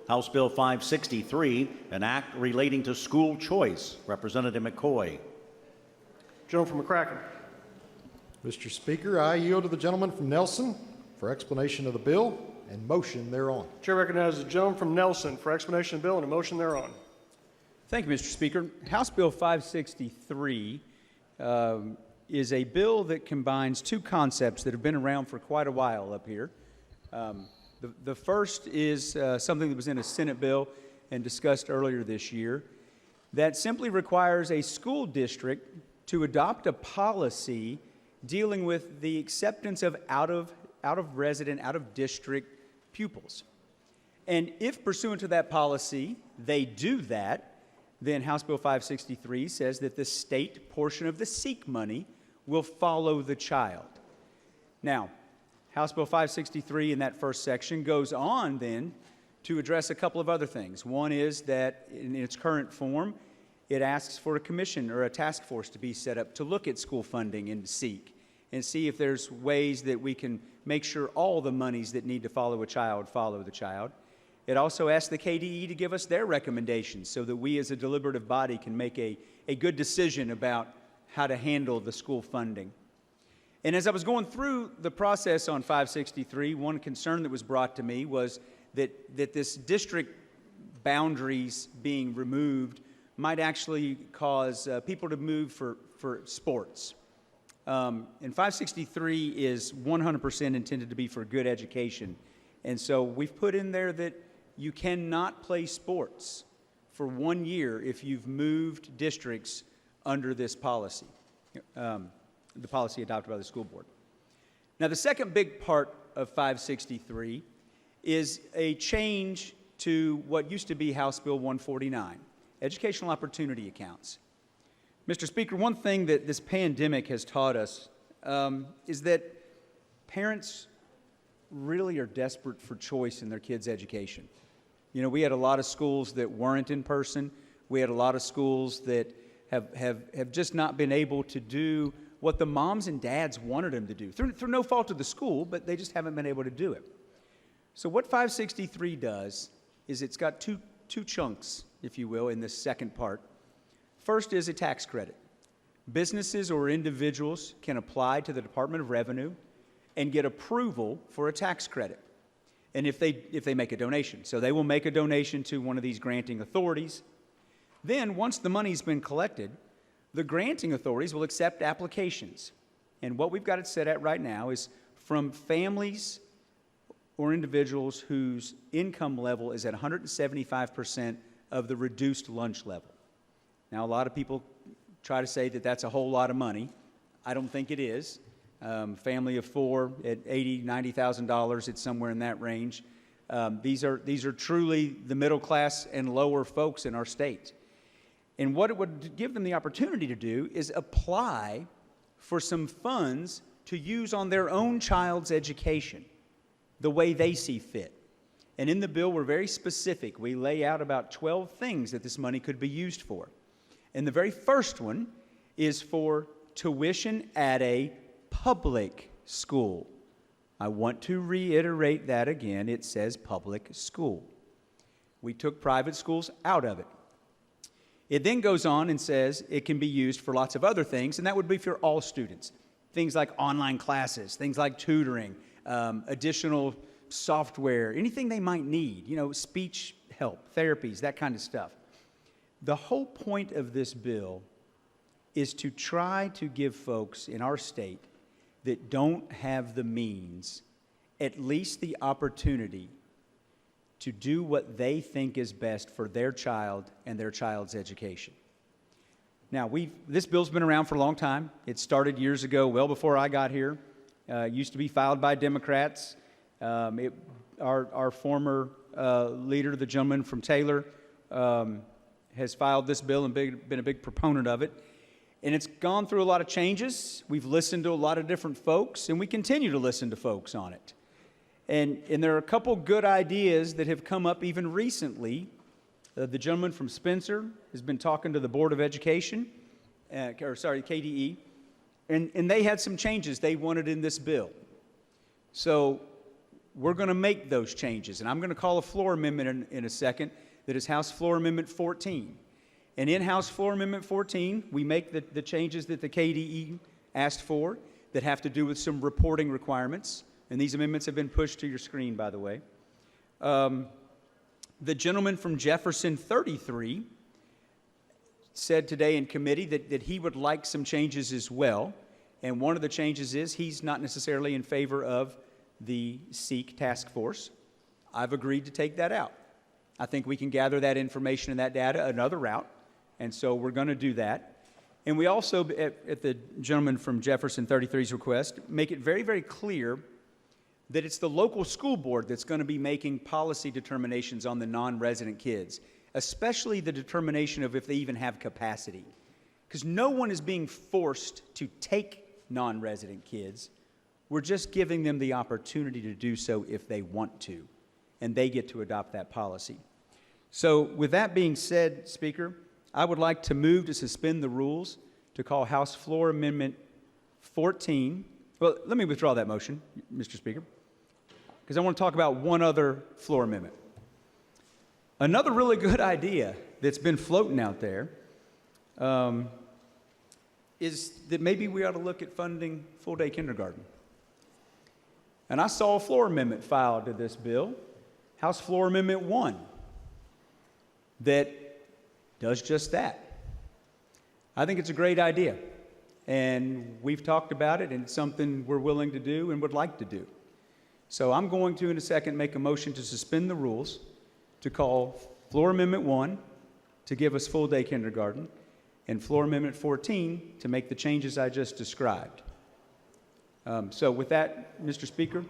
House Bill 563, an act relating to school choice. Representative McCoy. Gentleman from McCracken. Mr. Speaker, I yield to the gentleman from Nelson for explanation of the bill and motion thereon. Chair recognizes the gentleman from Nelson for explanation of the bill and a motion thereon. Thank you, Mr. Speaker. House Bill 563 is a bill that combines two concepts that have been around for quite a while up here. The first is something that was in a Senate bill and discussed earlier this year that simply requires a school district to adopt a policy dealing with the acceptance of out of resident, out of district pupils. And if pursuant to that policy they do that, then House Bill 563 says that the state portion of the SEEK money will follow the child. Now, House Bill 563 in that first section goes on then to address a couple of other things. One is that in its current form, it asks for a commission or a task force to be set up to look at school funding and SEEK and see if there's ways that we can make sure all the monies that need to follow a child follow the child. It also asks the KDE to give us their recommendations so that we as a deliberative body can make a good decision about how to handle the school funding. And as I was going through the process on 563, one concern that was brought to me was that this district boundaries being removed might actually cause people to move for sports. And 563 is 100% intended to be for good education. And so we've put in there that you cannot play sports for 1 year if you've moved districts under this policy, the policy adopted by the school board. Now, the second big part of 563 is a change to what used to be House Bill 149, educational opportunity accounts. Mr. Speaker, one thing that this pandemic has taught us is that parents really are desperate for choice in their kids' education. You know, we had a lot of schools that weren't in person. We had a lot of schools that have just not been able to do what the moms and dads wanted them to do, through no fault of the school, but they just haven't been able to do it. So what 563 does is it's got two chunks, if you will, in this second part. First is a tax credit. Businesses or individuals can apply to the Department of Revenue and get approval for a tax credit. And if they make a donation. So they will make a donation to one of these granting authorities. Then, once the money's been collected, the granting authorities will accept applications. And what we've got it set at right now is from families or individuals whose income level is at 175% of the reduced lunch level. Now, a lot of people try to say that that's a whole lot of money. I don't think it is. Family of four at $80,000, $90,000, it's somewhere in that range. These are truly the middle class and lower folks in our state. And what it would give them the opportunity to do is apply for some funds to use on their own child's education, the way they see fit. And in the bill, we're very specific. We lay out about 12 things that this money could be used for. And the very first one is for tuition at a public school. I want to reiterate that again. It says public school. We took private schools out of it. It then goes on and says it can be used for lots of other things, and that would be for all students. Things like online classes, things like tutoring, additional software, anything they might need, speech help, therapies, that kind of stuff. The whole point of this bill is to try to give folks in our state that don't have the means at least the opportunity to do what they think is best for their child and their child's education. Now, this bill's been around for a long time. It started years ago, well before I got here. It used to be filed by Democrats. Our former leader, the gentleman from Taylor, has filed this bill and been a big proponent of it. And it's gone through a lot of changes. We've listened to a lot of different folks, and we continue to listen to folks on it. And there are a couple good ideas that have come up even recently. The gentleman from Spencer has been talking to the Board of Education, KDE, and they had some changes they wanted in this bill. So we're going to make those changes. And I'm going to call a floor amendment in a second that is House Floor Amendment 14. And in House Floor Amendment 14, we make the changes that the KDE asked for that have to do with some reporting requirements. And these amendments have been pushed to your screen, by the way. The gentleman from Jefferson 33 said today in committee that he would like some changes as well. And one of the changes is he's not necessarily in favor of the SEEK task force. I've agreed to take that out. I think we can gather that information and that data another route, and so we're going to do that. And we also, at the gentleman from Jefferson 33's request, make it very, very clear that it's the local school board that's going to be making policy determinations on the non-resident kids, especially the determination of if they even have capacity. Because no one is being forced to take non-resident kids. We're just giving them the opportunity to do so if they want to, and they get to adopt that policy. So with that being said, Speaker, I would like to move to suspend the rules to call House Floor Amendment 14. Well, let me withdraw that motion, Mr. Speaker, because I want to talk about one other floor amendment. Another really good idea that's been floating out there is that maybe we ought to look at funding full-day kindergarten. And I saw a floor amendment filed to this bill, House Floor Amendment 1, that does just that. I think it's a great idea, and we've talked about it, and it's something we're willing to do and would like to do. So I'm going to, in a second, make a motion to suspend the rules to call Floor Amendment 1 to give us full-day kindergarten, and Floor Amendment 14 to make the changes I just described. So with that, Mr. Speaker.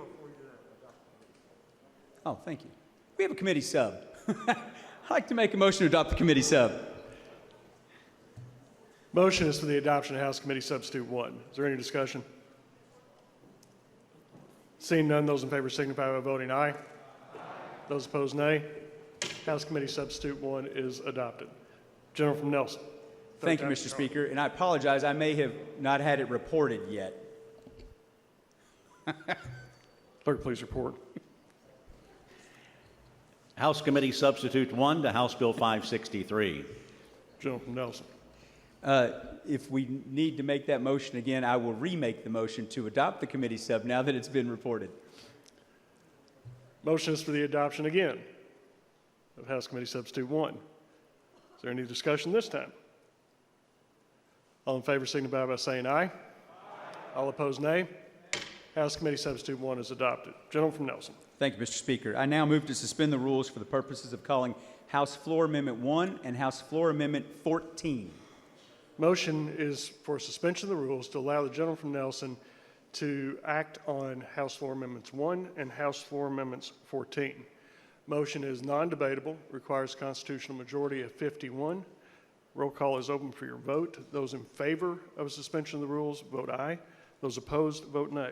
Oh, thank you. We have a committee sub. I'd like to make a motion to adopt the committee sub. Motion is for the adoption of House Committee Substitute 1. Is there any discussion? Seeing none, those in favor signify by voting aye. Those opposed, nay. House Committee Substitute 1 is adopted. Gentleman from Nelson. Thank you, Mr. Speaker, and I apologize, I may have not had it reported yet. Clerk, please report. House Committee Substitute 1 to House Bill 563. Gentleman from Nelson. If we need to make that motion again, I will remake the motion to adopt the committee sub now that it's been reported. Motion is for the adoption again of House Committee Substitute 1. Is there any discussion this time? All in favor signify by saying aye. All opposed, nay. House Committee Substitute 1 is adopted. Gentleman from Nelson. Thank you, Mr. Speaker. I now move to suspend the rules for the purposes of calling House Floor Amendment 1 and House Floor Amendment 14. Motion is for suspension of the rules to allow the gentleman from Nelson to act on House Floor Amendments 1 and House Floor Amendments 14. Motion is non-debatable, requires constitutional majority of 51. Roll call is open for your vote. Those in favor of suspension of the rules, vote aye. Those opposed, vote nay.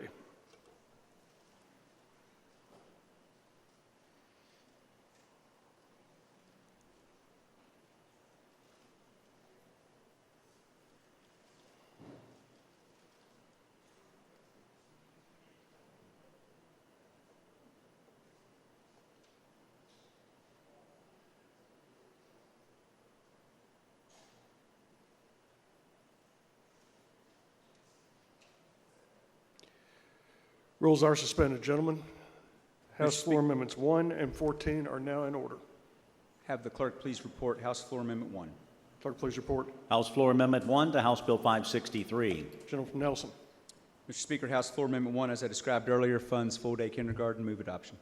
Rules are suspended, gentlemen. House Floor Amendments 1 and 14 are now in order. Have the clerk please report House Floor Amendment 1. Clerk, please report. House Floor Amendment 1 to House Bill 563. Gentleman from Nelson. Mr. Speaker, House Floor Amendment 1, as I described earlier, funds full-day kindergarten. Move adoption.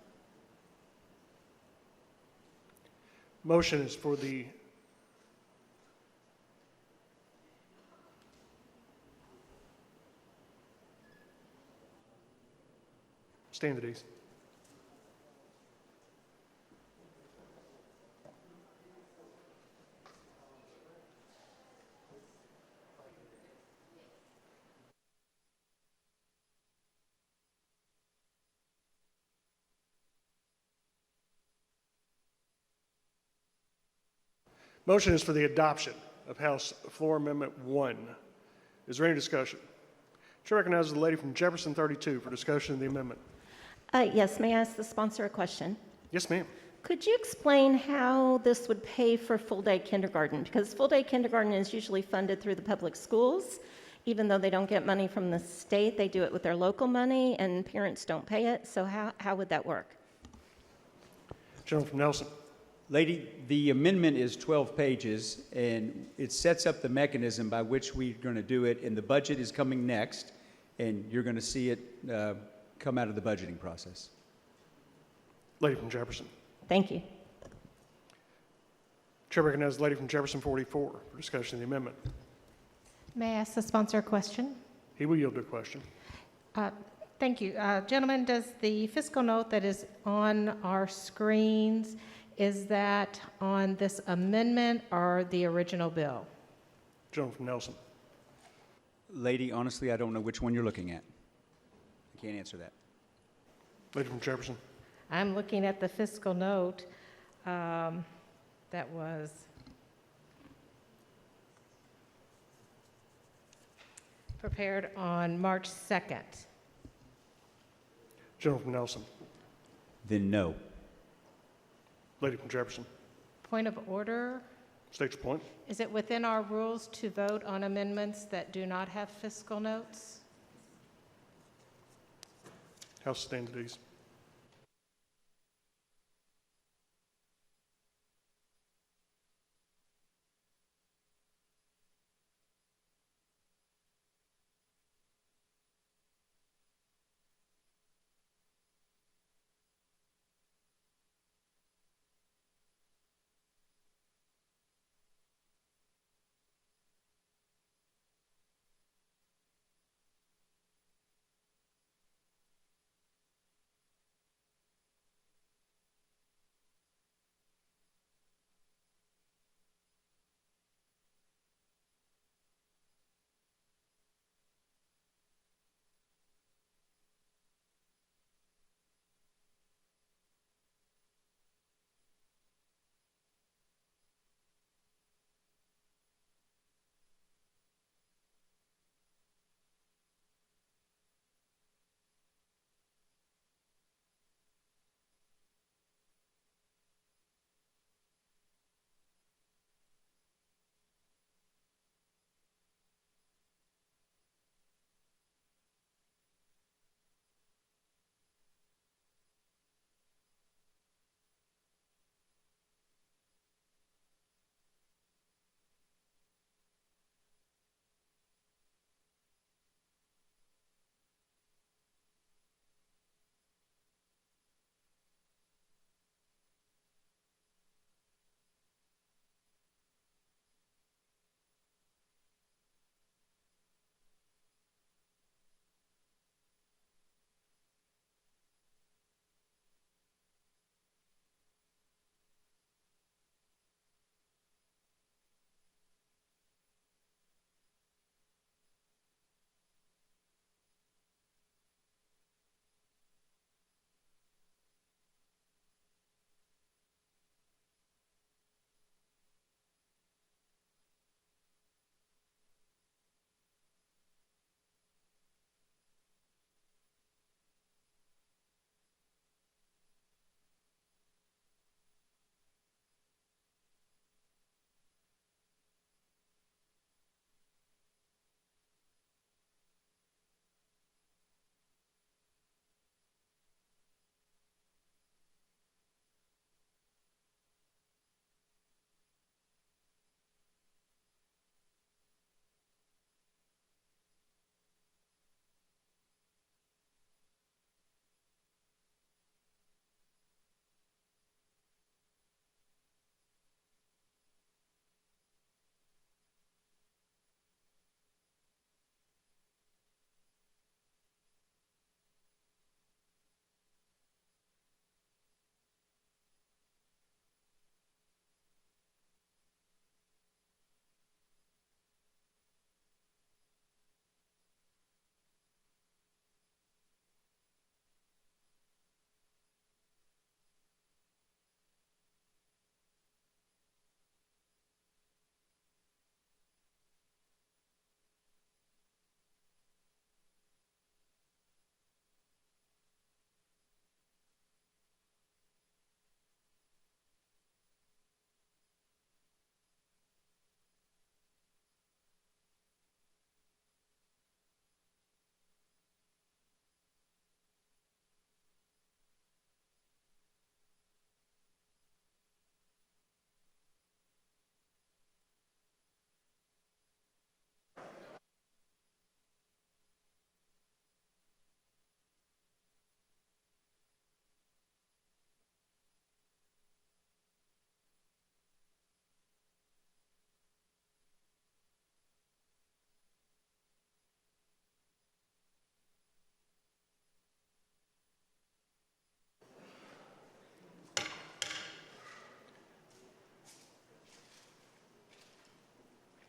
Motion is for the stand at ease. Motion is for the adoption of House Floor Amendment 1. Is there any discussion? Chair recognizes the lady from Jefferson 32 for discussion of the amendment. Yes, may I ask the sponsor a question? Yes, ma'am. Could you explain how this would pay for full-day kindergarten? Because full-day kindergarten is usually funded through the public schools. Even though they don't get money from the state, they do it with their local money, and parents don't pay it. So how would that work? Gentleman from Nelson. Lady, the amendment is 12 pages, and it sets up the mechanism by which we're going to do it, and the budget is coming next, and you're going to see it come out of the budgeting process. Lady from Jefferson. Thank you. Chair recognizes the lady from Jefferson 44 for discussion of the amendment. May I ask the sponsor a question? He will yield to a question. Thank you. Gentlemen, does the fiscal note that is on our screens, is that on this amendment or the original bill? Gentleman from Nelson. Lady, honestly, I don't know which one you're looking at. I can't answer that. Lady from Jefferson. I'm looking at the fiscal note that was prepared on March 2nd. Gentleman from Nelson. Then no. Lady from Jefferson. Point of order. State your point. Is it within our rules to vote on amendments that do not have fiscal notes? House sustains these.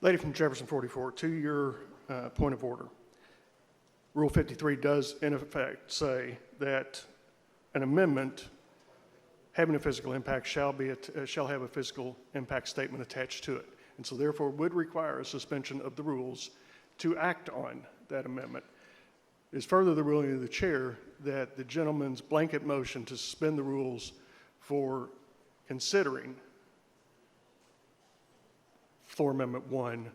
Lady from Jefferson 44, to your point of order. Rule 53 does in effect say that an amendment having a physical impact shall have a physical impact statement attached to it, and so therefore would require a suspension of the rules to act on that amendment. It is further the ruling of the chair that the gentleman's blanket motion to suspend the rules for considering Floor Amendment 1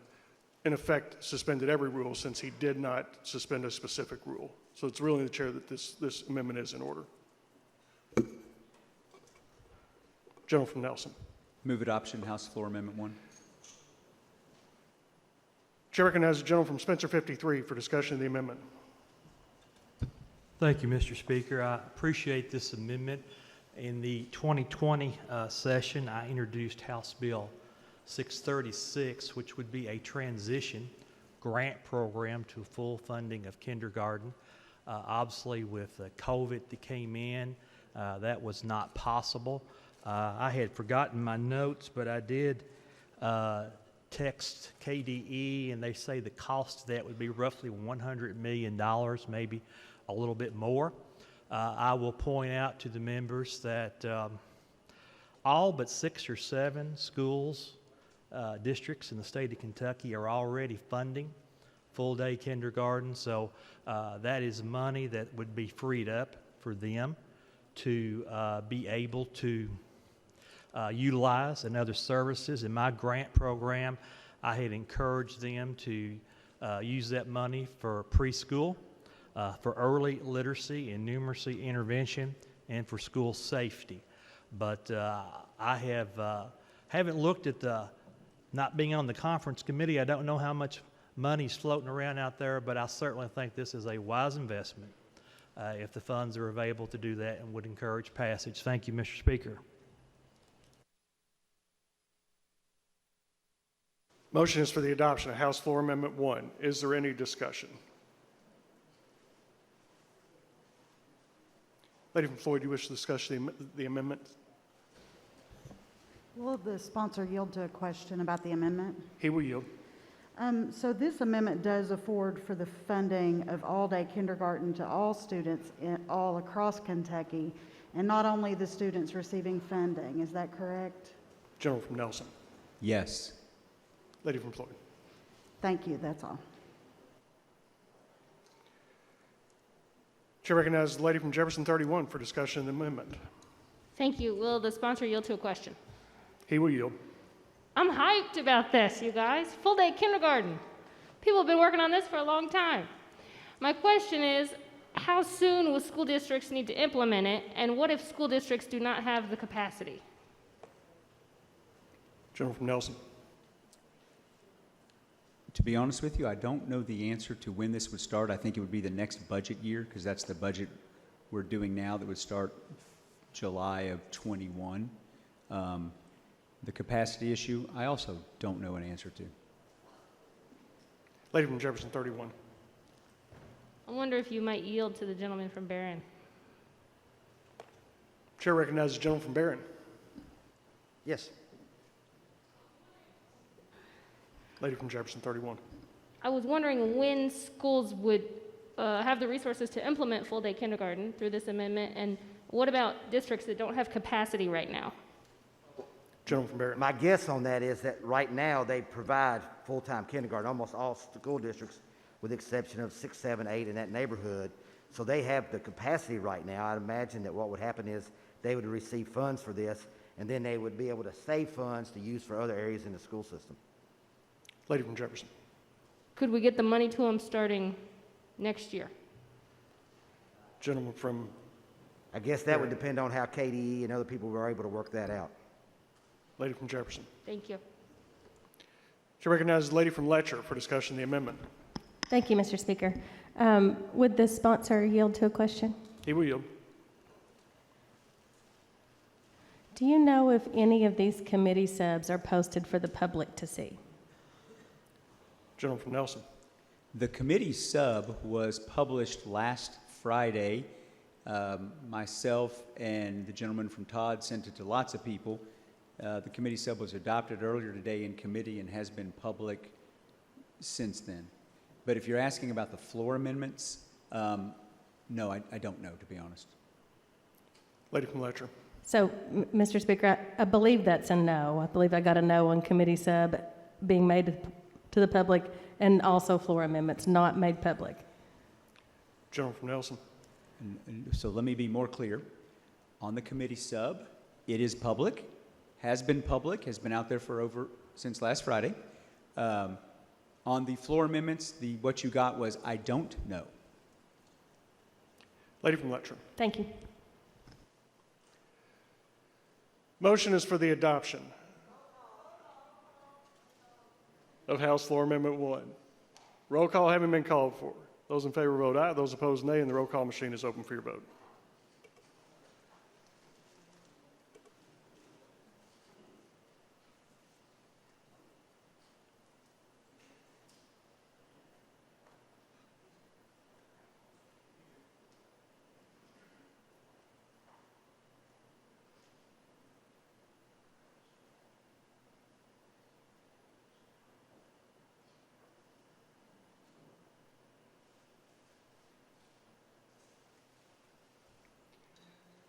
in effect suspended every rule since he did not suspend a specific rule. So it's ruling of the chair that this amendment is in order. Gentleman from Nelson. Move adoption, House Floor Amendment 1. Chair recognizes the gentleman from Spencer 53 for discussion of the amendment. Thank you, Mr. Speaker. I appreciate this amendment. In the 2020 session, I introduced House Bill 636, which would be a transition grant program to full funding of kindergarten. Obviously, with COVID that came in, that was not possible. I had forgotten my notes, but I did text KDE, and they say the cost of that would be roughly $100 million, maybe a little bit more. I will point out to the members that all but 6 or 7 schools, districts in the state of Kentucky are already funding full-day kindergarten, so that is money that would be freed up for them to be able to utilize in other services. In my grant program, I had encouraged them to use that money for preschool, for early literacy and numeracy intervention, and for school safety. But I haven't looked at not being on the conference committee. I don't know how much money's floating around out there, but I certainly think this is a wise investment if the funds are available to do that, and would encourage passage. Thank you, Mr. Speaker. Motion is for the adoption of House Floor Amendment 1. Is there any discussion? Lady from Floyd, do you wish to discuss the amendment? Will the sponsor yield to a question about the amendment? He will yield. So this amendment does afford for the funding of all-day kindergarten to all students all across Kentucky, and not only the students receiving funding. Is that correct? Gentleman from Nelson. Yes. Lady from Floyd. Thank you, that's all. Chair recognizes the lady from Jefferson 31 for discussion of the amendment. Thank you. Will the sponsor yield to a question? He will yield. I'm hyped about this, you guys. Full day kindergarten. People have been working on this for a long time. My question is, how soon will school districts need to implement it, and what if school districts do not have the capacity? Gentleman from Nelson. To be honest with you, I don't know the answer to when this would start. I think it would be the next budget year, because that's the budget we're doing now that would start July of 21. The capacity issue, I also don't know an answer to. Lady from Jefferson 31. I wonder if you might yield to the gentleman from Barron. Chair recognizes the gentleman from Barron. Yes. Lady from Jefferson 31. I was wondering when schools would have the resources to implement full day kindergarten through this amendment, and what about districts that don't have capacity right now? Gentleman from Barron. My guess on that is that right now they provide full-time kindergarten, almost all school districts, with the exception of 6, 7, 8 in that neighborhood. So they have the capacity right now. I'd imagine that what would happen is they would receive funds for this, and then they would be able to save funds to use for other areas in the school system. Lady from Jefferson. Could we get the money to them starting next year? Gentleman from. I guess that would depend on how KDE and other people were able to work that out. Lady from Jefferson. Thank you. Chair recognizes the lady from Letcher for discussion of the amendment. Thank you, Mr. Speaker. Would the sponsor yield to a question? He will yield. Do you know if any of these committee subs are posted for the public to see? Gentleman from Nelson. The committee sub was published last Friday. Myself and the gentleman from Todd sent it to lots of people. The committee sub was adopted earlier today in committee and has been public since then. But if you're asking about the floor amendments, no, I don't know, to be honest. Lady from Letcher. So, Mr. Speaker, I believe that's a no. I believe I got a no on committee sub being made to the public, and also floor amendments not made public. Gentleman from Nelson. And so let me be more clear. On the committee sub, it is public, has been out there since last Friday. On the floor amendments, what you got was, I don't know. Lady from Letcher. Thank you. Motion is for the adoption of House Floor Amendment 1. Roll call having been called for. Those in favor vote aye. Those opposed, nay, and the roll call machine is open for your vote.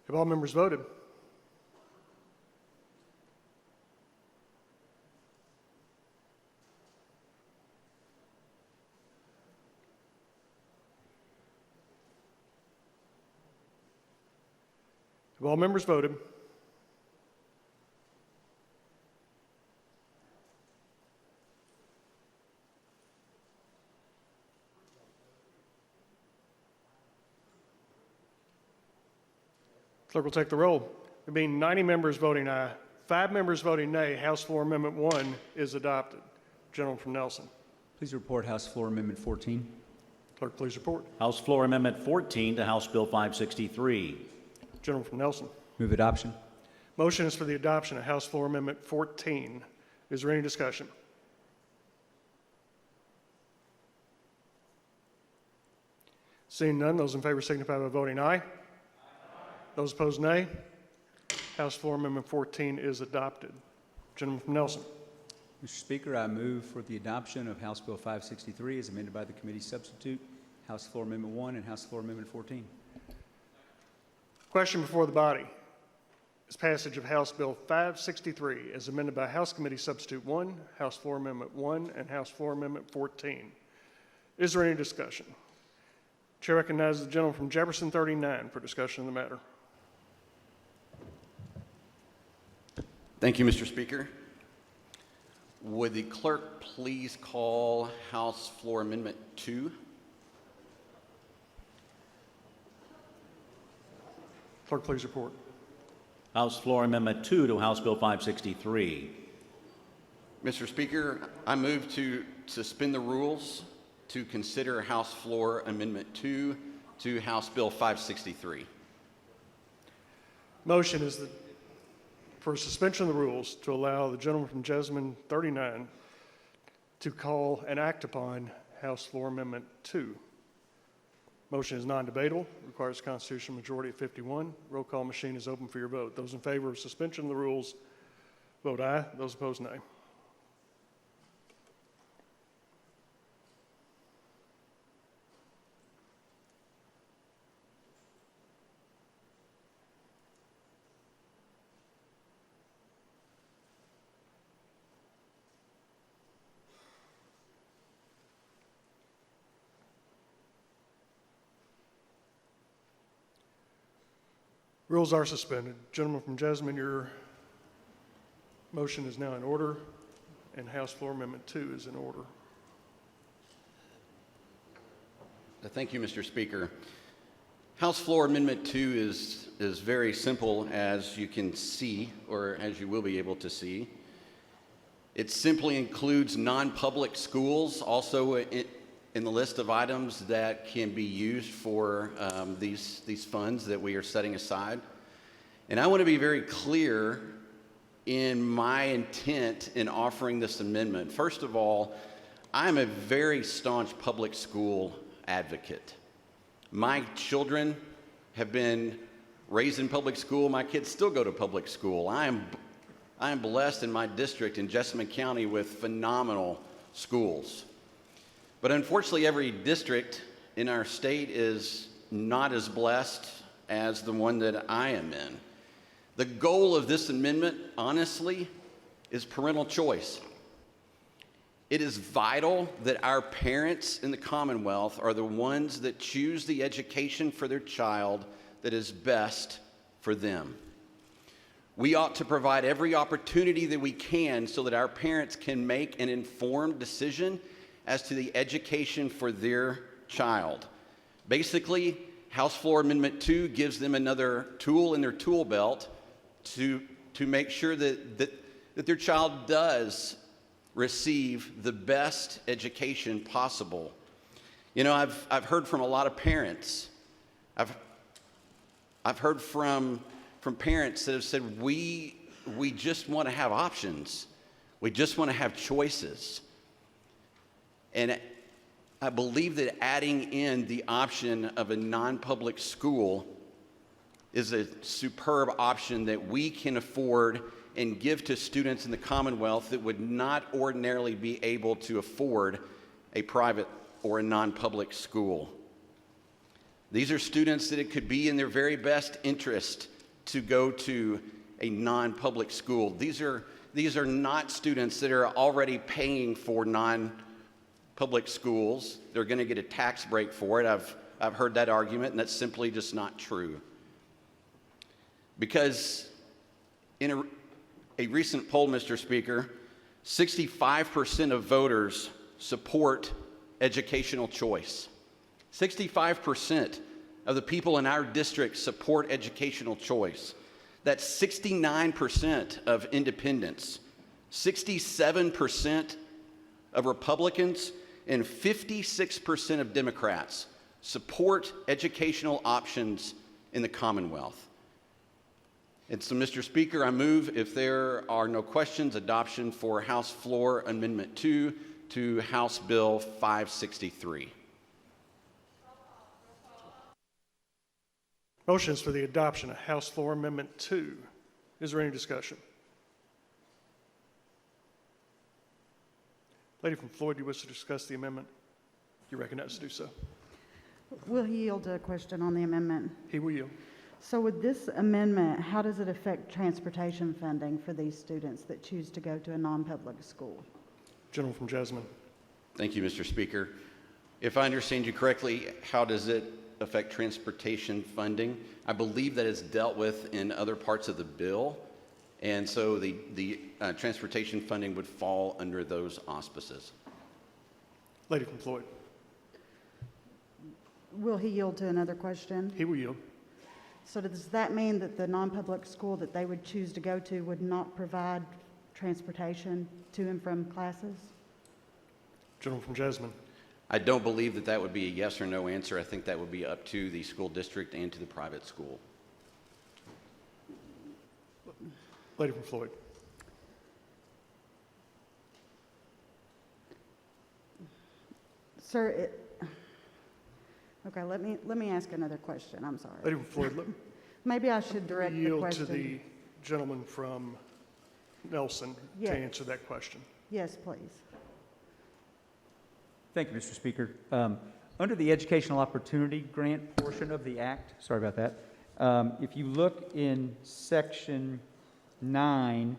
Have all members voted? Have all members voted? Clerk will take the roll. There being 90 members voting aye, 5 members voting nay, House Floor Amendment 1 is adopted. Gentleman from Nelson. Please report House Floor Amendment 14. Clerk, please report. House Floor Amendment 14 to House Bill 563. Gentleman from Nelson. Move adoption. Motion is for the adoption of House Floor Amendment 14. Is there any discussion? Seeing none, those in favor signify by voting aye. Those opposed, nay. House Floor Amendment 14 is adopted. Gentleman from Nelson. Mr. Speaker, I move for the adoption of House Bill 563 as amended by the committee substitute, House Floor Amendment 1 and House Floor Amendment 14. Question before the body is passage of House Bill 563 as amended by House Committee Substitute 1, House Floor Amendment 1, and House Floor Amendment 14. Is there any discussion? Chair recognizes the gentleman from Jefferson 39 for discussion of the matter. Thank you, Mr. Speaker. Would the clerk please call House Floor Amendment 2? Clerk, please report. House Floor Amendment 2 to House Bill 563. Mr. Speaker, I move to suspend the rules to consider House Floor Amendment 2 to House Bill 563. Motion is for suspension of the rules to allow the gentleman from Jessamine 39 to call and act upon House Floor Amendment 2. Motion is non-debatable, requires a constitutional majority of 51. Roll call machine is open for your vote. Those in favor of suspension of the rules, vote aye. Those opposed, nay. Rules are suspended. Gentleman from Jessamine, your motion is now in order, and House Floor Amendment 2 is in order. Thank you, Mr. Speaker. House Floor Amendment 2 is very simple, as you can see, or as you will be able to see. It simply includes non-public schools, also in the list of items that can be used for these funds that we are setting aside. And I want to be very clear in my intent in offering this amendment. First of all, I'm a very staunch public school advocate. My children have been raised in public school. My kids still go to public school. I am blessed in my district in Jessamine County with phenomenal schools. But unfortunately, every district in our state is not as blessed as the one that I am in. The goal of this amendment, honestly, is parental choice. It is vital that our parents in the Commonwealth are the ones that choose the education for their child that is best for them. We ought to provide every opportunity that we can so that our parents can make an informed decision as to the education for their child. Basically, House Floor Amendment 2 gives them another tool in their tool belt to make sure that their child does receive the best education possible. You know, I've heard from a lot of parents. I've heard from parents that have said, we just want to have options. We just want to have choices. And I believe that adding in the option of a non-public school is a superb option that we can afford and give to students in the Commonwealth that would not ordinarily be able to afford a private or a non-public school. These are students that it could be in their very best interest to go to a non-public school. These are not students that are already paying for non-public schools. They're going to get a tax break for it. I've heard that argument, and that's simply just not true. Because in a recent poll, Mr. Speaker, 65% of voters support educational choice. 65% of the people in our district support educational choice. That's 69% of independents, 67% of Republicans, and 56% of Democrats support educational options in the Commonwealth. And so, Mr. Speaker, I move, if there are no questions, adoption for House Floor Amendment 2 to House Bill 563. Motion is for the adoption of House Floor Amendment 2. Is there any discussion? Lady from Floyd, do you wish to discuss the amendment? You're recognized to do so. Will he yield to a question on the amendment? He will yield. So with this amendment, how does it affect transportation funding for these students that choose to go to a non-public school? Gentleman from Jasmine. Thank you, Mr. Speaker. If I understand you correctly, how does it affect transportation funding? I believe that it's dealt with in other parts of the bill, and so the transportation funding would fall under those auspices. Lady from Floyd. Will he yield to another question? He will yield. So does that mean that the non-public school that they would choose to go to would not provide transportation to and from classes? Gentleman from Jasmine. I don't believe that would be a yes or no answer. I think that would be up to the school district and to the private school. Lady from Floyd. Sir, okay, let me ask another question. I'm sorry. Lady from Floyd, Maybe I should direct the yield question. to the gentleman from Nelson Yes. to answer that question. Yes, please. Thank you, Mr. Speaker. Under the Educational Opportunity Grant portion of the Act, sorry about that, if you look in Section 9,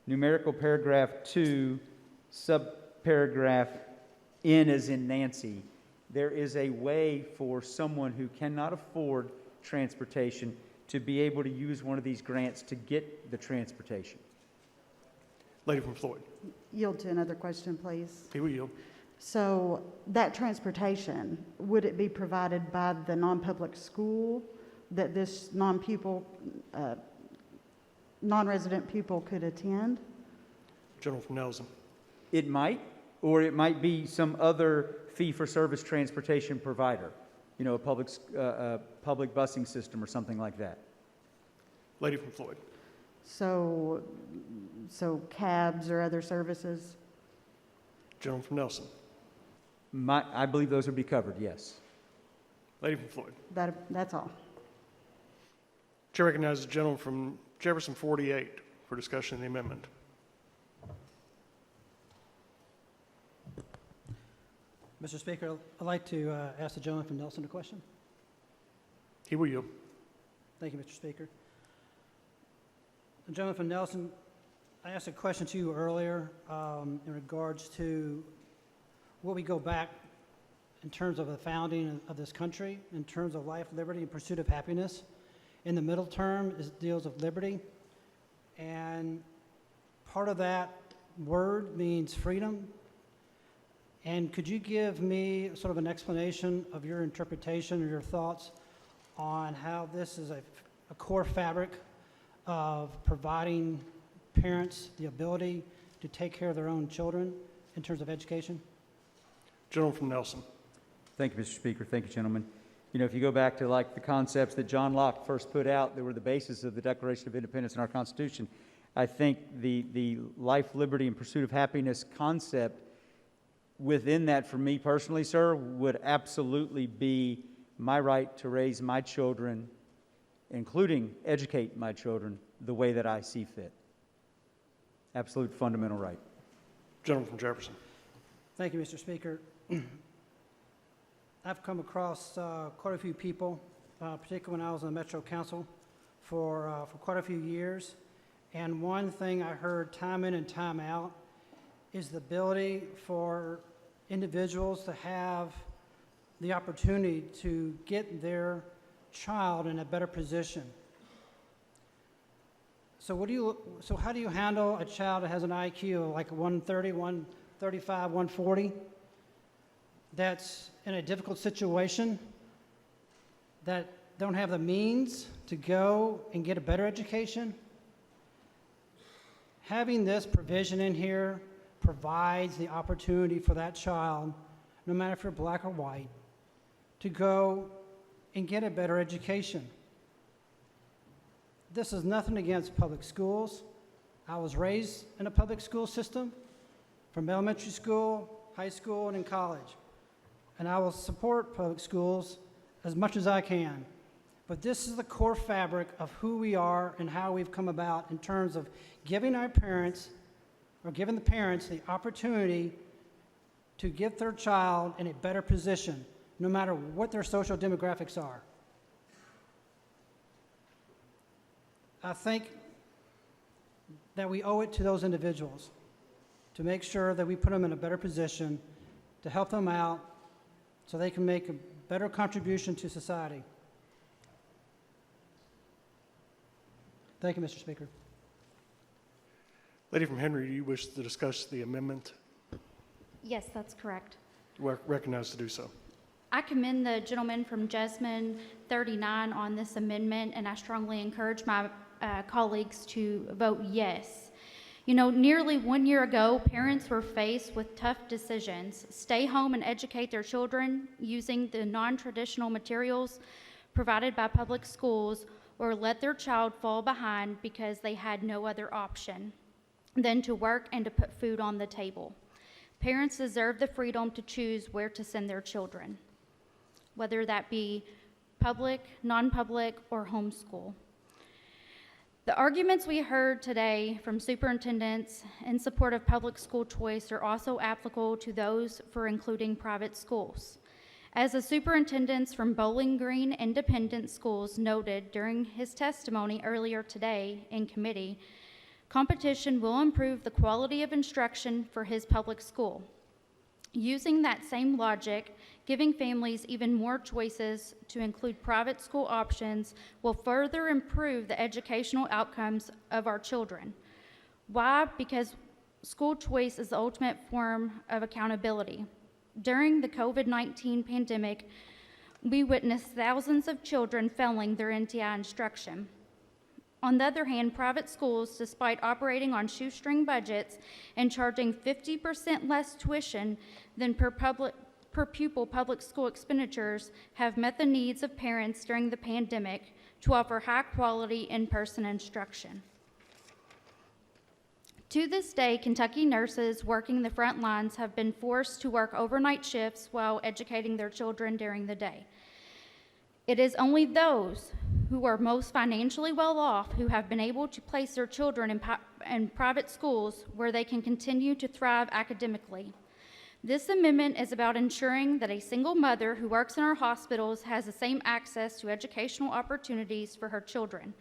numerical paragraph 2, subparagraph N as in Nancy, there is a way for someone who cannot afford transportation to be able to use one of these grants to get the transportation. Lady from Floyd. Yield to another question, please. He will yield. So that transportation, would it be provided by the non-public school that this non-resident pupil could attend? Gentleman from Nelson. It might, or it might be some other fee-for-service transportation provider, you know, a public busing system or something like that. Lady from Floyd. So cabs or other services? Gentleman from Nelson. I believe those would be covered, yes. Lady from Floyd. That's all. Chair recognizes the gentleman from Jefferson 48 for discussion of the amendment. Mr. Speaker, I'd like to ask the gentleman from Nelson a question. He will yield. Thank you, Mr. Speaker. The gentleman from Nelson, I asked a question to you earlier in regards to what we go back in terms of the founding of this country, in terms of life, liberty, and pursuit of happiness. In the middle term, it deals with liberty. And part of that word means freedom. And could you give me sort of an explanation of your interpretation or your thoughts on how this is a core fabric of providing parents the ability to take care of their own children in terms of education? Gentleman from Nelson. Thank you, Mr. Speaker. Thank you, gentlemen. You know, if you go back to like the concepts that John Locke first put out, that were the basis of the Declaration of Independence in our Constitution, I think the life, liberty, and pursuit of happiness concept within that, for me personally, sir, would absolutely be my right to raise my children, including educate my children, the way that I see fit. Absolute fundamental right. Gentleman from Jefferson. Thank you, Mr. Speaker. I've come across quite a few people, particularly when I was on the Metro Council for quite a few years. And one thing I heard time in and time out is the ability for individuals to have the opportunity to get their child in a better position. So how do you handle a child that has an IQ of like 130, 135, 140, that's in a difficult situation, that don't have the means to go and get a better education? Having this provision in here provides the opportunity for that child, no matter if you're black or white, to go and get a better education. This is nothing against public schools. I was raised in a public school system from elementary school, high school, and in college. And I will support public schools as much as I can. But this is the core fabric of who we are and how we've come about in terms of giving our parents, or giving the parents the opportunity to get their child in a better position, no matter what their social demographics are. I think that we owe it to those individuals to make sure that we put them in a better position, to help them out so they can make a better contribution to society. Thank you, Mr. Speaker. Lady from Henry, do you wish to discuss the amendment? Yes, that's correct. Recognized to do so. I commend the gentleman from Jessamine 39 on this amendment, and I strongly encourage my colleagues to vote yes. You know, nearly 1 year ago, parents were faced with tough decisions: stay home and educate their children using the non-traditional materials provided by public schools, or let their child fall behind because they had no other option than to work and to put food on the table. Parents deserve the freedom to choose where to send their children, whether that be public, non-public, or homeschool. The arguments we heard today from superintendents in support of public school choice are also applicable to those for including private schools. As the superintendents from Bowling Green Independent Schools noted during his testimony earlier today in committee, competition will improve the quality of instruction for his public school. Using that same logic, giving families even more choices to include private school options will further improve the educational outcomes of our children. Why? Because school choice is the ultimate form of accountability. During the COVID-19 pandemic, we witnessed thousands of children failing their NTI instruction. On the other hand, private schools, despite operating on shoestring budgets and charging 50% less tuition than per pupil public school expenditures, have met the needs of parents during the pandemic to offer high-quality in-person instruction. To this day, Kentucky nurses working the front lines have been forced to work overnight shifts while educating their children during the day. It is only those who are most financially well off who have been able to place their children in private schools where they can continue to thrive academically. This amendment is about ensuring that a single mother who works in our hospitals has the same access to educational opportunities for her children,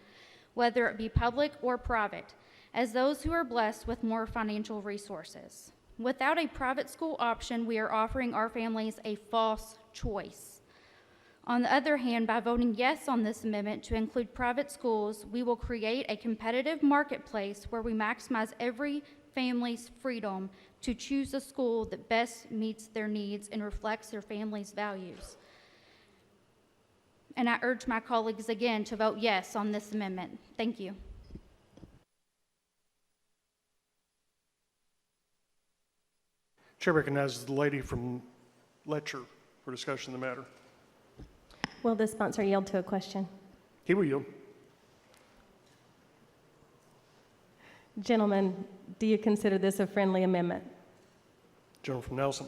whether it be public or private, as those who are blessed with more financial resources. Without a private school option, we are offering our families a false choice. On the other hand, by voting yes on this amendment to include private schools, we will create a competitive marketplace where we maximize every family's freedom to choose a school that best meets their needs and reflects their family's values. And I urge my colleagues again to vote yes on this amendment. Thank you. Chair recognizes the lady from Letcher for discussion of the matter. Will the sponsor yield to a question? He will yield. Gentlemen, do you consider this a friendly amendment? Gentleman from Nelson.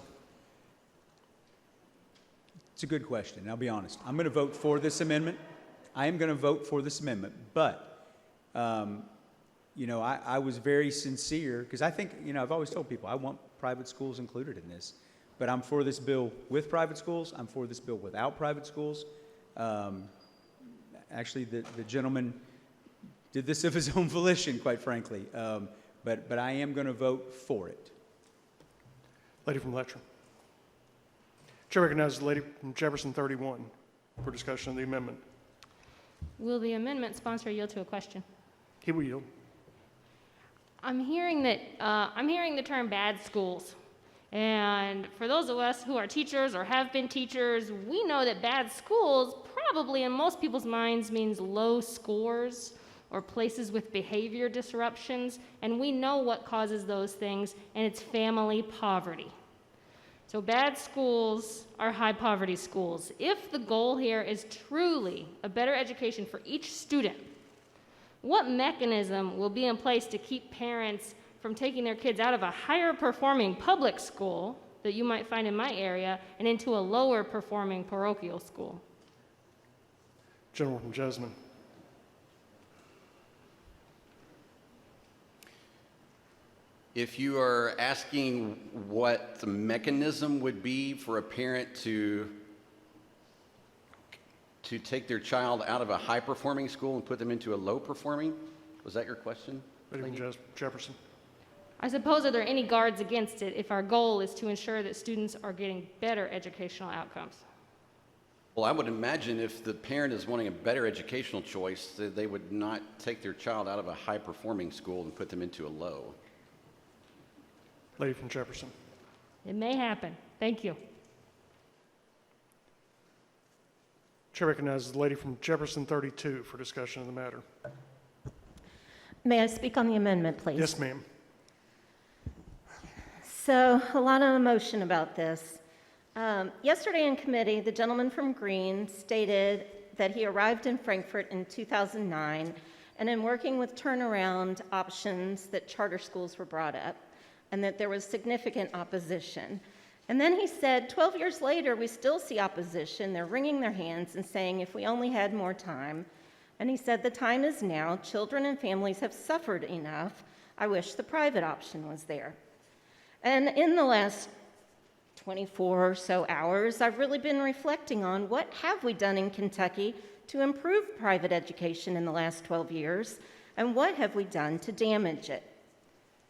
It's a good question. I'll be honest. I'm going to vote for this amendment. I am going to vote for this amendment, but, you know, I was very sincere because I think, you know, I've always told people I want private schools included in this, but I'm for this bill with private schools. I'm for this bill without private schools. Actually, the gentleman did this of his own volition, quite frankly, but I am going to vote for it. Lady from Letcher. Chair recognizes the lady from Jefferson 31 for discussion of the amendment. Will the amendment sponsor yield to a question? He will yield. I'm hearing the term bad schools. And for those of us who are teachers or have been teachers, we know that bad schools probably in most people's minds means low scores or places with behavior disruptions, and we know what causes those things, and it's family poverty. So bad schools are high poverty schools. If the goal here is truly a better education for each student, what mechanism will be in place to keep parents from taking their kids out of a higher performing public school that you might find in my area and into a lower performing parochial school? Gentleman from Jasmine. If you are asking what the mechanism would be for a parent to take their child out of a high-performing school and put them into a low-performing, was that your question? Lady from Jefferson. I suppose, are there any guards against it if our goal is to ensure that students are getting better educational outcomes? Well, I would imagine if the parent is wanting a better educational choice, that they would not take their child out of a high-performing school and put them into a low. Lady from Jefferson. It may happen. Thank you. Chair recognizes the lady from Jefferson 32 for discussion of the matter. May I speak on the amendment, please? Yes, ma'am. So, a lot of emotion about this. Yesterday in committee, the gentleman from Green stated that he arrived in Frankfurt in 2009, and in working with turnaround options that charter schools were brought up, and that there was significant opposition. And then he said, 12 years later, we still see opposition. They're wringing their hands and saying, if we only had more time. And he said, the time is now. Children and families have suffered enough. I wish the private option was there. And in the last 24 or so hours, I've really been reflecting on what have we done in Kentucky to improve private education in the last 12 years, and what have we done to damage it.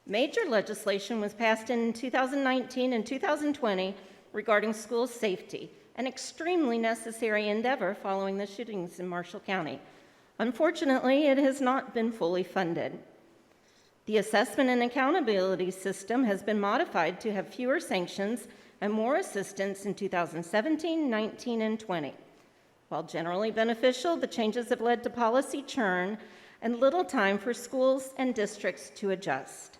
Major legislation was passed in 2019 and 2020 regarding school safety, an extremely necessary endeavor following the shootings in Marshall County. Unfortunately, it has not been fully funded. The assessment and accountability system has been modified to have fewer sanctions and more assistance in 2017, 19, and 20. While generally beneficial, the changes have led to policy churn and little time for schools and districts to adjust.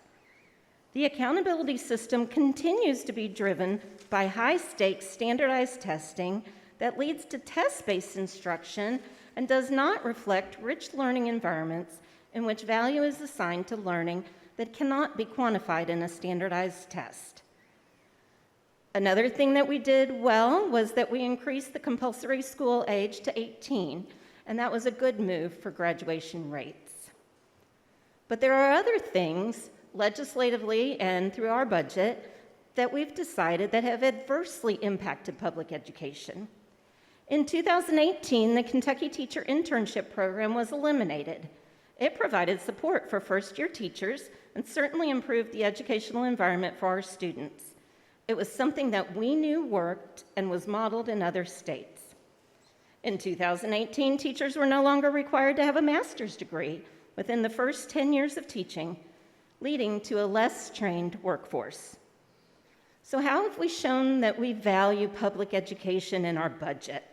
The accountability system continues to be driven by high-stakes standardized testing that leads to test-based instruction and does not reflect rich learning environments in which value is assigned to learning that cannot be quantified in a standardized test. Another thing that we did well was that we increased the compulsory school age to 18, and that was a good move for graduation rates. But there are other things, legislatively and through our budget, that we've decided that have adversely impacted public education. In 2018, the Kentucky Teacher Internship Program was eliminated. It provided support for first-year teachers and certainly improved the educational environment for our students. It was something that we knew worked and was modeled in other states. In 2018, teachers were no longer required to have a master's degree within the first 10 years of teaching, leading to a less trained workforce. So how have we shown that we value public education in our budget?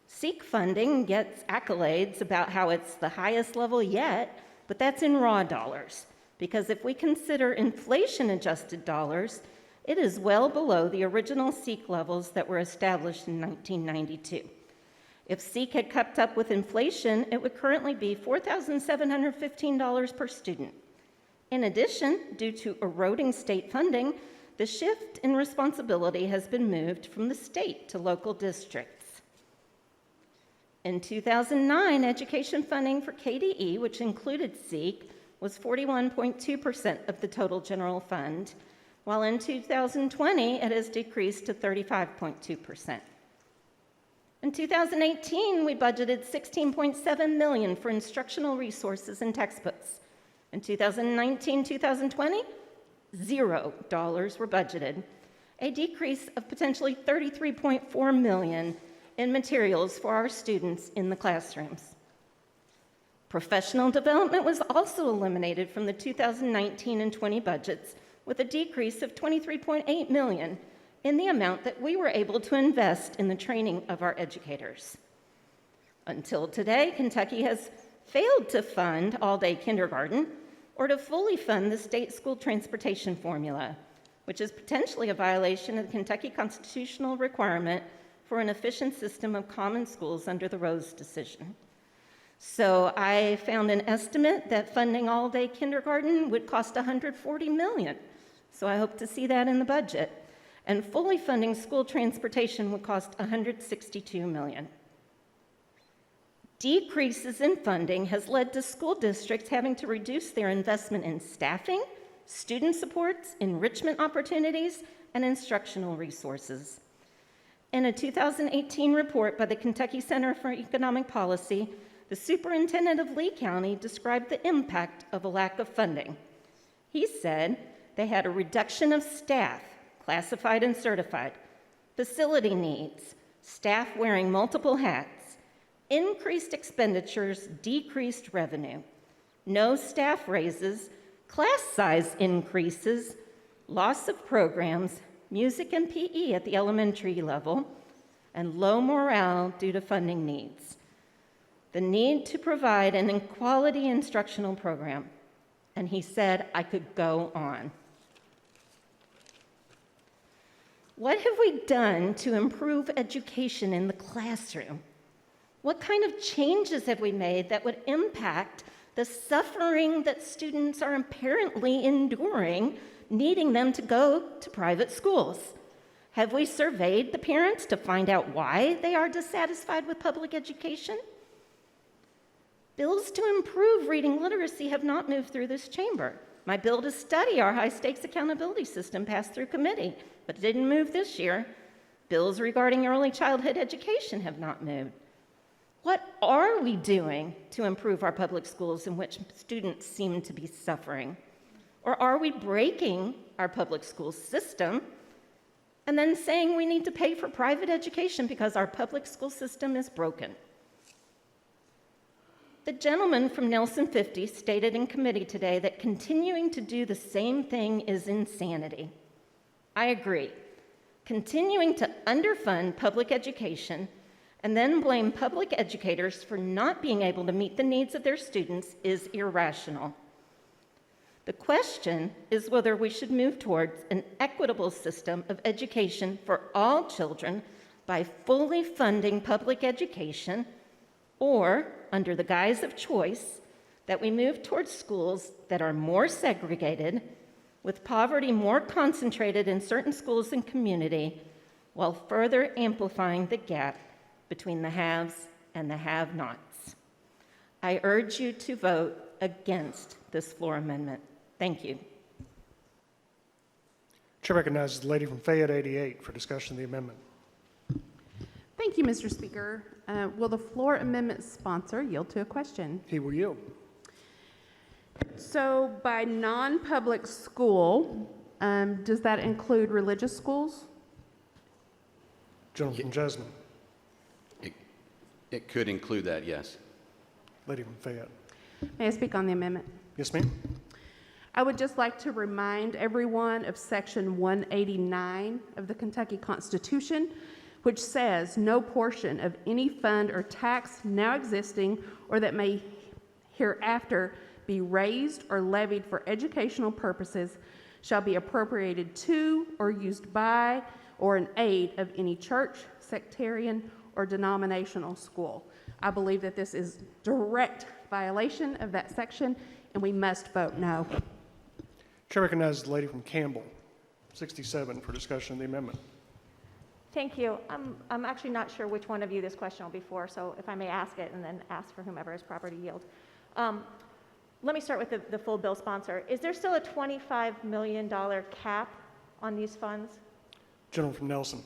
SEEK funding gets accolades about how it's the highest level yet, but that's in raw dollars, because if we consider inflation-adjusted dollars, it is well below the original SEEK levels that were established in 1992. If SEEK had kept up with inflation, it would currently be $4,715 per student. In addition, due to eroding state funding, the shift in responsibility has been moved from the state to local districts. In 2009, education funding for KDE, which included SEEK, was 41.2% of the total general fund, while in 2020, it has decreased to 35.2%. In 2018, we budgeted $16.7 million for instructional resources and textbooks. In 2019-2020, $0 were budgeted, a decrease of potentially $33.4 million in materials for our students in the classrooms. Professional development was also eliminated from the 2019 and 20 budgets with a decrease of $23.8 million in the amount that we were able to invest in the training of our educators. Until today, Kentucky has failed to fund all-day kindergarten or to fully fund the state school transportation formula, which is potentially a violation of the Kentucky constitutional requirement for an efficient system of common schools under the Rose decision. So I found an estimate that funding all-day kindergarten would cost $140 million. So I hope to see that in the budget. And fully funding school transportation would cost $162 million. Decreases in funding has led to school districts having to reduce their investment in staffing, student supports, enrichment opportunities, and instructional resources. In a 2018 report by the Kentucky Center for Economic Policy, the superintendent of Lee County described the impact of a lack of funding. He said they had a reduction of staff, classified and certified, facility needs, staff wearing multiple hats, increased expenditures, decreased revenue, no staff raises, class size increases, loss of programs, music and PE at the elementary level, and low morale due to funding needs. The need to provide an equality instructional program. And he said I could go on. What have we done to improve education in the classroom? What kind of changes have we made that would impact the suffering that students are apparently enduring, needing them to go to private schools? Have we surveyed the parents to find out why they are dissatisfied with public education? Bills to improve reading literacy have not moved through this chamber. My bill to study our high-stakes accountability system passed through committee, but it didn't move this year. Bills regarding early childhood education have not moved. What are we doing to improve our public schools in which students seem to be suffering? Or are we breaking our public school system and then saying we need to pay for private education because our public school system is broken? The gentleman from Nelson 50 stated in committee today that continuing to do the same thing is insanity. I agree. Continuing to underfund public education and then blame public educators for not being able to meet the needs of their students is irrational. The question is whether we should move towards an equitable system of education for all children by fully funding public education, or, under the guise of choice, that we move towards schools that are more segregated, with poverty more concentrated in certain schools and community, while further amplifying the gap between the haves and the have-nots. I urge you to vote against this floor amendment. Thank you. Chair recognizes the lady from Fayette 88 for discussion of the amendment. Thank you, Mr. Speaker. Will the floor amendment sponsor yield to a question? He will yield. So by non-public school, does that include religious schools? Gentleman from Jessamine. It could include that, yes. Lady from Fayette. May I speak on the amendment? Yes, ma'am. I would just like to remind everyone of Section 189 of the Kentucky Constitution, which says no portion of any fund or tax now existing or that may hereafter be raised or levied for educational purposes shall be appropriated to or used by or in aid of any church, sectarian, or denominational school. I believe that this is direct violation of that section, and we must vote no. Chair recognizes the lady from Campbell, 67, for discussion of the amendment. Thank you. I'm actually not sure which one of you this question will be for, so if I may ask it and then ask for whomever is proper to yield. Let me start with the full bill sponsor. Is there still a $25 million cap on these funds? Gentleman from Nelson.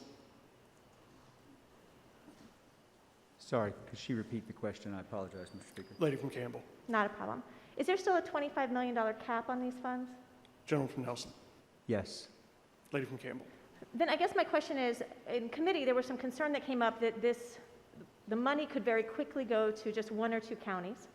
Sorry, could she repeat the question? I apologize, Mr. Speaker. Lady from Campbell. Not a problem. Is there still a $25 million cap on these funds? Gentleman from Nelson. Yes. Lady from Campbell. Then I guess my question is, in committee, there was some concern that came up that the money could very quickly go to just one or two counties.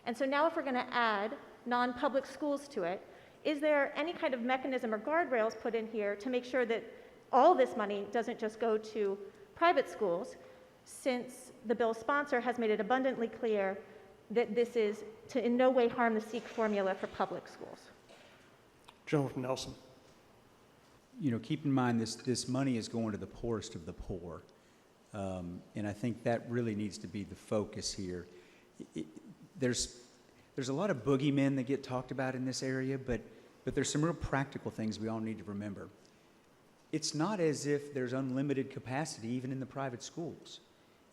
And so now if we're going to add non-public schools to it, is there any kind of mechanism or guardrails put in here to make sure that all this money doesn't just go to private schools, since the bill sponsor has made it abundantly clear that this is to in no way harm the SEEK formula for public schools? Gentleman from Nelson. You know, keep in mind this money is going to the poorest of the poor. And I think that really needs to be the focus here. There's a lot of boogeymen that get talked about in this area, but there's some real practical things we all need to remember. It's not as if there's unlimited capacity even in the private schools.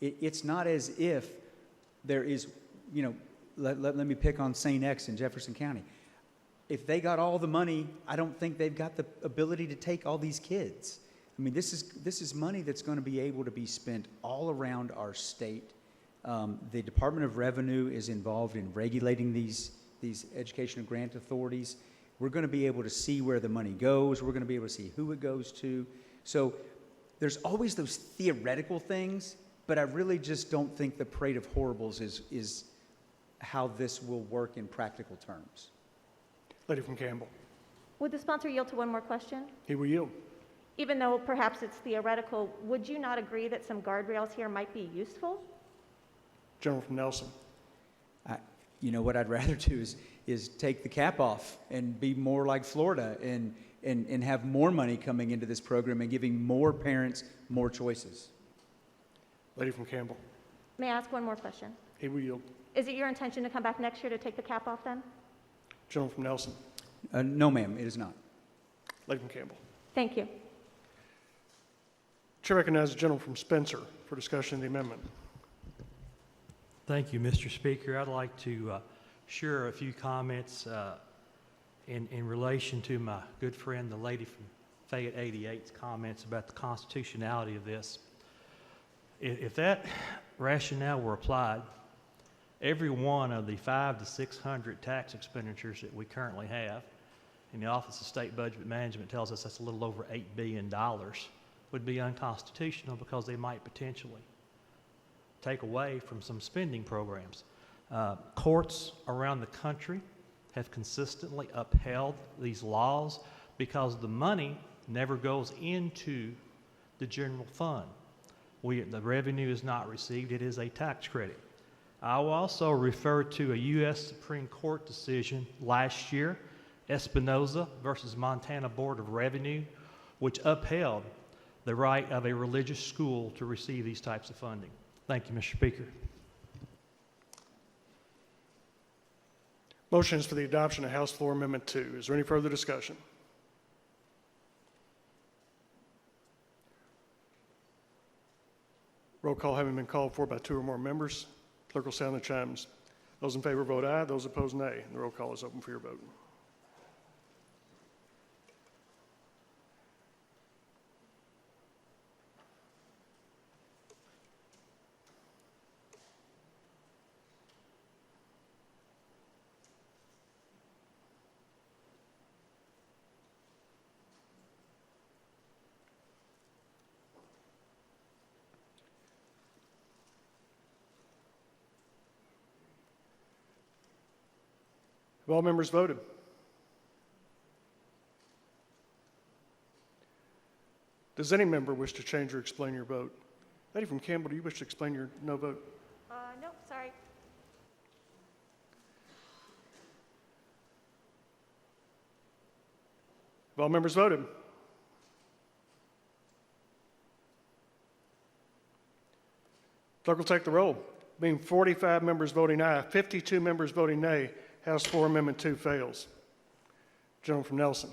It's not as if there is, you know, let me pick on St. X in Jefferson County. If they got all the money, I don't think they've got the ability to take all these kids. I mean, this is money that's going to be able to be spent all around our state. The Department of Revenue is involved in regulating these educational grant authorities. We're going to be able to see where the money goes. We're going to be able to see who it goes to. So there's always those theoretical things, but I really just don't think the parade of horribles is how this will work in practical terms. Lady from Campbell. Would the sponsor yield to one more question? He will yield. Even though perhaps it's theoretical, would you not agree that some guardrails here might be useful? Gentleman from Nelson. You know, what I'd rather do is take the cap off and be more like Florida and have more money coming into this program and giving more parents more choices. Lady from Campbell. May I ask one more question? He will yield. Is it your intention to come back next year to take the cap off then? Gentleman from Nelson. No, ma'am, it is not. Lady from Campbell. Thank you. Chair recognizes the gentleman from Spencer for discussion of the amendment. Thank you, Mr. Speaker. I'd like to share a few comments in relation to my good friend, the lady from Fayette 88's comments about the constitutionality of this. If that rationale were applied, every one of the 500 to 600 tax expenditures that we currently have, and the Office of State Budget Management tells us that's a little over $8 billion, would be unconstitutional because they might potentially take away from some spending programs. Courts around the country have consistently upheld these laws because the money never goes into the general fund. The revenue is not received, it is a tax credit. I will also refer to a U.S. Supreme Court decision last year, Espinoza versus Montana Board of Revenue, which upheld the right of a religious school to receive these types of funding. Thank you, Mr. Speaker. Motion is for the adoption of House Floor Amendment 2. Is there any further discussion? Roll call having been called for by 2 or more members, clerk will sound the chimes. Those in favor vote aye, those opposed nay. The roll call is open for your vote. Have all members voted? Does any member wish to change or explain your vote? Lady from Campbell, do you wish to explain your no vote? No, sorry. Have all members voted? Clerk will take the roll. Being 45 members voting aye, 52 members voting nay, House Floor Amendment 2 fails. Gentleman from Nelson.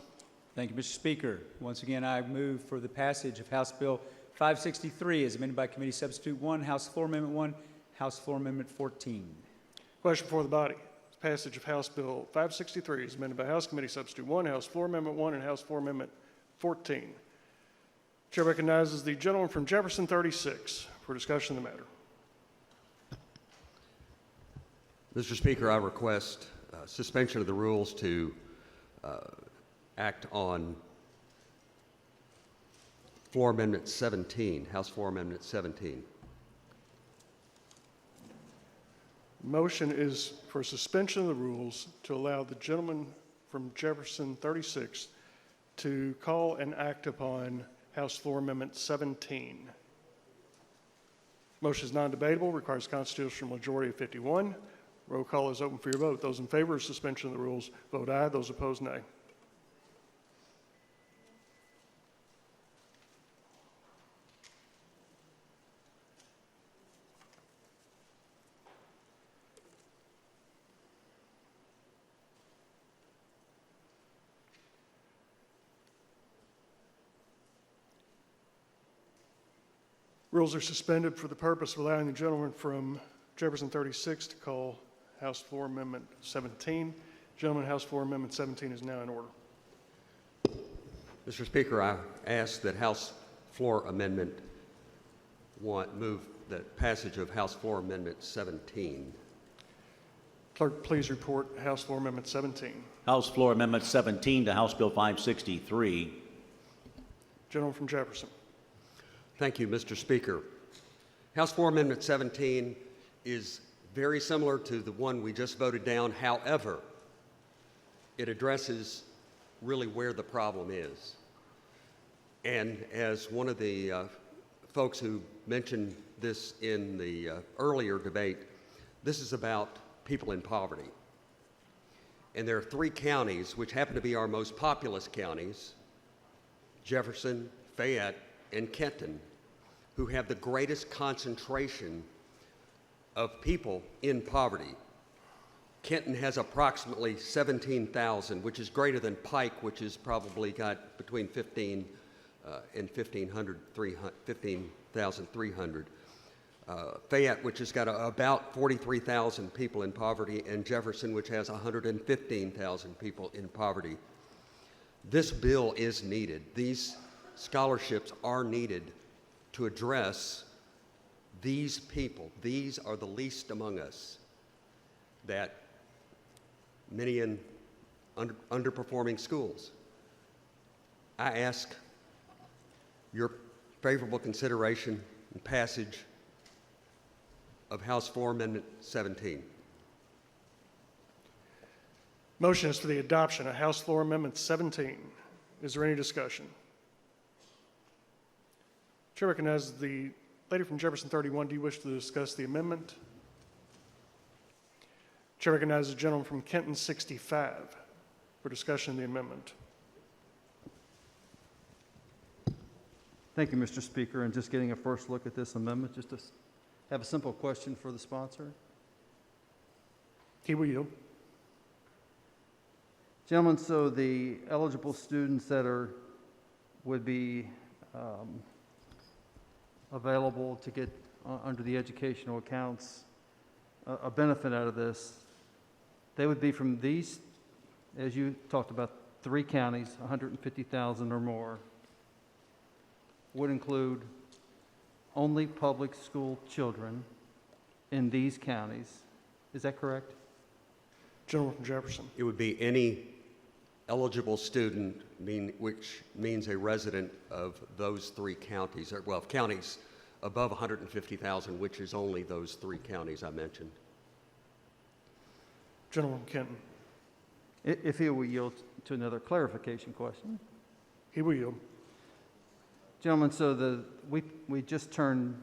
Thank you, Mr. Speaker. Once again, I move for the passage of House Bill 563 as amended by Committee Substitute 1, House Floor Amendment 1, House Floor Amendment 14. Question before the body. Passage of House Bill 563 is amended by House Committee Substitute 1, House Floor Amendment 1, and House Floor Amendment 14. Chair recognizes the gentleman from Jefferson 36 for discussion of the matter. Mr. Speaker, I request suspension of the rules to act on Floor Amendment 17, House Floor Amendment 17. Motion is for suspension of the rules to allow the gentleman from Jefferson 36 to call and act upon House Floor Amendment 17. Motion is non-debatable, requires a constitutional majority of 51. Roll call is open for your vote. Those in favor of suspension of the rules, vote aye. Those opposed, nay. Rules are suspended for the purpose of allowing the gentleman from Jefferson 36 to call House Floor Amendment 17. Gentlemen, House Floor Amendment 17 is now in order. Mr. Speaker, I ask that House Floor Amendment 1 move the passage of House Floor Amendment 17. Clerk, please report House Floor Amendment 17. House Floor Amendment 17 to House Bill 563. Gentleman from Jefferson. Thank you, Mr. Speaker. House Floor Amendment 17 is very similar to the one we just voted down. However, it addresses really where the problem is. And as one of the folks who mentioned this in the earlier debate, this is about people in poverty. And there are 3 counties, which happen to be our most populous counties, Jefferson, Fayette, and Kenton, who have the greatest concentration of people in poverty. Kenton has approximately 17,000, which is greater than Pike, which has probably got between 15 and 15,300. Fayette, which has got about 43,000 people in poverty, and Jefferson, which has 115,000 people in poverty. This bill is needed. These scholarships are needed to address these people. These are the least among us, that many in underperforming schools. I ask your favorable consideration and passage of House Floor Amendment 17. Motion is for the adoption of House Floor Amendment 17. Is there any discussion? Chair recognizes the lady from Jefferson 31. Do you wish to discuss the amendment? Chair recognizes the gentleman from Kenton 65 for discussion of the amendment. Thank you, Mr. Speaker. And just getting a first look at this amendment, just to have a simple question for the sponsor. He will yield. Gentlemen, so the eligible students that would be available to get under the educational accounts a benefit out of this, they would be from these, as you talked about, 3 counties, 150,000 or more, would include only public school children in these counties. Is that correct? Gentleman from Jefferson. It would be any eligible student, which means a resident of those 3 counties, or, well, counties above 150,000, which is only those 3 counties I mentioned. Gentleman from Kenton. If he will yield to another clarification question. He will yield. Gentlemen, so we just turned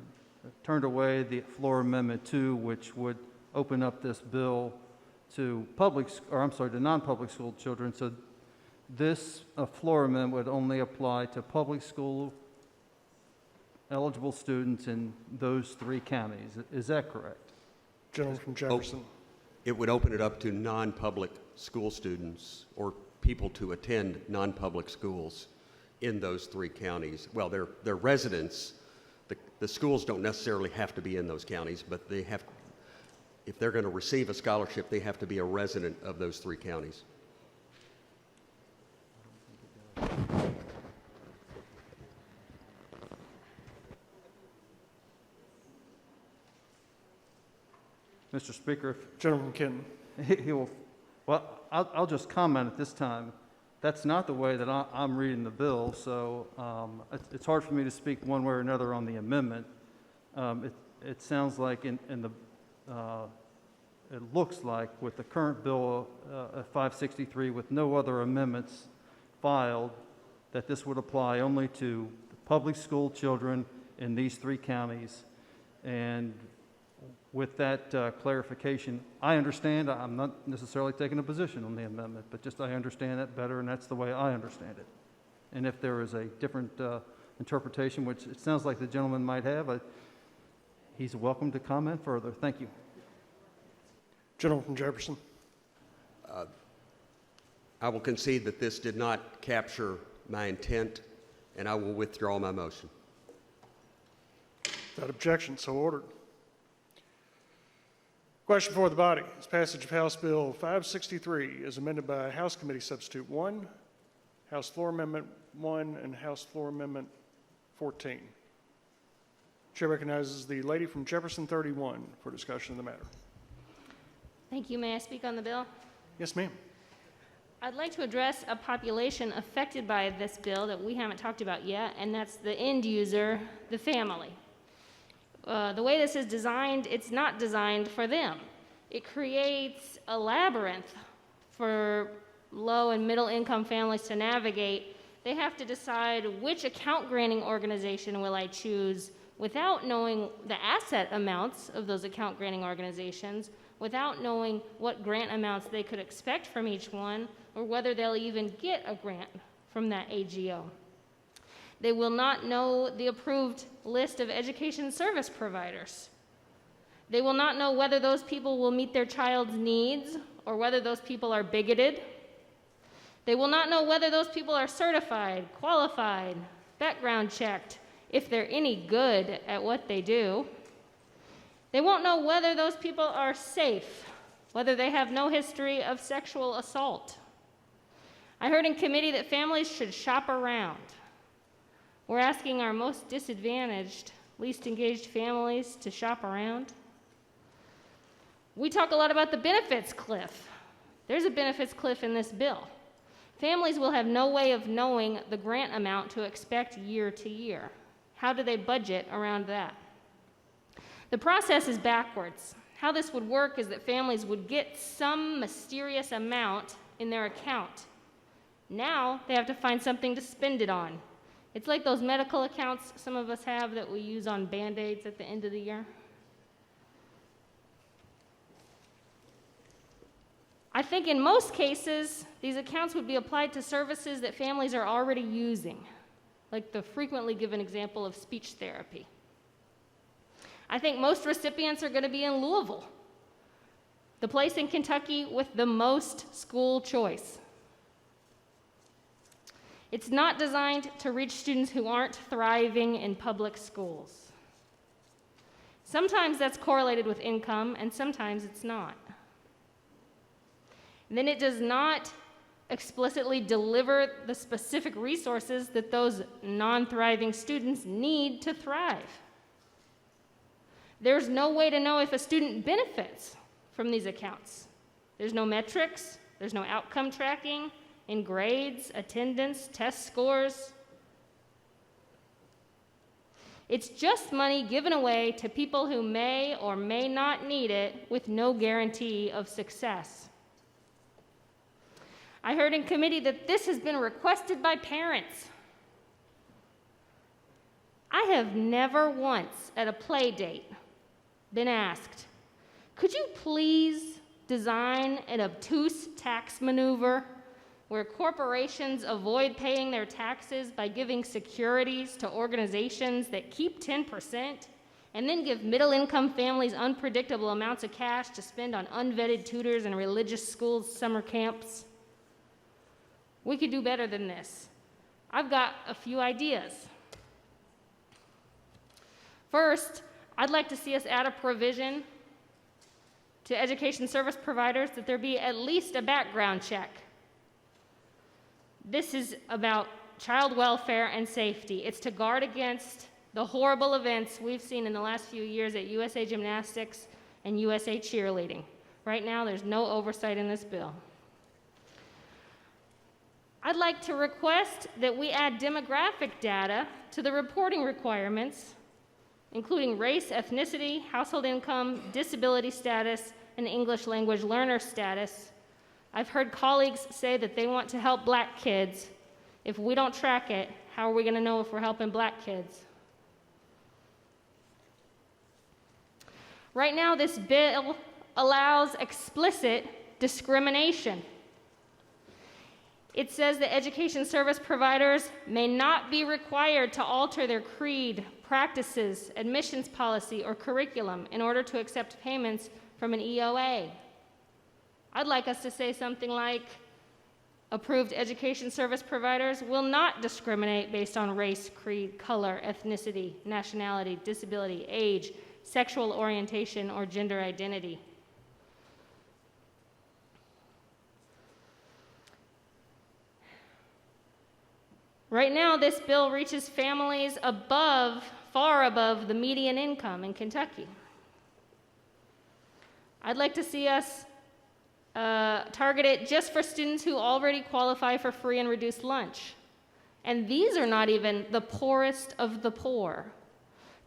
away the floor amendment 2, which would open up this bill to to non-public school children. So this floor amendment would only apply to public school eligible students in those 3 counties. Is that correct? Gentleman from Jefferson. It would open it up to non-public school students or people to attend non-public schools in those 3 counties. Well, they're residents. The schools don't necessarily have to be in those counties, but they have, if they're going to receive a scholarship, they have to be a resident of those 3 counties. Mr. Speaker, Gentleman Kenton. he will, well, I'll just comment at this time. That's not the way that I'm reading the bill, so it's hard for me to speak one way or another on the amendment. It sounds like it looks like with the current bill 563 with no other amendments filed, that this would apply only to public school children in these 3 counties. And with that clarification, I understand. I'm not necessarily taking a position on the amendment, but just I understand that better, and that's the way I understand it. And if there is a different interpretation, which it sounds like the gentleman might have, he's welcome to comment further. Thank you. Gentleman from Jefferson. I will concede that this did not capture my intent, and I will withdraw my motion. Without objection, so ordered. Question before the body is passage of House Bill 563 as amended by House Committee Substitute 1, House Floor Amendment 1, and House Floor Amendment 14. Chair recognizes the lady from Jefferson 31 for discussion of the matter. Thank you. May I speak on the bill? Yes, ma'am. I'd like to address a population affected by this bill that we haven't talked about yet, and that's the end user, the family. The way this is designed, it's not designed for them. It creates a labyrinth for low and middle income families to navigate. They have to decide which account granting organization will I choose without knowing the asset amounts of those account granting organizations, without knowing what grant amounts they could expect from each one, or whether they'll even get a grant from that AGO. They will not know the approved list of education service providers. They will not know whether those people will meet their child's needs or whether those people are bigoted. They will not know whether those people are certified, qualified, background checked, if they're any good at what they do. They won't know whether those people are safe, whether they have no history of sexual assault. I heard in committee that families should shop around. We're asking our most disadvantaged, least engaged families to shop around. We talk a lot about the benefits cliff. There's a benefits cliff in this bill. Families will have no way of knowing the grant amount to expect year to year. How do they budget around that? The process is backwards. How this would work is that families would get some mysterious amount in their account. Now they have to find something to spend it on. It's like those medical accounts some of us have that we use on Band-Aids at the end of the year. I think in most cases, these accounts would be applied to services that families are already using, like the frequently given example of speech therapy. I think most recipients are going to be in Louisville, the place in Kentucky with the most school choice. It's not designed to reach students who aren't thriving in public schools. Sometimes that's correlated with income, and sometimes it's not. And then it does not explicitly deliver the specific resources that those non-thriving students need to thrive. There's no way to know if a student benefits from these accounts. There's no metrics, there's no outcome tracking in grades, attendance, test scores. It's just money given away to people who may or may not need it with no guarantee of success. I heard in committee that this has been requested by parents. I have never once at a play date been asked, could you please design an obtuse tax maneuver where corporations avoid paying their taxes by giving securities to organizations that keep 10% and then give middle-income families unpredictable amounts of cash to spend on unvetted tutors and religious schools' summer camps? We could do better than this. I've got a few ideas. First, I'd like to see us add a provision to education service providers that there be at least a background check. This is about child welfare and safety. It's to guard against the horrible events we've seen in the last few years at USA Gymnastics and USA Cheerleading. Right now, there's no oversight in this bill. I'd like to request that we add demographic data to the reporting requirements, including race, ethnicity, household income, disability status, and English language learner status. I've heard colleagues say that they want to help black kids. If we don't track it, how are we going to know if we're helping black kids? Right now, this bill allows explicit discrimination. It says that education service providers may not be required to alter their creed, practices, admissions policy, or curriculum in order to accept payments from an EOA. I'd like us to say something like, approved education service providers will not discriminate based on race, creed, color, ethnicity, nationality, disability, age, sexual orientation, or gender identity. Right now, this bill reaches families far above the median income in Kentucky. I'd like to see us target it just for students who already qualify for free and reduced lunch. And these are not even the poorest of the poor.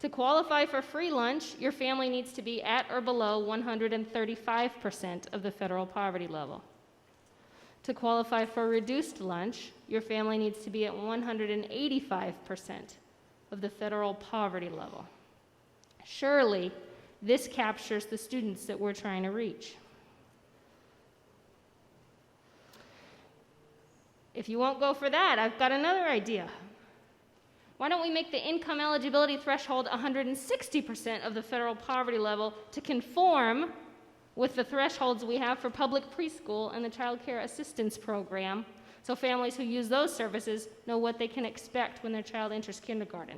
To qualify for free lunch, your family needs to be at or below 135% of the federal poverty level. To qualify for reduced lunch, your family needs to be at 185% of the federal poverty level. Surely, this captures the students that we're trying to reach. If you won't go for that, I've got another idea. Why don't we make the income eligibility threshold 160% of the federal poverty level to conform with the thresholds we have for public preschool and the Child Care Assistance Program, so families who use those services know what they can expect when their child enters kindergarten.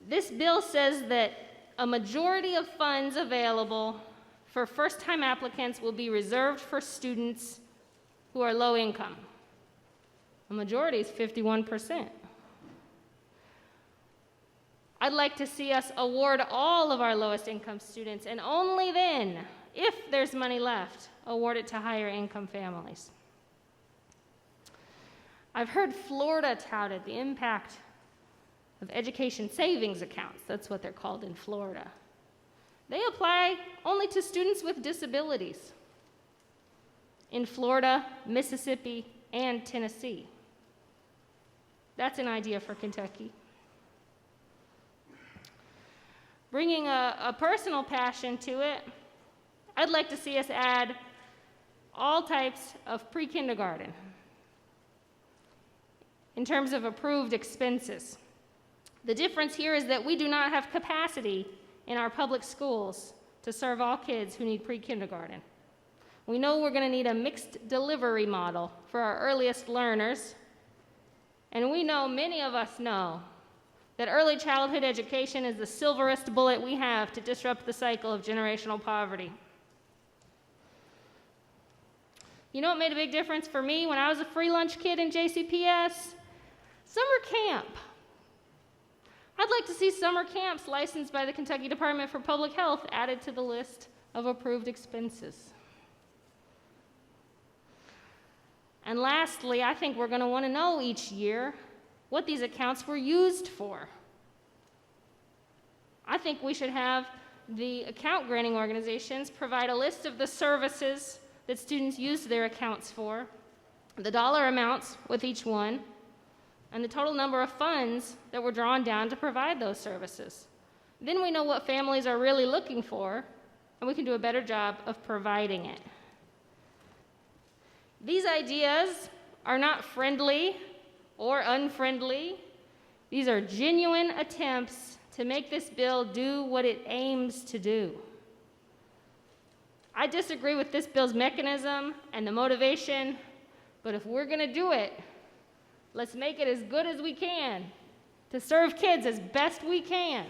This bill says that a majority of funds available for first-time applicants will be reserved for students who are low income. A majority is 51%. I'd like to see us award all of our lowest income students, and only then, if there's money left, award it to higher income families. I've heard Florida touted the impact of education savings accounts. That's what they're called in Florida. They apply only to students with disabilities in Florida, Mississippi, and Tennessee. That's an idea for Kentucky. Bringing a personal passion to it, I'd like to see us add all types of pre-kindergarten in terms of approved expenses. The difference here is that we do not have capacity in our public schools to serve all kids who need pre-kindergarten. We know we're going to need a mixed delivery model for our earliest learners, and we know, many of us know, that early childhood education is the silverest bullet we have to disrupt the cycle of generational poverty. You know what made a big difference for me when I was a free lunch kid in JCPS? Summer camp. I'd like to see summer camps licensed by the Kentucky Department for Public Health added to the list of approved expenses. And lastly, I think we're going to want to know each year what these accounts were used for. I think we should have the account granting organizations provide a list of the services that students use their accounts for, the dollar amounts with each one, and the total number of funds that were drawn down to provide those services. Then we know what families are really looking for, and we can do a better job of providing it. These ideas are not friendly or unfriendly. These are genuine attempts to make this bill do what it aims to do. I disagree with this bill's mechanism and the motivation, but if we're going to do it, let's make it as good as we can to serve kids as best we can.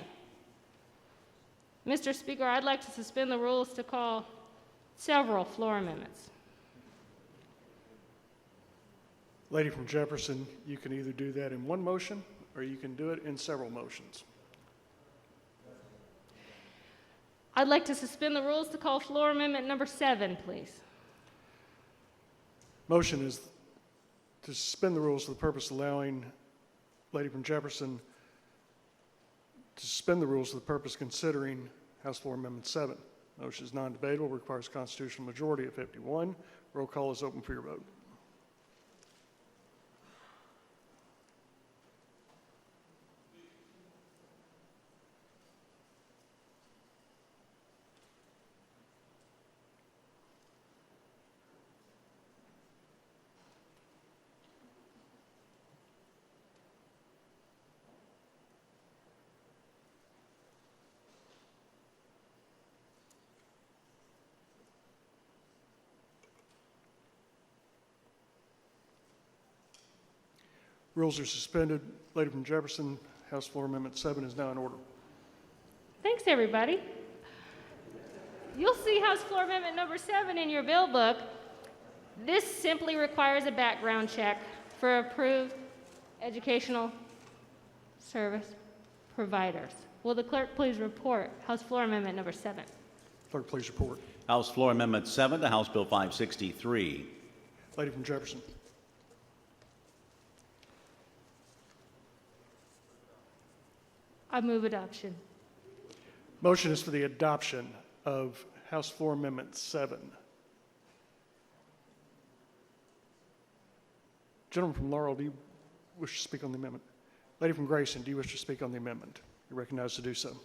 Mr. Speaker, I'd like to suspend the rules to call several floor amendments. Lady from Jefferson, you can either do that in one motion or you can do it in several motions. I'd like to suspend the rules to call floor amendment number 7, please. Motion is to suspend the rules for the purpose of allowing Lady from Jefferson to suspend the rules for the purpose of considering House Floor Amendment 7. Motion is non-debatable, requires constitutional majority of 51. Roll call is open for your vote. Rules are suspended. Lady from Jefferson, House Floor Amendment 7 is now in order. Thanks, everybody. You'll see House Floor Amendment number 7 in your bill book. This simply requires a background check for approved educational service providers. Will the clerk please report House Floor Amendment number 7? Clerk, please report. House Floor Amendment 7 to House Bill 563. Lady from Jefferson. I move adoption. Motion is for the adoption of House Floor Amendment 7. Gentleman from Laurel, do you wish to speak on the amendment? Lady from Grayson, do you wish to speak on the amendment? You're recognized to do so.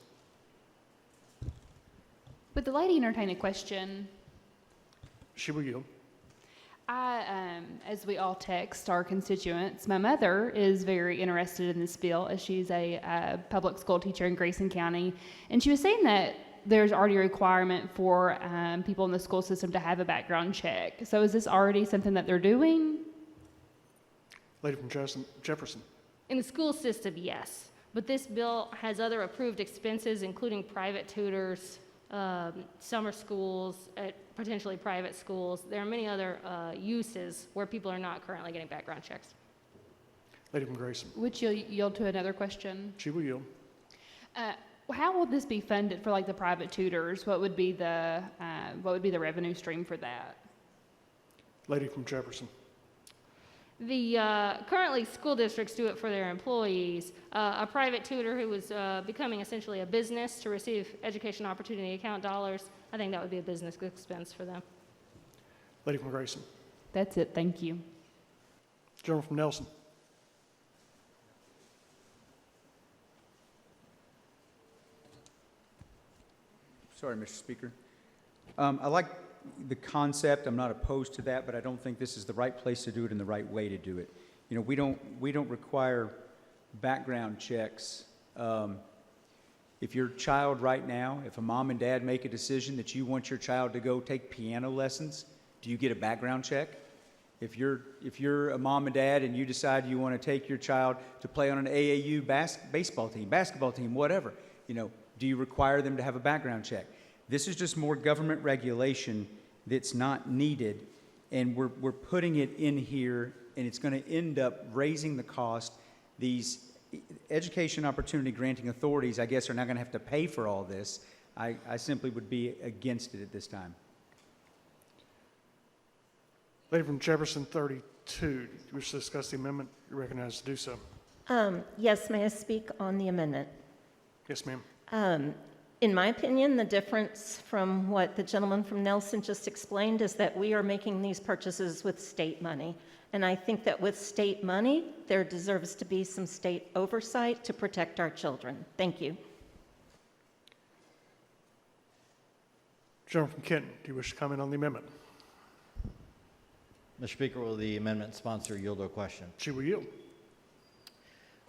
Would the lady entertain a question? She will yield. As we all text our constituents, my mother is very interested in this bill as she's a public school teacher in Grayson County. And she was saying that there's already a requirement for people in the school system to have a background check. So is this already something that they're doing? Lady from Jefferson. In the school system, yes. But this bill has other approved expenses, including private tutors, summer schools, potentially private schools. There are many other uses where people are not currently getting background checks. Lady from Grayson. Would you yield to another question? She will yield. How will this be funded for like the private tutors? What would be the revenue stream for that? Lady from Jefferson. The currently school districts do it for their employees. A private tutor who was becoming essentially a business to receive education opportunity account dollars, I think that would be a business expense for them. Lady from Grayson. That's it. Thank you. Gentleman from Nelson. Sorry, Mr. Speaker. I like the concept. I'm not opposed to that, but I don't think this is the right place to do it and the right way to do it. You know, we don't require background checks. If your child right now, if a mom and dad make a decision that you want your child to go take piano lessons, do you get a background check? If you're a mom and dad and you decide you want to take your child to play on an AAU baseball team, basketball team, whatever, you know, do you require them to have a background check? This is just more government regulation that's not needed, and we're putting it in here, and it's going to end up raising the cost. These education opportunity granting authorities, I guess, are not going to have to pay for all this. I simply would be against it at this time. Lady from Jefferson 32, do you wish to discuss the amendment? You're recognized to do so. Yes, may I speak on the amendment? Yes, ma'am. In my opinion, the difference from what the gentleman from Nelson just explained is that we are making these purchases with state money. And I think that with state money, there deserves to be some state oversight to protect our children. Thank you. Gentleman from Kenton, do you wish to comment on the amendment? Mr. Speaker, will the amendment sponsor yield to a question? She will yield.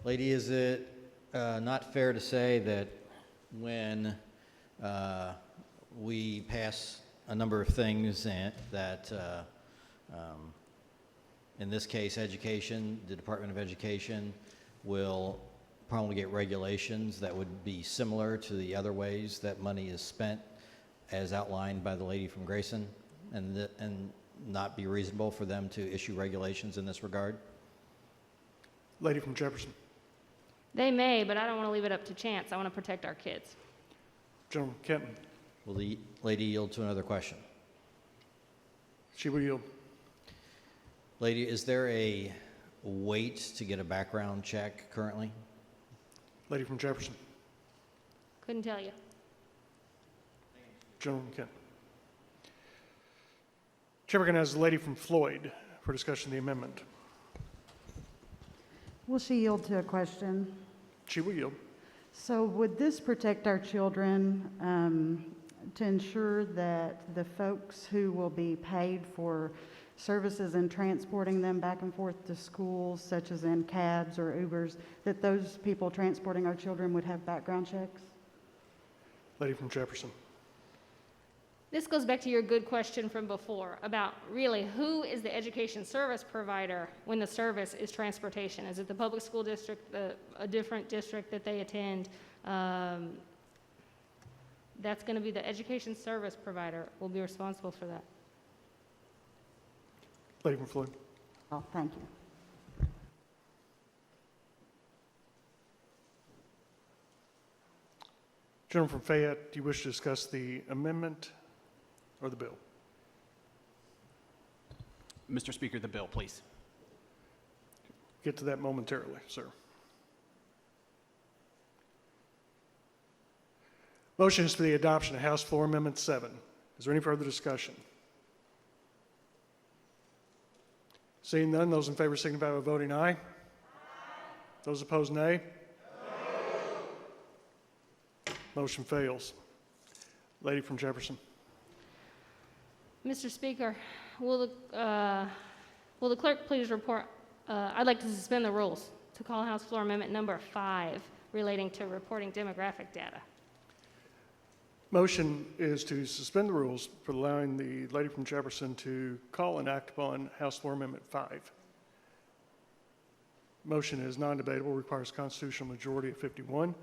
Lady, is it not fair to say that when we pass a number of things that, in this case, education, the Department of Education will promulgate regulations that would be similar to the other ways that money is spent as outlined by the lady from Grayson, and not be reasonable for them to issue regulations in this regard? Lady from Jefferson. They may, but I don't want to leave it up to chance. I want to protect our kids. Gentleman from Kenton. Will the lady yield to another question? She will yield. Lady, is there a wait to get a background check currently? Lady from Jefferson. Couldn't tell you. Gentleman from Kenton. Chair recognizes the lady from Floyd for discussion of the amendment. Will she yield to a question? She will yield. So would this protect our children to ensure that the folks who will be paid for services and transporting them back and forth to schools, such as in cabs or Ubers, that those people transporting our children would have background checks? Lady from Jefferson. This goes back to your good question from before about really who is the education service provider when the service is transportation? Is it the public school district, a different district that they attend? That's going to be the education service provider will be responsible for that. Lady from Floyd. Oh, thank you. Gentleman from Fayette, do you wish to discuss the amendment or the bill? Mr. Speaker, the bill, please. Get to that momentarily, sir. Motion is for the adoption of House Floor Amendment 7. Is there any further discussion? Seeing none, those in favor signify by voting aye. Those opposed, nay. Motion fails. Lady from Jefferson. Mr. Speaker, will the clerk please report? I'd like to suspend the rules to call House Floor Amendment number 5 relating to reporting demographic data. Motion is to suspend the rules for allowing the lady from Jefferson to call and act upon House Floor Amendment 5. Motion is non-debatable, requires constitutional majority of 51.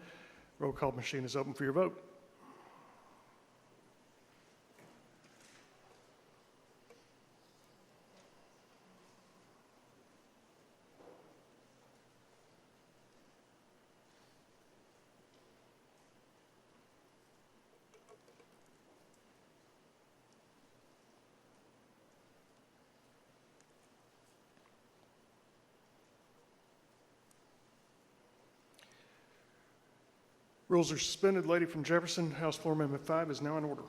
Roll call machine is open for your vote. Rules are suspended. Lady from Jefferson, House Floor Amendment 5 is now in order.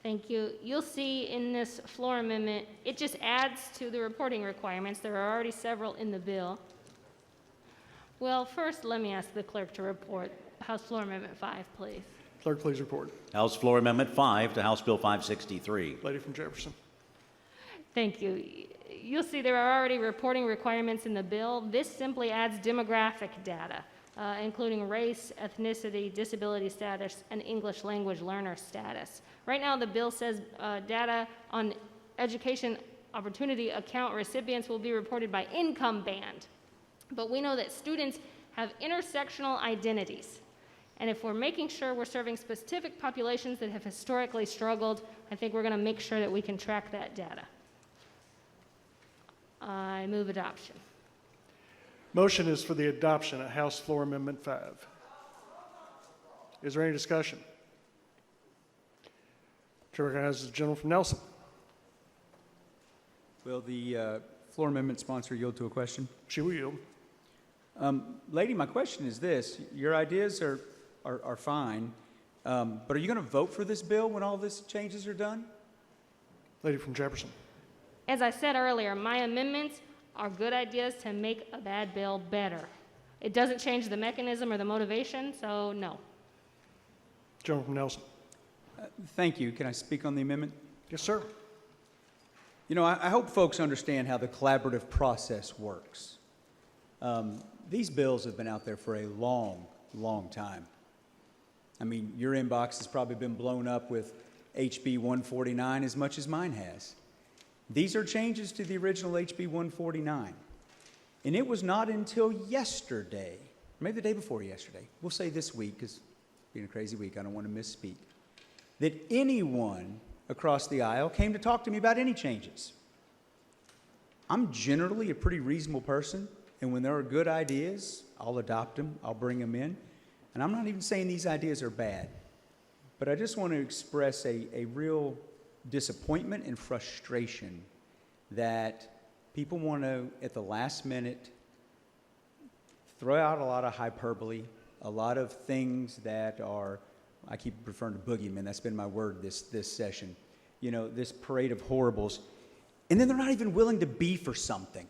Thank you. You'll see in this floor amendment, it just adds to the reporting requirements. There are already several in the bill. Well, first, let me ask the clerk to report House Floor Amendment 5, please. Clerk, please report. House Floor Amendment 5 to House Bill 563. Lady from Jefferson. Thank you. You'll see there are already reporting requirements in the bill. This simply adds demographic data, including race, ethnicity, disability status, and English language learner status. Right now, the bill says data on education opportunity account recipients will be reported by income band. But we know that students have intersectional identities. And if we're making sure we're serving specific populations that have historically struggled, I think we're going to make sure that we can track that data. I move adoption. Motion is for the adoption of House Floor Amendment 5. Is there any discussion? Chair recognizes the gentleman from Nelson. Will the floor amendment sponsor yield to a question? She will yield. Lady, my question is this. Your ideas are fine. But are you going to vote for this bill when all these changes are done? Lady from Jefferson. As I said earlier, my amendments are good ideas to make a bad bill better. It doesn't change the mechanism or the motivation, so no. Gentleman from Nelson. Thank you. Can I speak on the amendment? Yes, sir. You know, I hope folks understand how the collaborative process works. These bills have been out there for a long, long time. I mean, your inbox has probably been blown up with HB 149 as much as mine has. These are changes to the original HB 149. And it was not until yesterday, maybe the day before yesterday, we'll say this week, because being a crazy week, I don't want to misspeak, that anyone across the aisle came to talk to me about any changes. I'm generally a pretty reasonable person, and when there are good ideas, I'll adopt them, I'll bring them in. And I'm not even saying these ideas are bad, but I just want to express a real disappointment and frustration that people want to, at the last minute, throw out a lot of hyperbole, a lot of things that are, I keep referring to boogeymen, that's been my word this session, you know, this parade of horribles, and then they're not even willing to be for something.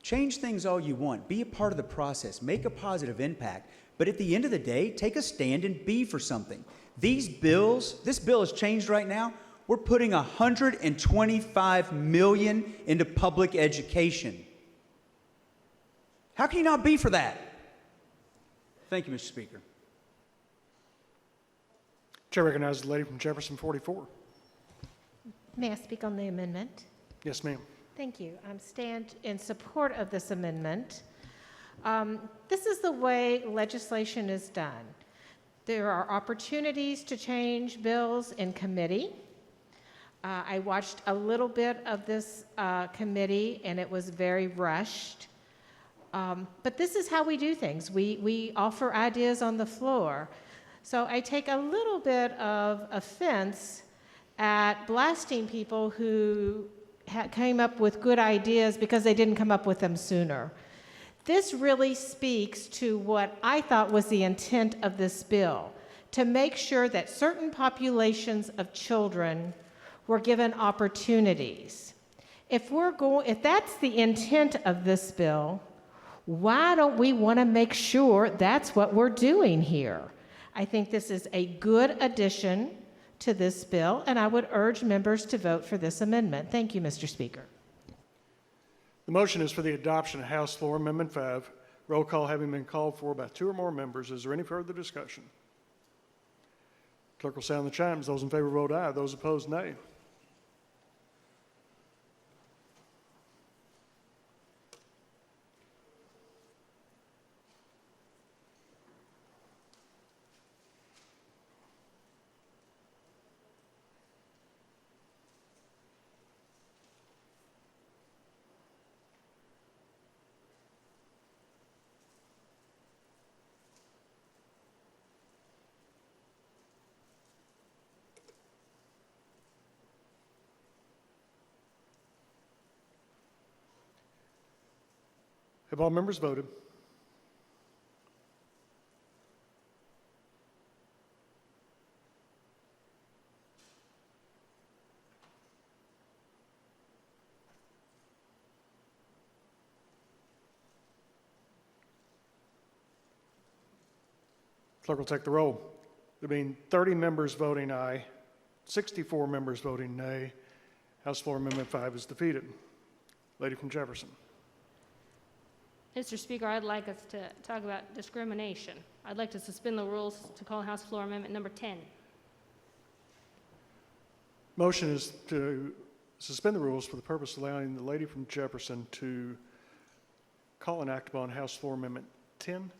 Change things all you want. Be a part of the process. Make a positive impact. But at the end of the day, take a stand and be for something. These bills, this bill has changed right now. We're putting $125 million into public education. How can you not be for that? Thank you, Mr. Speaker. Chair recognizes the lady from Jefferson 44. May I speak on the amendment? Yes, ma'am. Thank you. I stand in support of this amendment. This is the way legislation is done. There are opportunities to change bills in committee. I watched a little bit of this committee, and it was very rushed. But this is how we do things. We offer ideas on the floor. So I take a little bit of offense at blasting people who came up with good ideas because they didn't come up with them sooner. This really speaks to what I thought was the intent of this bill, to make sure that certain populations of children were given opportunities. If that's the intent of this bill, why don't we want to make sure that's what we're doing here? I think this is a good addition to this bill, and I would urge members to vote for this amendment. Thank you, Mr. Speaker. The motion is for the adoption of House Floor Amendment 5. Roll call having been called for by 2 or more members. Is there any further discussion? Clerk will sound the chimes. Those in favor vote aye. Those opposed, nay. Have all members voted? Clerk will take the roll. There being 30 members voting aye, 64 members voting nay, House Floor Amendment 5 is defeated. Lady from Jefferson. Mr. Speaker, I'd like us to talk about discrimination. I'd like to suspend the rules to call House Floor Amendment number 10. Motion is to suspend the rules for the purpose of allowing the lady from Jefferson to call and act upon House Floor Amendment 10.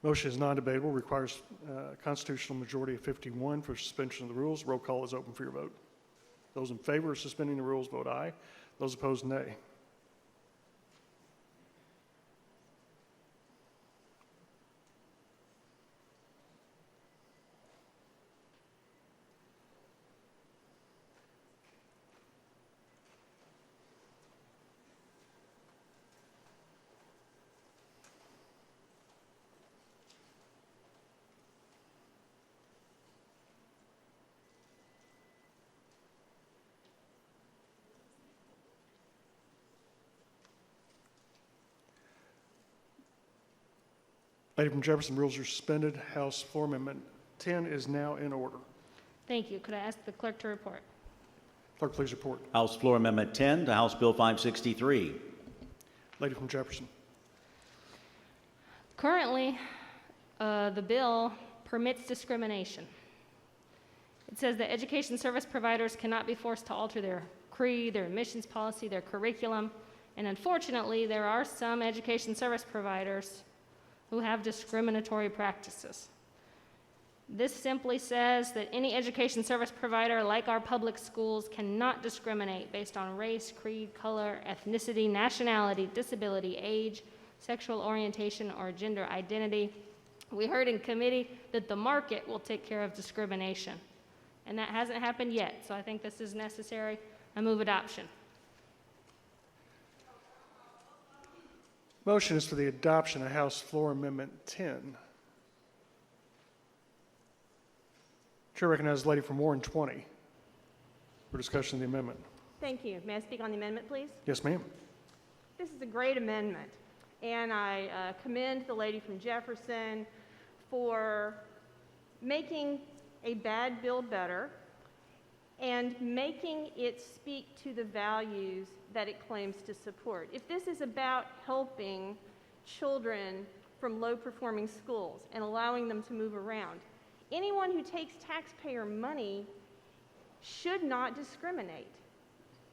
Motion is non-debatable, requires a constitutional majority of 51 for suspension of the rules. Roll call is open for your vote. Those in favor of suspending the rules vote aye. Those opposed, nay. Lady from Jefferson, rules are suspended. House Floor Amendment 10 is now in order. Thank you. Could I ask the clerk to report? Clerk, please report. House Floor Amendment 10 to House Bill 563. Lady from Jefferson. Currently, the bill permits discrimination. It says that education service providers cannot be forced to alter their creed, their admissions policy, their curriculum, and unfortunately, there are some education service providers who have discriminatory practices. This simply says that any education service provider, like our public schools, cannot discriminate based on race, creed, color, ethnicity, nationality, disability, age, sexual orientation, or gender identity. We heard in committee that the market will take care of discrimination, and that hasn't happened yet, so I think this is necessary. I move adoption. Motion is for the adoption of House Floor Amendment 10. Chair recognizes the lady from Warren 20 for discussion of the amendment. Thank you. May I speak on the amendment, please? Yes, ma'am. This is a great amendment, and I commend the lady from Jefferson for making a bad bill better and making it speak to the values that it claims to support. If this is about helping children from low-performing schools and allowing them to move around, anyone who takes taxpayer money should not discriminate.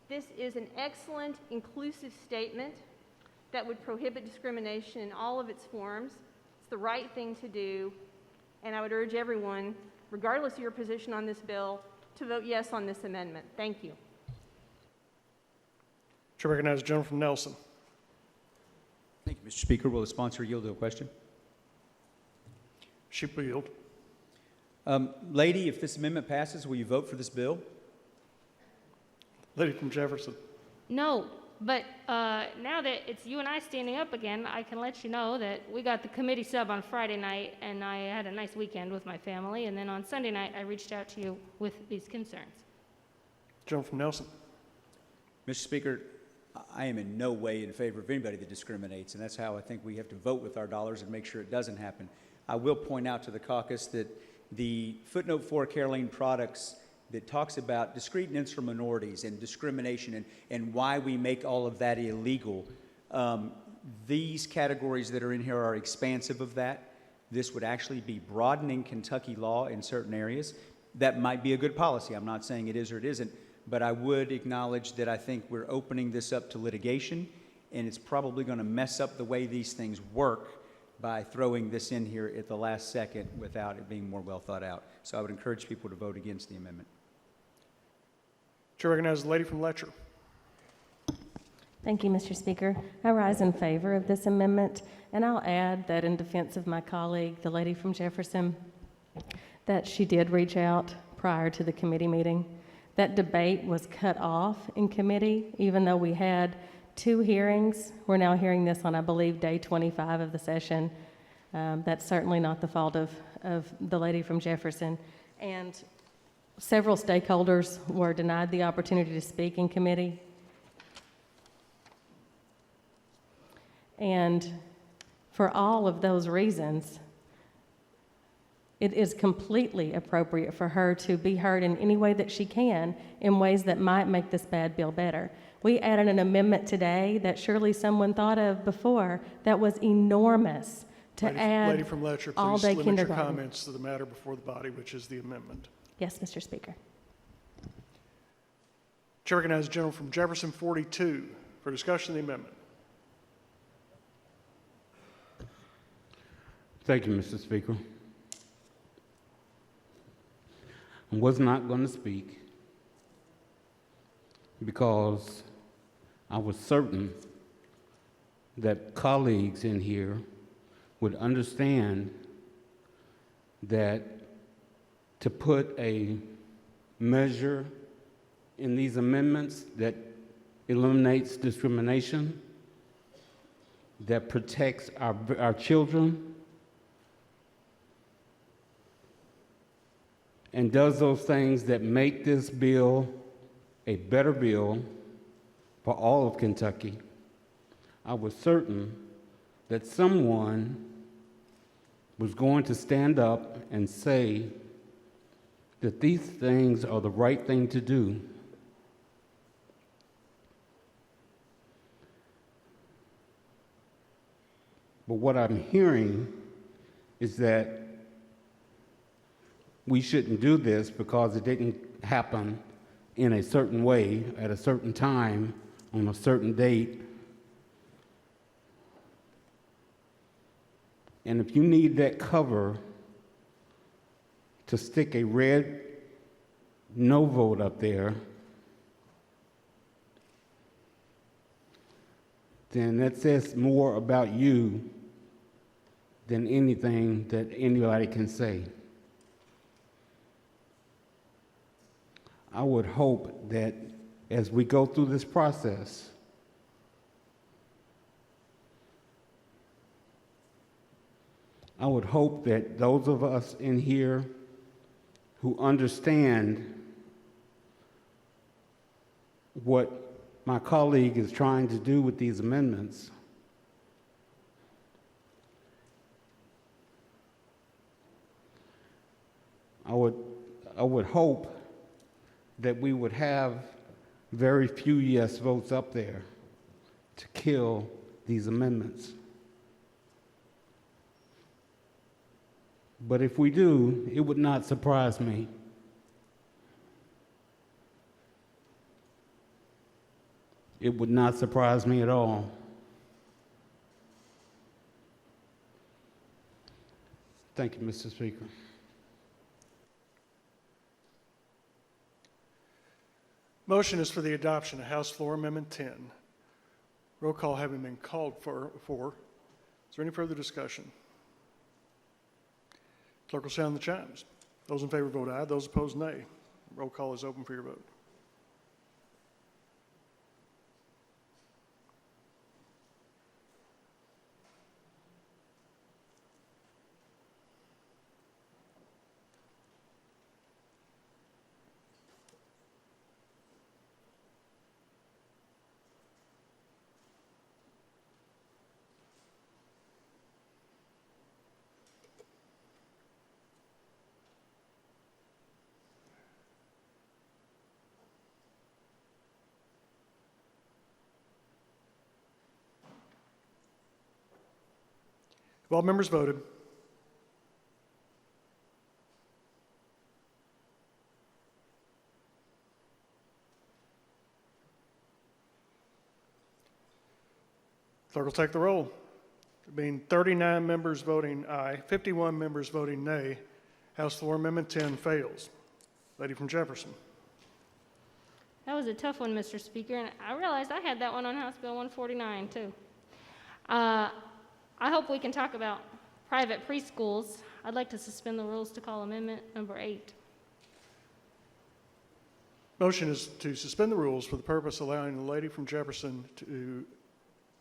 This is an excellent, inclusive statement that would prohibit discrimination in all of its forms. It's the right thing to do, and I would urge everyone, regardless of your position on this bill, to vote yes on this amendment. Thank you. Chair recognizes the gentleman from Nelson. Thank you, Mr. Speaker. Will the sponsor yield to a question? She will yield. Lady, if this amendment passes, will you vote for this bill? Lady from Jefferson. No, but now that it's you and I standing up again, I can let you know that we got the committee sub on Friday night, and I had a nice weekend with my family, and then on Sunday night, I reached out to you with these concerns. Gentleman from Nelson. Mr. Speaker, I am in no way in favor of anybody that discriminates, and that's how I think we have to vote with our dollars and make sure it doesn't happen. I will point out to the caucus that the footnote 4 Caroline products that talks about discrete and insular minorities and discrimination and why we make all of that illegal, these categories that are in here are expansive of that. This would actually be broadening Kentucky law in certain areas. That might be a good policy. I'm not saying it is or it isn't, but I would acknowledge that I think we're opening this up to litigation, and it's probably going to mess up the way these things work by throwing this in here at the last second without it being more well thought out. So I would encourage people to vote against the amendment. Chair recognizes the lady from Letcher. Thank you, Mr. Speaker. I rise in favor of this amendment, and I'll add that in defense of my colleague, the lady from Jefferson, that she did reach out prior to the committee meeting. That debate was cut off in committee, even though we had 2 hearings. We're now hearing this on, I believe, day 25 of the session. That's certainly not the fault of the lady from Jefferson. And several stakeholders were denied the opportunity to speak in committee. And for all of those reasons, it is completely appropriate for her to be heard in any way that she can, in ways that might make this bad bill better. We added an amendment today that surely someone thought of before that was enormous to add Lady from Letcher, please all-day limit your kindergarten. comments to the matter before the body, which is the amendment. Yes, Mr. Speaker. Chair recognizes the gentleman from Jefferson 42 for discussion of the amendment. Thank you, Mr. Speaker. I was not going to speak because I was certain that colleagues in here would understand that to put a measure in these amendments that eliminates discrimination, that protects our children, and does those things that make this bill a better bill for all of Kentucky, I was certain that someone was going to stand up and say that these things are the right thing to do. But what I'm hearing is that we shouldn't do this because it didn't happen in a certain way, at a certain time, on a certain date. And if you need that cover to stick a red no vote up there, then that says more about you than anything that anybody can say. I would hope that as we go through this process, I would hope that those of us in here who understand what my colleague is trying to do with these amendments, I would hope that we would have very few yes votes up there to kill these amendments. But if we do, it would not surprise me. It would not surprise me at all. Thank you, Mr. Speaker. Motion is for the adoption of House Floor Amendment 10. Roll call having been called for. Is there any further discussion? Clerk will sound the chimes. Those in favor vote aye. Those opposed, nay. Roll call is open for your vote. Have all members voted? Clerk will take the roll. There being 39 members voting aye, 51 members voting nay, House Floor Amendment 10 fails. Lady from Jefferson. That was a tough one, Mr. Speaker, and I realized I had that one on House Bill 149, too. I hope we can talk about private preschools. I'd like to suspend the rules to call amendment number 8. Motion is to suspend the rules for the purpose of allowing the lady from Jefferson to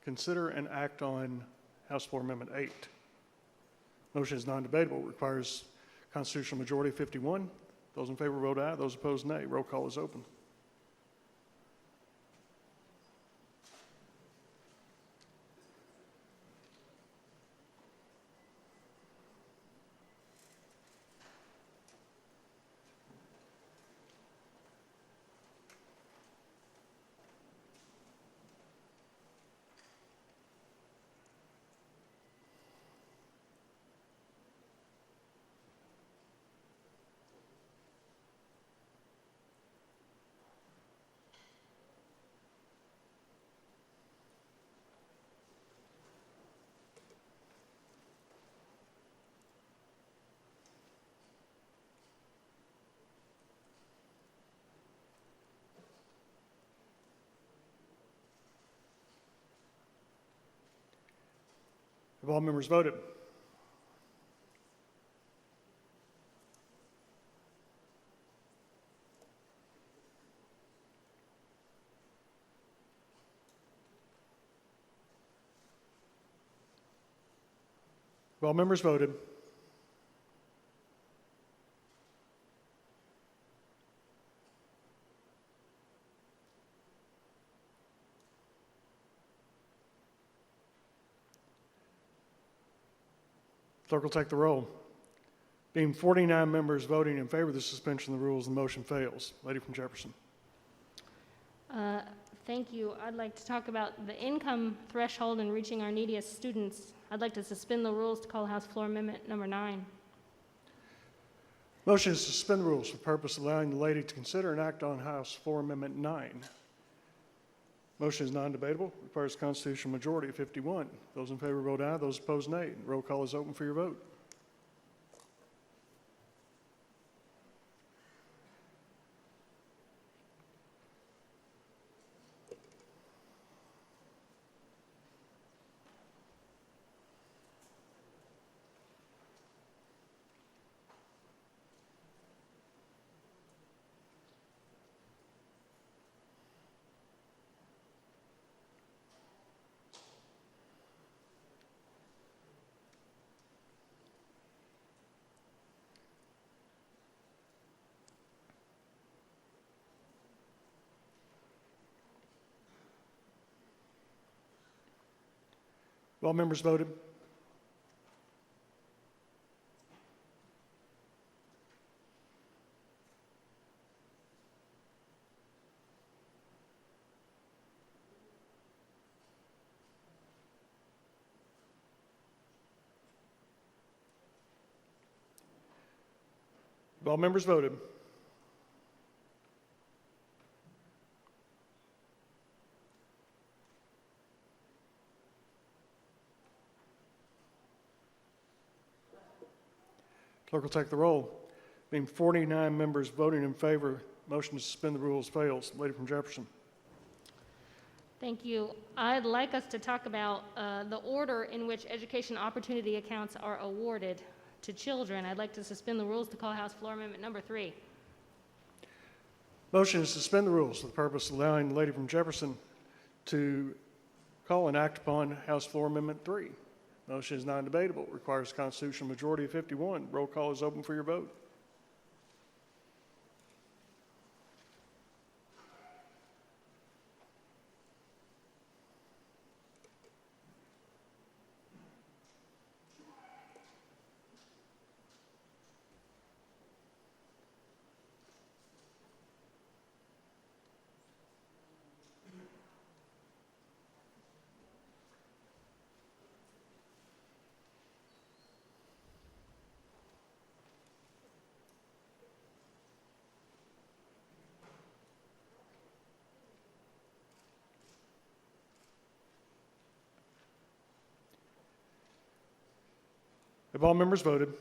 consider and act on House Floor Amendment 8. Motion is non-debatable. Requires constitutional majority of 51. Those in favor vote aye. Those opposed, nay. Roll call is open. Have all members voted? Have all members voted? Clerk will take the roll. Being 49 members voting in favor of the suspension of the rules, the motion fails. Lady from Jefferson. Thank you. I'd like to talk about the income threshold and reaching our neediest students. I'd like to suspend the rules to call House Floor Amendment number 9. Motion is to suspend the rules for the purpose of allowing the lady to consider and act on House Floor Amendment 9. Motion is non-debatable, requires a constitutional majority of 51. Those in favor vote aye, those opposed nay. Roll call is open for your vote. Have all members voted? Have all members voted? Clerk will take the roll. Being 49 members voting in favor, motion to suspend the rules fails. Lady from Jefferson. Thank you. I'd like us to talk about the order in which education opportunity accounts are awarded to children. I'd like to suspend the rules to call House Floor Amendment number 3. Motion is to suspend the rules for the purpose of allowing the lady from Jefferson to call and act upon House Floor Amendment 3. Motion is non-debatable, requires a constitutional majority of 51. Roll call is open for your vote. Have all members voted?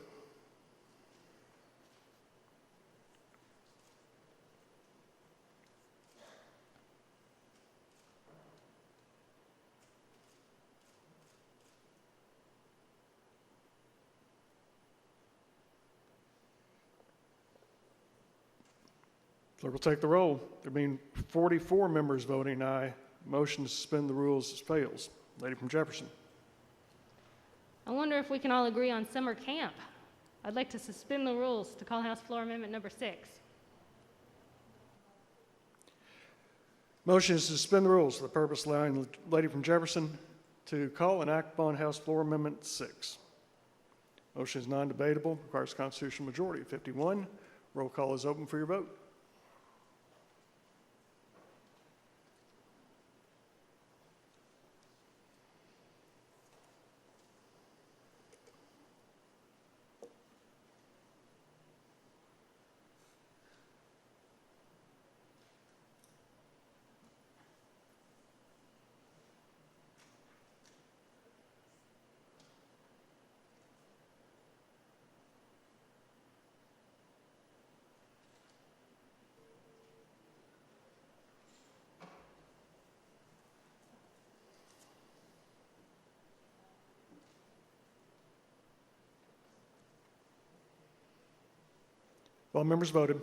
Clerk will take the roll. There being 44 members voting aye, motion to suspend the rules fails. Lady from Jefferson. I wonder if we can all agree on summer camp. I'd like to suspend the rules to call House Floor Amendment number 6. Motion is to suspend the rules for the purpose of allowing the lady from Jefferson to call and act upon House Floor Amendment 6. Motion is non-debatable, requires a constitutional majority of 51. Roll call is open for your vote. All members voted.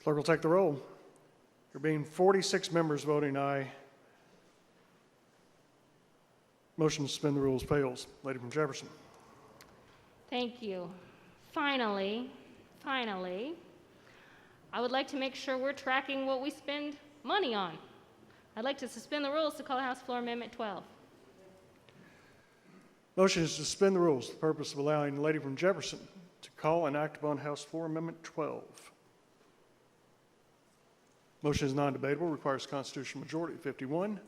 Clerk will take the roll. There being 46 members voting aye, motion to suspend the rules fails. Lady from Jefferson. Thank you. Finally, I would like to make sure we're tracking what we spend money on. I'd like to suspend the rules to call House Floor Amendment 12. Motion is to suspend the rules for the purpose of allowing the lady from Jefferson to call and act upon House Floor Amendment 12. Motion is non-debatable, requires constitutional majority of 51.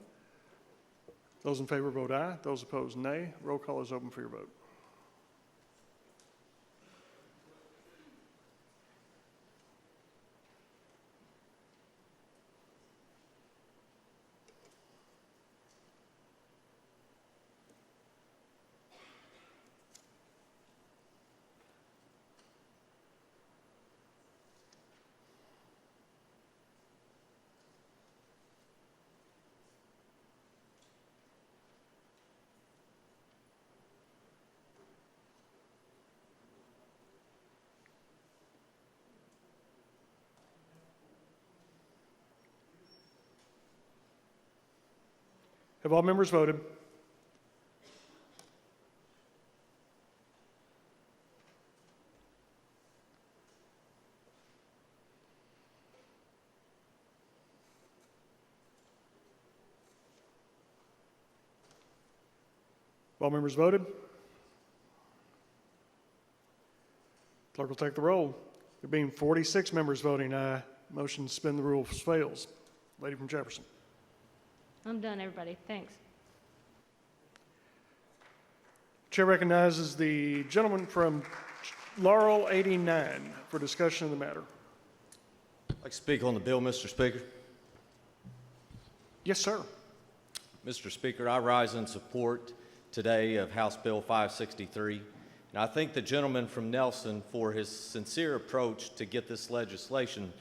Those in favor vote aye. Those opposed, nay. Roll call is open for your vote. Have all members voted? Have all members voted? Clerk will take the roll. There being 46 members voting aye, motion to suspend the rules fails. Lady from Jefferson. I'm done, everybody. Thanks. Chair recognizes the gentleman from Laurel 89 for discussion of the matter. I'd like to speak on the bill, Mr. Speaker. Yes, sir. Mr. Speaker, I rise in support today of House Bill 563, and I thank the gentleman from Nelson for his sincere approach to get this legislation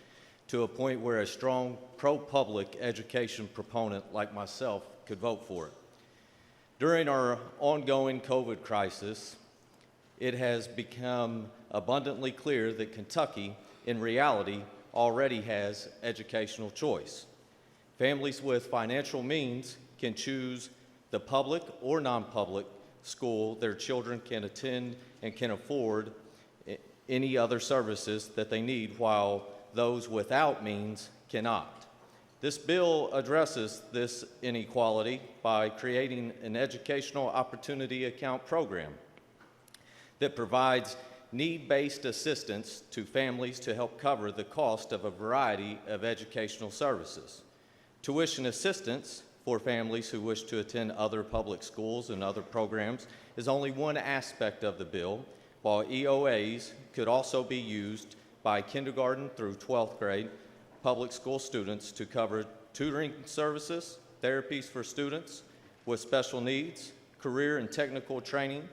to a point where a strong pro-public education proponent like myself could vote for it. During our ongoing COVID crisis, it has become abundantly clear that Kentucky, in reality, already has educational choice. Families with financial means can choose the public or non-public school their children can attend and can afford any other services that they need, while those without means cannot. This bill addresses this inequality by creating an educational opportunity account program that provides need-based assistance to families to help cover the cost of a variety of educational services. Tuition assistance for families who wish to attend other public schools and other programs is only one aspect of the bill, while EOAs could also be used by kindergarten through 12th grade public school students to cover tutoring services, therapies for students with special needs, career and technical training,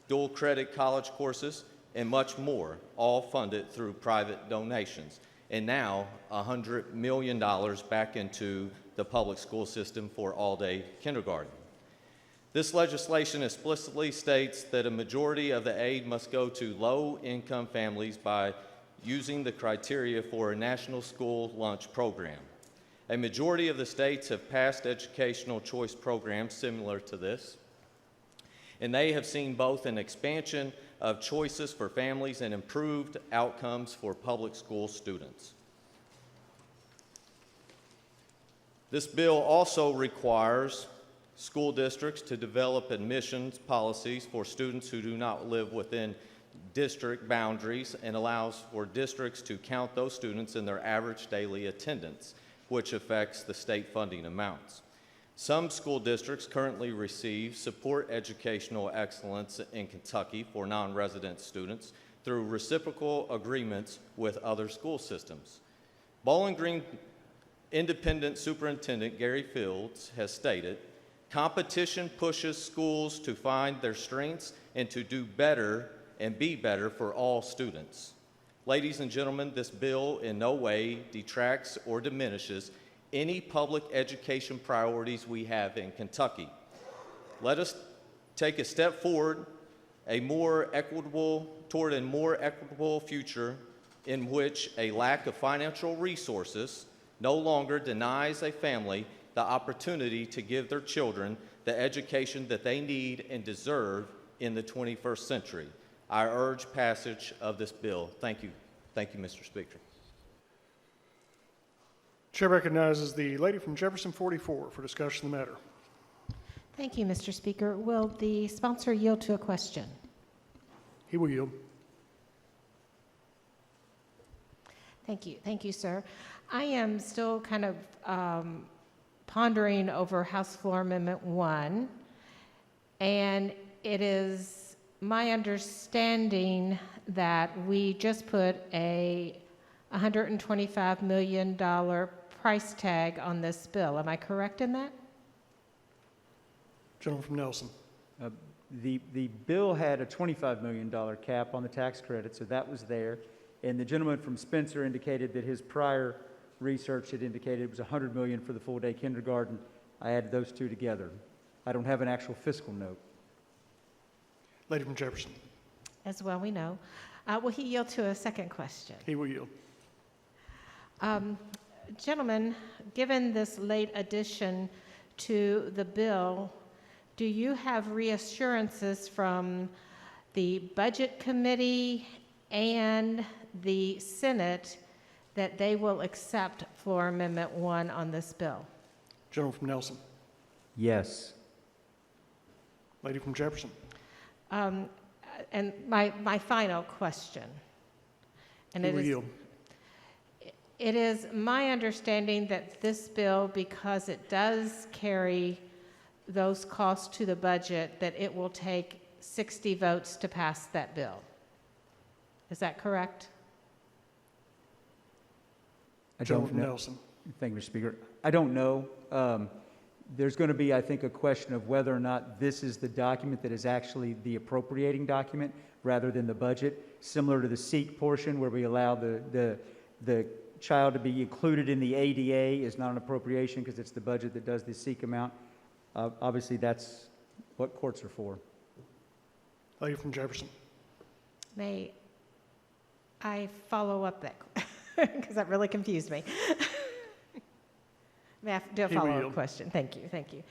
dual credit college courses, and much more, all funded through private donations. And now $100 million back into the public school system for all-day kindergarten. This legislation explicitly states that a majority of the aid must go to low-income families by using the criteria for a national school lunch program. A majority of the states have passed educational choice programs similar to this, and they have seen both an expansion of choices for families and improved outcomes for public school students. This bill also requires school districts to develop admissions policies for students who do not live within district boundaries and allows for districts to count those students in their average daily attendance, which affects the state funding amounts. Some school districts currently receive support educational excellence in Kentucky for non-resident students through reciprocal agreements with other school systems. Bowling Green Independent Superintendent Gary Fields has stated, "Competition pushes schools to find their strengths and to do better and be better for all students." Ladies and gentlemen, this bill in no way detracts or diminishes any public education priorities we have in Kentucky. Let us take a step forward, toward a more equitable future in which a lack of financial resources no longer denies a family the opportunity to give their children the education that they need and deserve in the 21st century. I urge passage of this bill. Thank you. Thank you, Mr. Speaker. Chair recognizes the lady from Jefferson 44 for discussion of the matter. Thank you, Mr. Speaker. Will the sponsor yield to a question? He will yield. Thank you, sir. I am still kind of pondering over House Floor Amendment 1, and it is my understanding that we just put a $125 million price tag on this bill. Am I correct in that? Gentleman from Nelson. The bill had a $25 million cap on the tax credit, so that was there. And the gentleman from Spencer indicated that his prior research had indicated it was $100 million for the full-day kindergarten. I added those two together. I don't have an actual fiscal note. Lady from Jefferson. As well, we know. Will he yield to a second question? He will yield. Gentlemen, given this late addition to the bill, do you have reassurances from the Budget Committee and the Senate that they will accept Floor Amendment 1 on this bill? Gentleman from Nelson. Yes. Lady from Jefferson. And my final question. And He will yield. It is my understanding that this bill, because it does carry those costs to the budget, that it will take 60 votes to pass that bill. Is that correct? I Gentleman don't from know. Nelson. Thank you, Mr. Speaker. I don't know. There's going to be, I think, a question of whether or not this is the document that is actually the appropriating document rather than the budget, similar to the SEEK portion where we allow the child to be included in the ADA is not an appropriation because it's the budget that does the SEEK amount. Obviously, that's what courts are for. Lady from Jefferson. May I follow up that? Because that really confused me. May I do a He will follow-up yield. question? Thank you.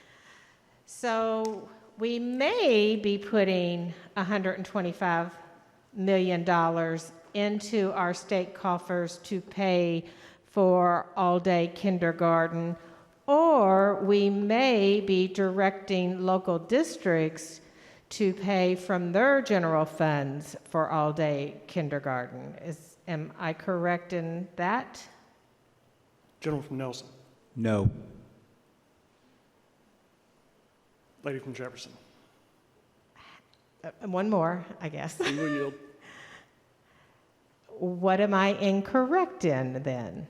So we may be putting $125 million into our state coffers to pay for all-day kindergarten, or we may be directing local districts to pay from their general funds for all-day kindergarten. Am I correct in that? Gentleman from Nelson. No. Lady from Jefferson. One more, I guess. He will yield. What am I incorrect in then?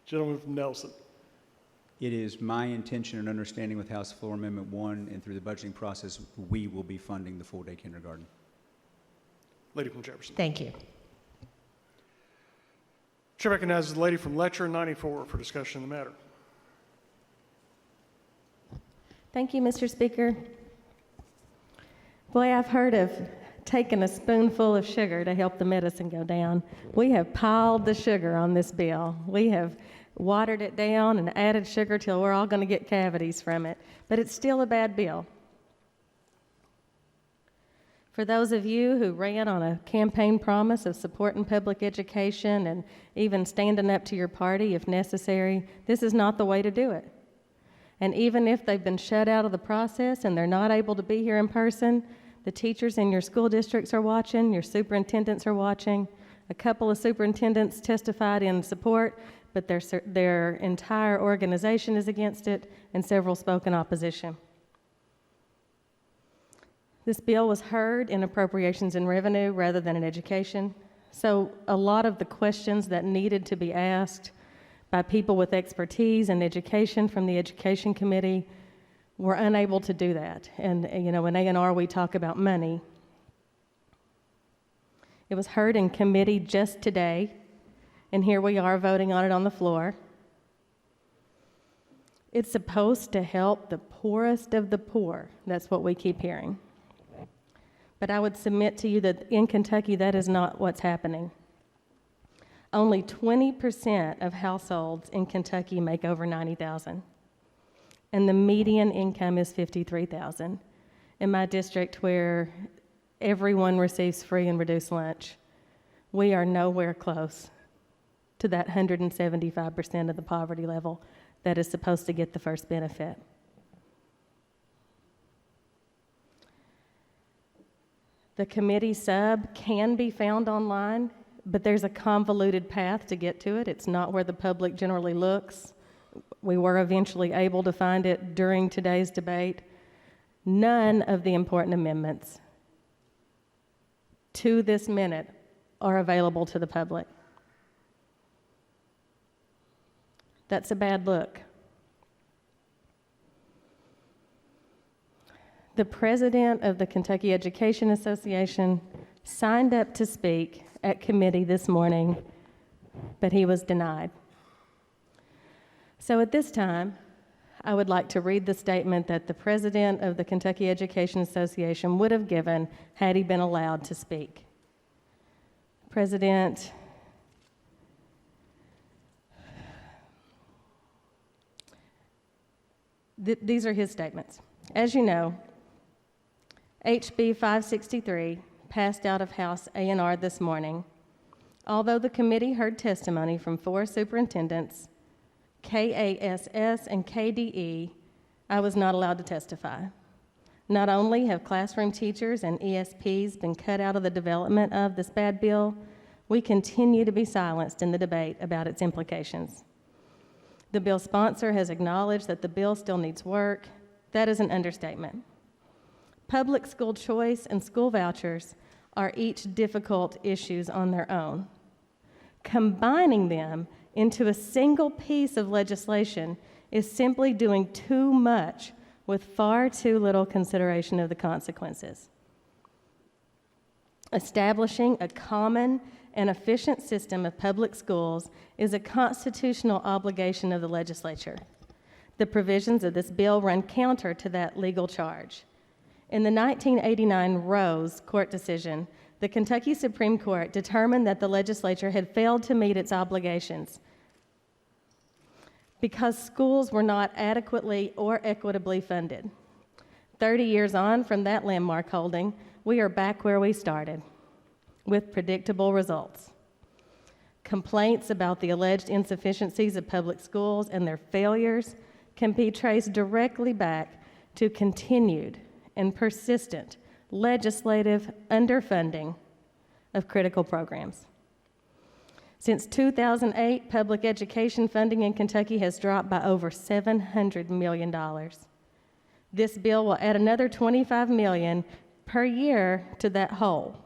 Gentleman from Nelson. It is my intention and understanding with House Floor Amendment 1 and through the budgeting process, we will be funding the full-day kindergarten. Lady from Jefferson. Thank you. Chair recognizes the lady from Letcher 94 for discussion of the matter. Thank you, Mr. Speaker. Boy, I've heard of taking a spoonful of sugar to help the medicine go down. We have piled the sugar on this bill. We have watered it down and added sugar till we're all going to get cavities from it. But it's still a bad bill. For those of you who ran on a campaign promise of supporting public education and even standing up to your party if necessary, this is not the way to do it. And even if they've been shut out of the process and they're not able to be here in person, the teachers in your school districts are watching, your superintendents are watching. A couple of superintendents testified in support, but their entire organization is against it, and several spoke in opposition. This bill was heard in Appropriations and Revenue rather than in Education. So a lot of the questions that needed to be asked by people with expertise in education from the Education Committee were unable to do that. And, you know, in A&R we talk about money. It was heard in committee just today, and here we are voting on it on the floor. It's supposed to help the poorest of the poor. That's what we keep hearing. But I would submit to you that in Kentucky, that is not what's happening. Only 20% of households in Kentucky make over $90,000, and the median income is $53,000. In my district, where everyone receives free and reduced lunch, we are nowhere close to that 175% of the poverty level that is supposed to get the first benefit. The committee sub can be found online, but there's a convoluted path to get to it. It's not where the public generally looks. We were eventually able to find it during today's debate. None of the important amendments to this minute are available to the public. That's a bad look. The president of the Kentucky Education Association signed up to speak at committee this morning, but he was denied. So at this time, I would like to read the statement that the president of the Kentucky Education Association would have given had he been allowed to speak. President, these are his statements. As you know, HB 563 passed out of House A&R this morning. Although the committee heard testimony from 4 superintendents, KASS and KDE, I was not allowed to testify. Not only have classroom teachers and ESPs been cut out of the development of this bad bill, we continue to be silenced in the debate about its implications. The bill sponsor has acknowledged that the bill still needs work. That is an understatement. Public school choice and school vouchers are each difficult issues on their own. Combining them into a single piece of legislation is simply doing too much with far too little consideration of the consequences. Establishing a common and efficient system of public schools is a constitutional obligation of the legislature. The provisions of this bill run counter to that legal charge. In the 1989 Rose court decision, the Kentucky Supreme Court determined that the legislature had failed to meet its obligations because schools were not adequately or equitably funded. 30 years on from that landmark holding, we are back where we started, with predictable results. Complaints about the alleged insufficiencies of public schools and their failures can be traced directly back to continued and persistent legislative underfunding of critical programs. Since 2008, public education funding in Kentucky has dropped by over $700 million. This bill will add another $25 million per year to that hole.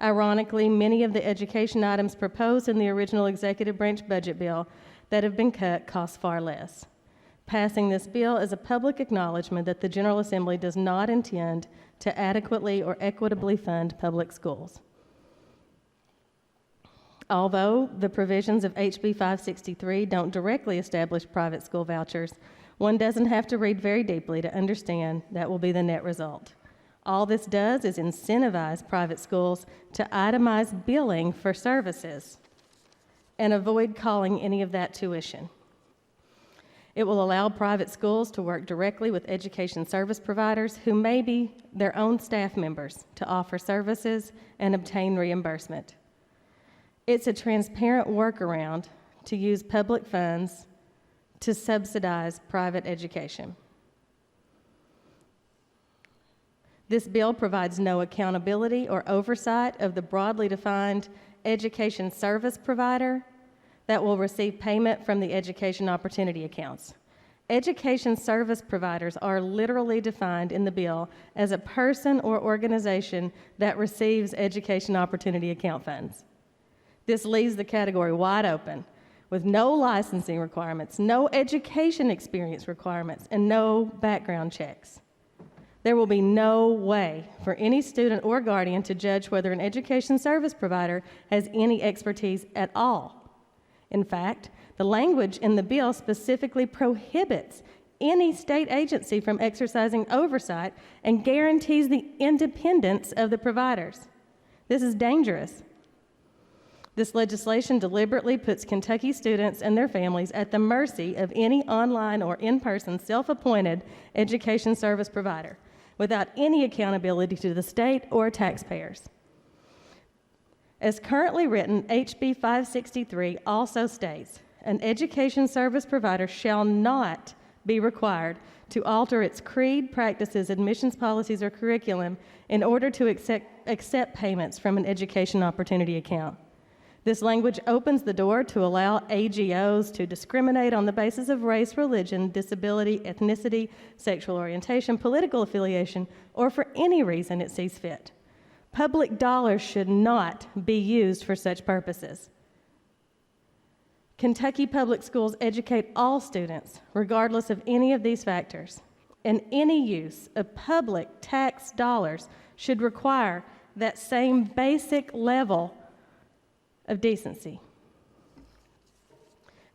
Ironically, many of the education items proposed in the original executive branch budget bill that have been cut cost far less. Passing this bill is a public acknowledgement that the General Assembly does not intend to adequately or equitably fund public schools. Although the provisions of HB 563 don't directly establish private school vouchers, one doesn't have to read very deeply to understand that will be the net result. All this does is incentivize private schools to itemize billing for services and avoid calling any of that tuition. It will allow private schools to work directly with education service providers who may be their own staff members to offer services and obtain reimbursement. It's a transparent workaround to use public funds to subsidize private education. This bill provides no accountability or oversight of the broadly defined education service provider that will receive payment from the education opportunity accounts. Education service providers are literally defined in the bill as a person or organization that receives education opportunity account funds. This leaves the category wide open, with no licensing requirements, no education experience requirements, and no background checks. There will be no way for any student or guardian to judge whether an education service provider has any expertise at all. In fact, the language in the bill specifically prohibits any state agency from exercising oversight and guarantees the independence of the providers. This is dangerous. This legislation deliberately puts Kentucky students and their families at the mercy of any online or in-person self-appointed education service provider without any accountability to the state or taxpayers. As currently written, HB 563 also states, an education service provider shall not be required to alter its creed, practices, admissions policies, or curriculum in order to accept payments from an education opportunity account. This language opens the door to allow AGOs to discriminate on the basis of race, religion, disability, ethnicity, sexual orientation, political affiliation, or for any reason it sees fit. Public dollars should not be used for such purposes. Kentucky Public Schools educate all students, regardless of any of these factors, and any use of public tax dollars should require that same basic level of decency.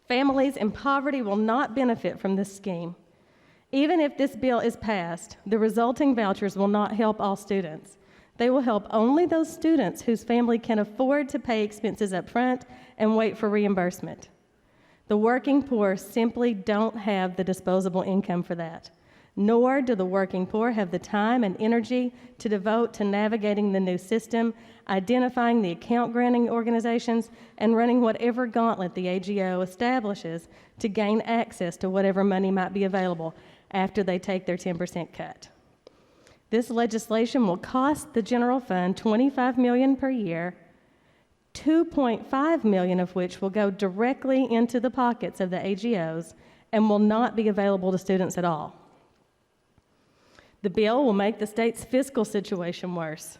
Families in poverty will not benefit from this scheme. Even if this bill is passed, the resulting vouchers will not help all students. They will help only those students whose family can afford to pay expenses up front and wait for reimbursement. The working poor simply don't have the disposable income for that, nor do the working poor have the time and energy to devote to navigating the new system, identifying the account granting organizations, and running whatever gauntlet the AGO establishes to gain access to whatever money might be available after they take their 10% cut. This legislation will cost the general fund $25 million per year, $2.5 million of which will go directly into the pockets of the AGOs and will not be available to students at all. The bill will make the state's fiscal situation worse,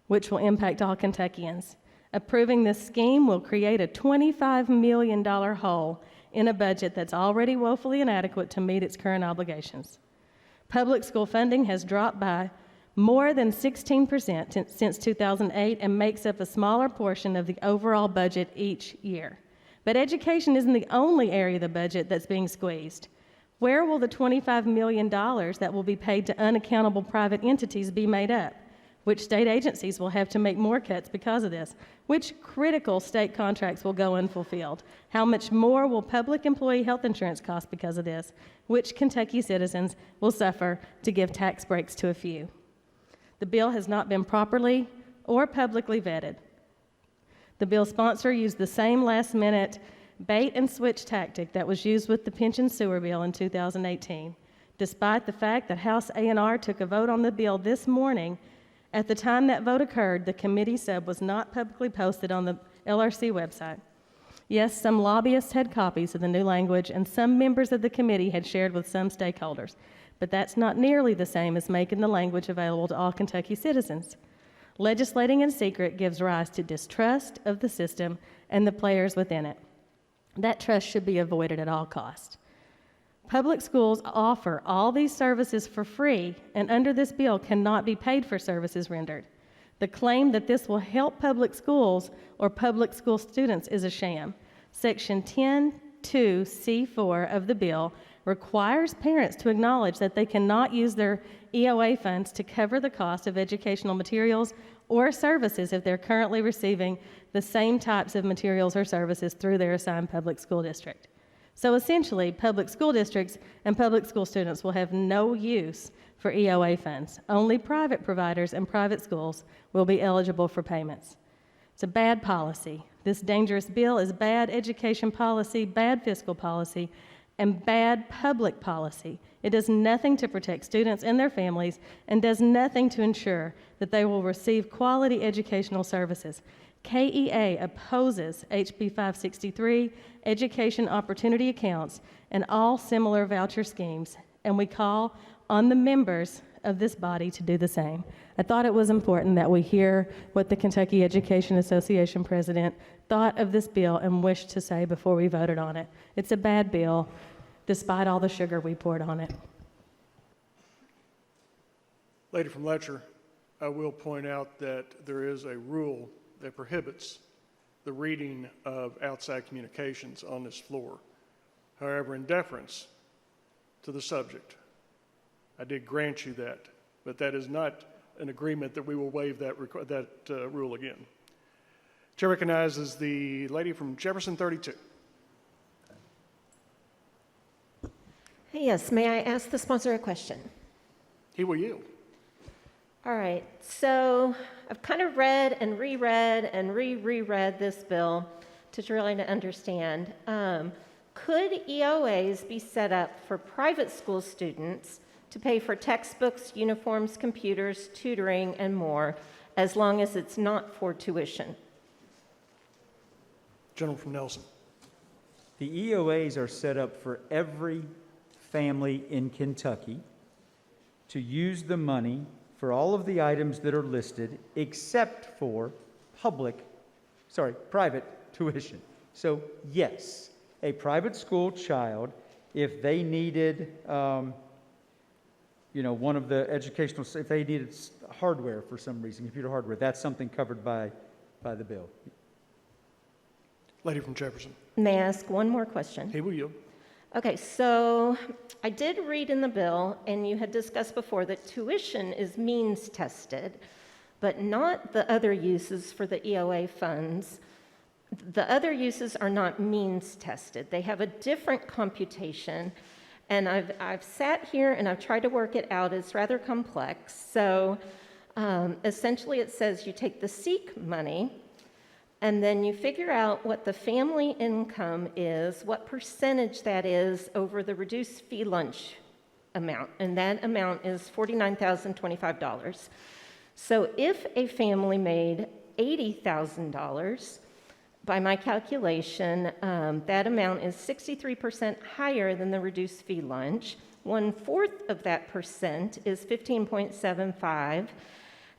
which will impact all Kentuckians. Approving this scheme will create a $25 million hole in a budget that's already woefully inadequate to meet its current obligations. Public school funding has dropped by more than 16% since 2008 and makes up a smaller portion of the overall budget each year. But education isn't the only area of the budget that's being squeezed. Where will the $25 million that will be paid to unaccountable private entities be made up? Which state agencies will have to make more cuts because of this? Which critical state contracts will go unfulfilled? How much more will public employee health insurance cost because of this? Which Kentucky citizens will suffer to give tax breaks to a few? The bill has not been properly or publicly vetted. The bill sponsor used the same last-minute bait and switch tactic that was used with the pension sewer bill in 2018. Despite the fact that House A&R took a vote on the bill this morning, at the time that vote occurred, the committee sub was not publicly posted on the LRC website. Yes, some lobbyists had copies of the new language, and some members of the committee had shared with some stakeholders, but that's not nearly the same as making the language available to all Kentucky citizens. Legislating in secret gives rise to distrust of the system and the players within it. That trust should be avoided at all costs. Public schools offer all these services for free, and under this bill cannot be paid for services rendered. The claim that this will help public schools or public school students is a sham. Section 10(2)(c)(4) of the bill requires parents to acknowledge that they cannot use their EOA funds to cover the cost of educational materials or services if they're currently receiving the same types of materials or services through their assigned public school district. So essentially, public school districts and public school students will have no use for EOA funds. Only private providers and private schools will be eligible for payments. It's a bad policy. This dangerous bill is bad education policy, bad fiscal policy, and bad public policy. It does nothing to protect students and their families and does nothing to ensure that they will receive quality educational services. KEA opposes HB 563, education opportunity accounts, and all similar voucher schemes, and we call on the members of this body to do the same. I thought it was important that we hear what the Kentucky Education Association president thought of this bill and wished to say before we voted on it. It's a bad bill, despite all the sugar we poured on it. Lady from Letcher, I will point out that there is a rule that prohibits the reading of outside communications on this floor. However, in deference to the subject, I did grant you that, but that is not an agreement that we will waive that rule again. Chair recognizes the lady from Jefferson 32. Yes, may I ask the sponsor a question? He will yield. All right, so I've kind of read and reread and reread this bill to try to understand. Could EOAs be set up for private school students to pay for textbooks, uniforms, computers, tutoring, and more, as long as it's not for tuition? Gentleman from Nelson. The EOAs are set up for every family in Kentucky to use the money for all of the items that are listed except for private tuition. So yes, a private school child, if they needed, one of the educational, if they needed hardware for some reason, computer hardware, that's something covered by the bill. Lady from Jefferson. May I ask one more question? He will yield. Okay, so I did read in the bill, and you had discussed before, that tuition is means tested, but not the other uses for the EOA funds. The other uses are not means tested. They have a different computation, and I've sat here and I've tried to work it out. It's rather complex. So essentially it says you take the SEEK money, and then you figure out what the family income is, what percentage that is over the reduced fee lunch amount, and that amount is $49,025. So if a family made $80,000, by my calculation, that amount is 63% higher than the reduced fee lunch. 1/4 of that percent is 15.75.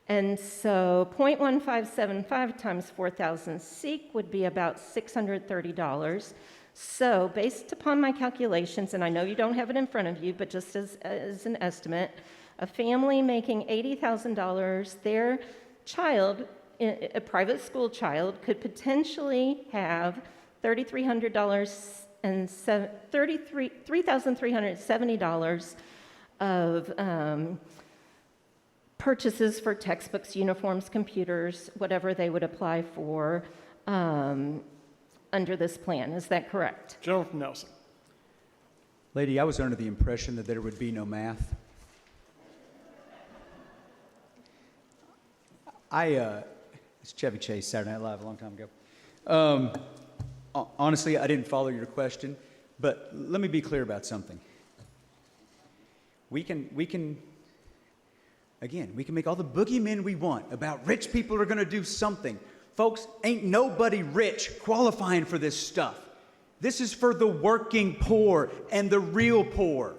And so 0.1575 times 4,000 SEEK would be about $630. So based upon my calculations, and I know you don't have it in front of you, but just as an estimate, a family making $80,000, their child, a private school child, could potentially have $3,370 of purchases for textbooks, uniforms, computers, whatever they would apply for under this plan. Is that correct? Gentleman from Nelson. Lady, I was under the impression that there would be no math. It's Chevy Chase, Saturday Night Live, a long time ago. Honestly, I didn't follow your question, but let me be clear about something. We can make all the boogeymen we want about rich people are going to do something. Folks, ain't nobody rich qualifying for this stuff. This is for the working poor and the real poor.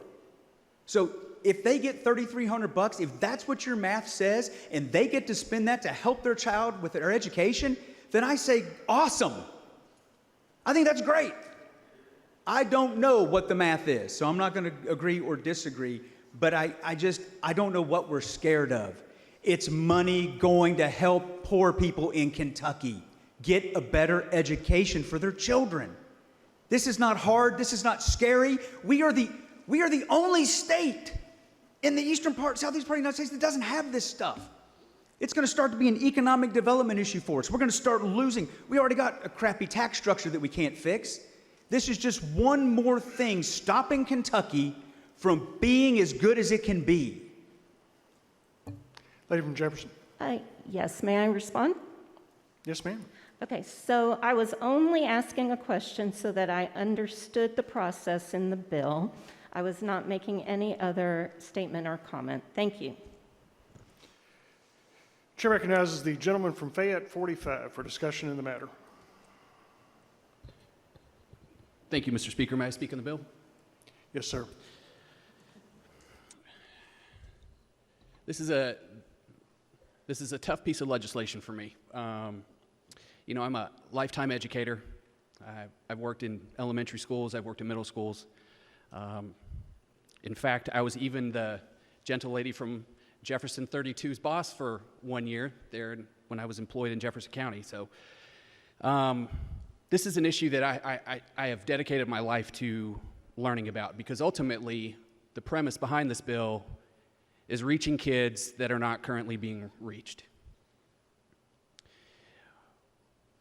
So if they get $3,300, if that's what your math says, and they get to spend that to help their child with their education, then I say, awesome. I think that's great. I don't know what the math is, so I'm not going to agree or disagree, but I don't know what we're scared of. It's money going to help poor people in Kentucky get a better education for their children. This is not hard. This is not scary. We are the only state in the southeast part of the United States that doesn't have this stuff. It's going to start to be an economic development issue for us. We're going to start losing. We already got a crappy tax structure that we can't fix. This is just one more thing stopping Kentucky from being as good as it can be. Lady from Jefferson. Yes, may I respond? Yes, ma'am. Okay, so I was only asking a question so that I understood the process in the bill. I was not making any other statement or comment. Thank you. Chair recognizes the gentleman from Fayette 45 for discussion in the matter. Thank you, Mr. Speaker. May I speak on the bill? Yes, sir. This is a tough piece of legislation for me. I'm a lifetime educator. I've worked in elementary schools. I've worked in middle schools. In fact, I was even the gentle lady from Jefferson 32's boss for 1 year there when I was employed in Jefferson County. So this is an issue that I have dedicated my life to learning about, because ultimately the premise behind this bill is reaching kids that are not currently being reached.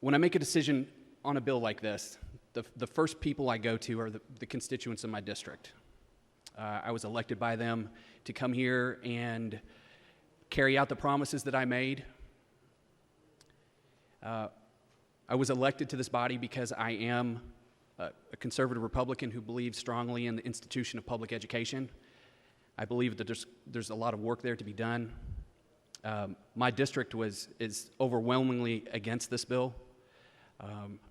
when I make a decision on a bill like this, the first people I go to are the constituents in my district. I was elected by them to come here and carry out the promises that I made. I was elected to this body because I am a conservative Republican who believes strongly in the institution of public education. I believe that there's a lot of work there to be done. My district is overwhelmingly against this bill.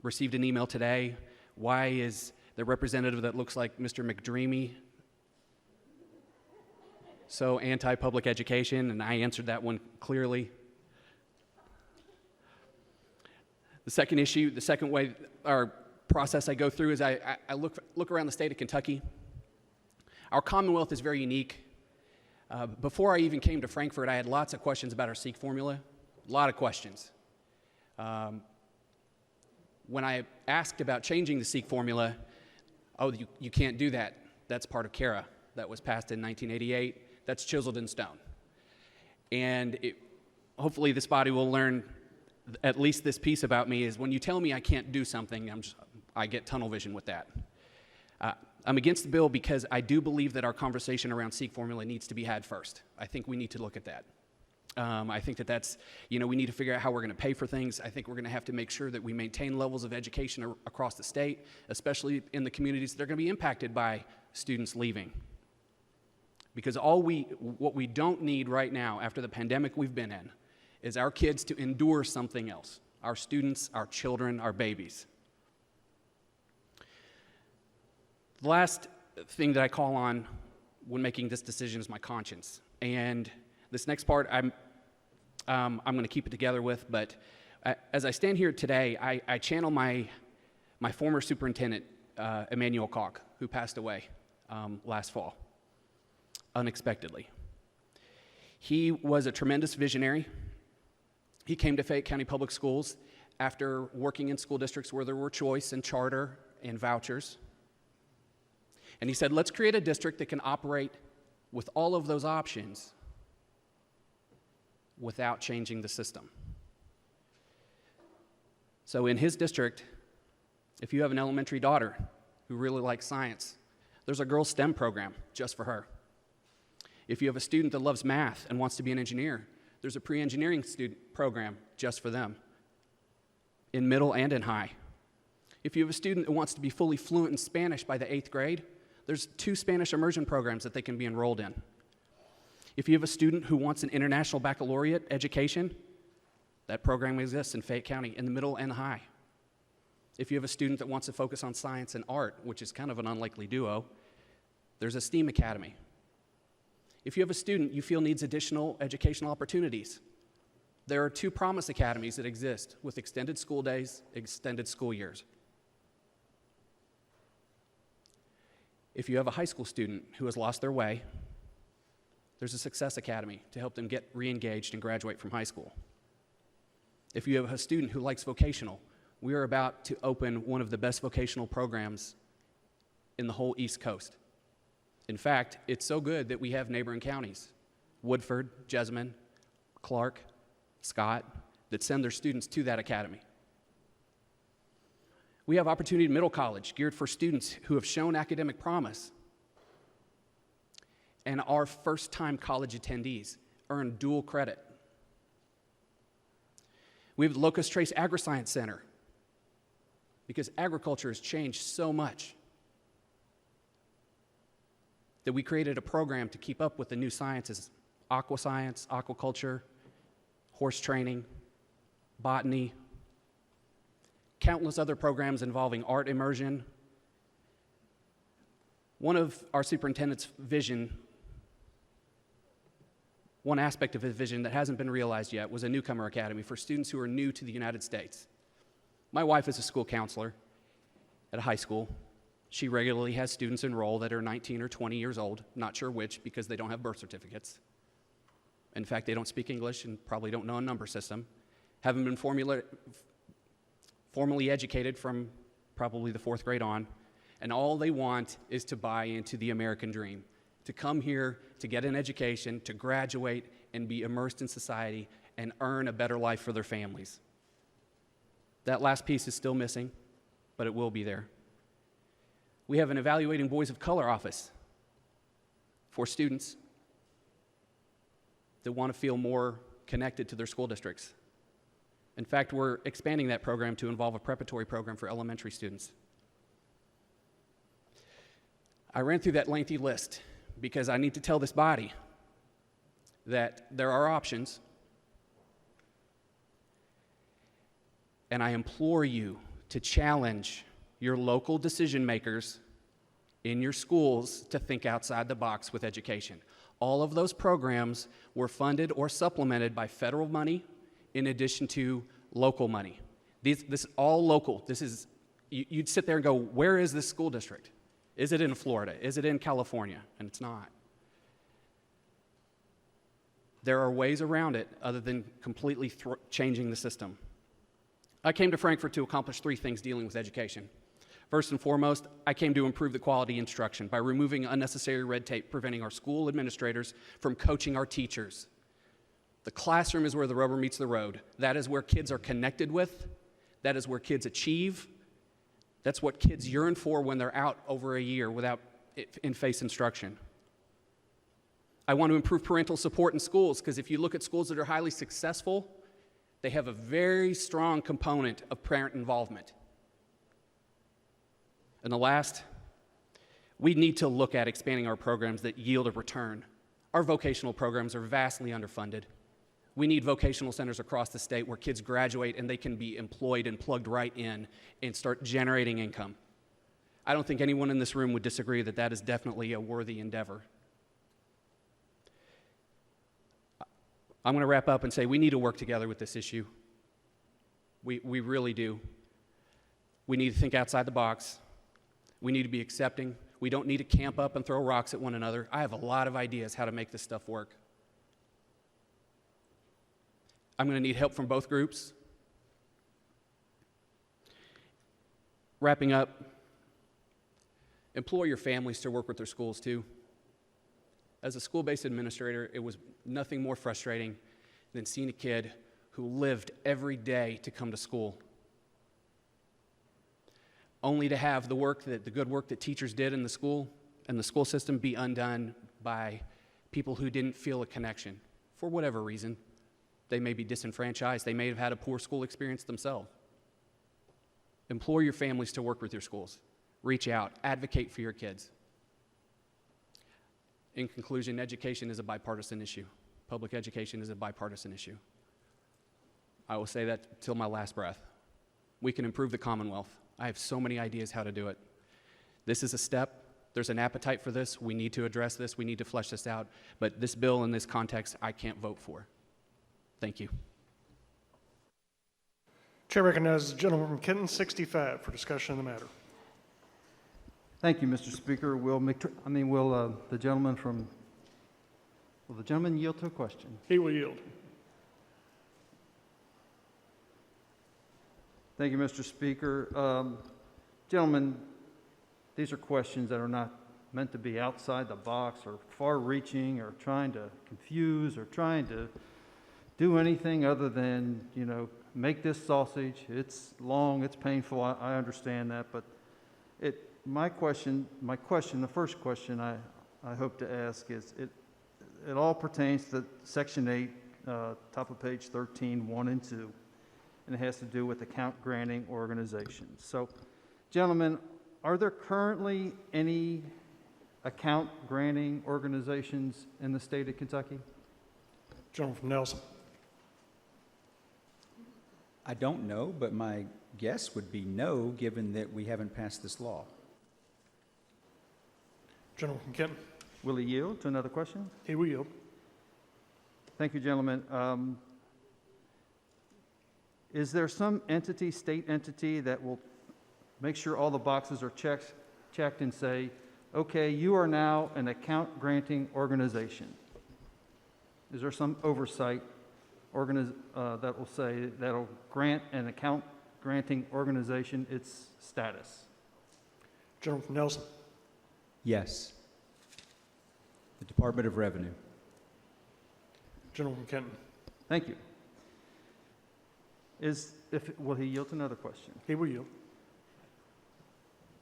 Received an email today. Why is the representative that looks like Mr. McDreamy so anti-public education? And I answered that one clearly. The second issue, the second way or process I go through is I look around the state of Kentucky. Our Commonwealth is very unique. Before I even came to Frankfurt, I had lots of questions about our SEEK formula, a lot of questions. When I asked about changing the SEEK formula, oh, you can't do that. That's part of CARA. That was passed in 1988. That's chiseled in stone. And hopefully this body will learn at least this piece about me is when you tell me I can't do something, I get tunnel vision with that. I'm against the bill because I do believe that our conversation around SEEK formula needs to be had first. I think we need to look at that. I think that's, we need to figure out how we're going to pay for things. I think we're going to have to make sure that we maintain levels of education across the state, especially in the communities that are going to be impacted by students leaving. Because what we don't need right now after the pandemic we've been in is our kids to endure something else. Our students, our children, our babies. The last thing that I call on when making this decision is my conscience. And this next part I'm going to keep it together with, but as I stand here today, I channel my former superintendent, Emmanuel Koch, who passed away last fall, unexpectedly. He was a tremendous visionary. He came to Fayette County Public Schools after working in school districts where there were choice and charter and vouchers. And he said, let's create a district that can operate with all of those options without changing the system. So in his district, if you have an elementary daughter who really likes science, there's a girls' STEM program just for her. If you have a student that loves math and wants to be an engineer, there's a pre-engineering student program just for them, in middle and in high. If you have a student that wants to be fully fluent in Spanish by the 8th grade, there's 2 Spanish immersion programs that they can be enrolled in. If you have a student who wants an international baccalaureate education, that program exists in Fayette County in the middle and high. If you have a student that wants to focus on science and art, which is kind of an unlikely duo, there's a STEAM academy. If you have a student you feel needs additional educational opportunities, there are 2 Promise Academies that exist with extended school days, extended school years. If you have a high school student who has lost their way, there's a Success Academy to help them get re-engaged and graduate from high school. If you have a student who likes vocational, we are about to open one of the best vocational programs in the whole East Coast. In fact, it's so good that we have neighboring counties, Woodford, Jessamine, Clark, Scott, that send their students to that academy. We have Opportunity Middle College geared for students who have shown academic promise. And our first-time college attendees earn dual credit. We have the Locust Trace Agri-Science Center because agriculture has changed so much that we created a program to keep up with the new sciences, aqua science, aquaculture, horse training, botany, countless other programs involving art immersion. One of our superintendent's vision, one aspect of his vision that hasn't been realized yet was a newcomer academy for students who are new to the United States. My wife is a school counselor at a high school. She regularly has students enroll that are 19 or 20 years old, not sure which because they don't have birth certificates. In fact, they don't speak English and probably don't know a number system, haven't been formally educated from probably the 4th grade on, and all they want is to buy into the American dream, to come here, to get an education, to graduate and be immersed in society and earn a better life for their families. That last piece is still missing, but it will be there. We have an evaluating boys of color office for students that want to feel more connected to their school districts. In fact, we're expanding that program to involve a preparatory program for elementary students. I ran through that lengthy list because I need to tell this body that there are options, and I implore you to challenge your local decision makers in your schools to think outside the box with education. All of those programs were funded or supplemented by federal money in addition to local money. This is all local. You'd sit there and go, where is this school district? Is it in Florida? Is it in California? And it's not. There are ways around it other than completely changing the system. I came to Frankfurt to accomplish 3 things dealing with education. First and foremost, I came to improve the quality instruction by removing unnecessary red tape, preventing our school administrators from coaching our teachers. The classroom is where the rubber meets the road. That is where kids are connected with. That is where kids achieve. That's what kids yearn for when they're out over a year without in-face instruction. I want to improve parental support in schools because if you look at schools that are highly successful, they have a very strong component of parent involvement. And the last, we need to look at expanding our programs that yield a return. Our vocational programs are vastly underfunded. We need vocational centers across the state where kids graduate and they can be employed and plugged right in and start generating income. I don't think anyone in this room would disagree that that is definitely a worthy endeavor. I'm going to wrap up and say we need to work together with this issue. We really do. We need to think outside the box. We need to be accepting. We don't need to camp up and throw rocks at one another. I have a lot of ideas how to make this stuff work. I'm going to need help from both groups. Wrapping up, implore your families to work with their schools too. As a school-based administrator, it was nothing more frustrating than seeing a kid who lived every day to come to school, only to have the good work that teachers did in the school and the school system be undone by people who didn't feel a connection for whatever reason. They may be disenfranchised. They may have had a poor school experience themselves. Implore your families to work with your schools. Reach out. Advocate for your kids. In conclusion, education is a bipartisan issue. Public education is a bipartisan issue. I will say that till my last breath. We can improve the Commonwealth. I have so many ideas how to do it. This is a step. There's an appetite for this. We need to address this. We need to flesh this out. But this bill in this context, I can't vote for. Thank you. Chair recognizes the gentleman from Kenton, 65, for discussion of the matter. Thank you, Mr. Speaker. Will the gentleman yield to a question? He will yield. Thank you, Mr. Speaker. Gentlemen, these are questions that are not meant to be outside the box or far-reaching or trying to confuse or trying to do anything other than, make this sausage. It's long, it's painful, I understand that, but the first question I hope to ask is, it all pertains to Section 8, top of page 13, 1 and 2, and it has to do with account granting organizations. So, gentlemen, are there currently any account granting organizations in the state of Kentucky? Gentleman from Nelson. I don't know, but my guess would be no, given that we haven't passed this law. Gentleman from Kenton. Will he yield to another question? He will yield. Thank you, gentlemen. Is there some entity, state entity, that will make sure all the boxes are checked and say, okay, you are now an account granting organization? Is there some oversight that will say, that'll grant an account granting organization its status? Gentleman from Nelson. Yes. The Department of Revenue. Gentleman from Kenton. Thank you. Will he yield to another question? He will yield.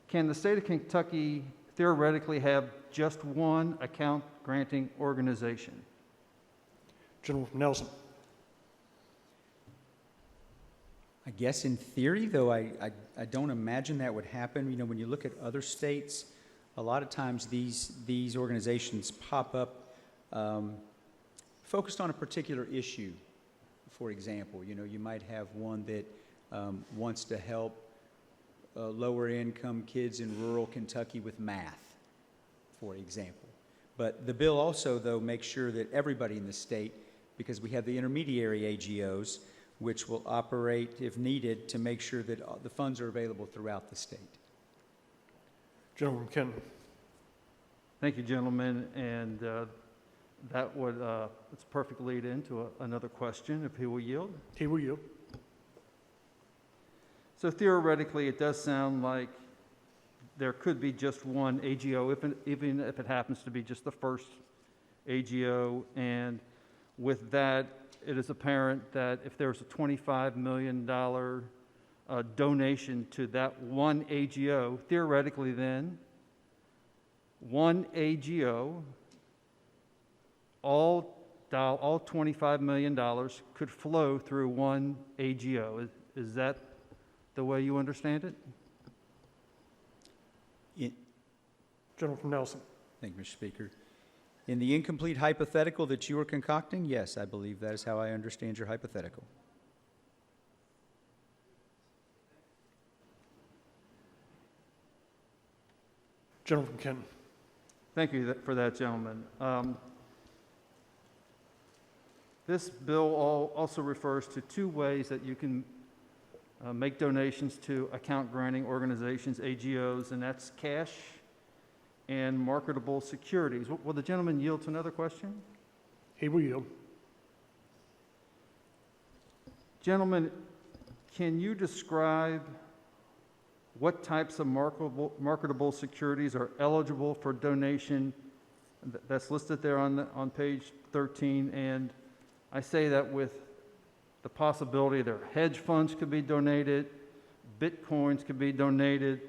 Can the state of Kentucky theoretically have just one account granting organization? Gentleman from Nelson. I guess in theory, though I don't imagine that would happen. You know, when you look at other states, a lot of times these organizations pop up focused on a particular issue. For example, you know, you might have one that wants to help lower income kids in rural Kentucky with math, for example. But the bill also, though, makes sure that everybody in the state, because we have the intermediary AGOs, which will operate, if needed, to make sure that the funds are available throughout the state. Gentleman from Kenton. Thank you, gentlemen. And that would, it's a perfect lead into another question, if he will yield. He will yield. So theoretically, it does sound like there could be just one AGO, even if it happens to be just the first AGO. And with that, it is apparent that if there's a $25 million donation to that one AGO, theoretically then, one AGO, all $25 million could flow through one AGO. Is that the way you understand it? Gentleman from Nelson. Thank you, Mr. Speaker. In the incomplete hypothetical that you are concocting, yes, I believe that is how I understand your hypothetical. Gentleman from Kenton. Thank you for that, gentlemen. This bill also refers to two ways that you can make donations to account granting organizations, AGOs, and that's cash and marketable securities. Will the gentleman yield to another question? He will yield. Gentlemen, can you describe what types of marketable securities are eligible for donation? That's listed there on page 13, and I say that with the possibility that hedge funds could be donated, bitcoins could be donated,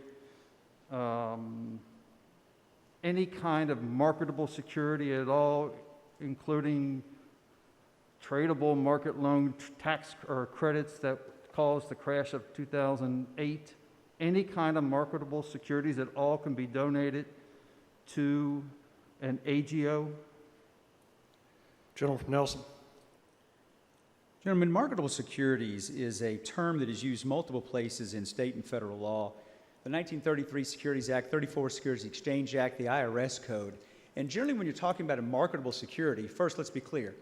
any kind of marketable security at all, including tradable market loan tax or credits that caused the crash of 2008. Any kind of marketable securities at all can be donated to an AGO. Gentleman from Nelson. Gentlemen, marketable securities is a term that is used multiple places in state and federal law. The 1933 Securities Act, 34 Securities Exchange Act, the IRS Code. And generally when you're talking about a marketable security, first let's be clear.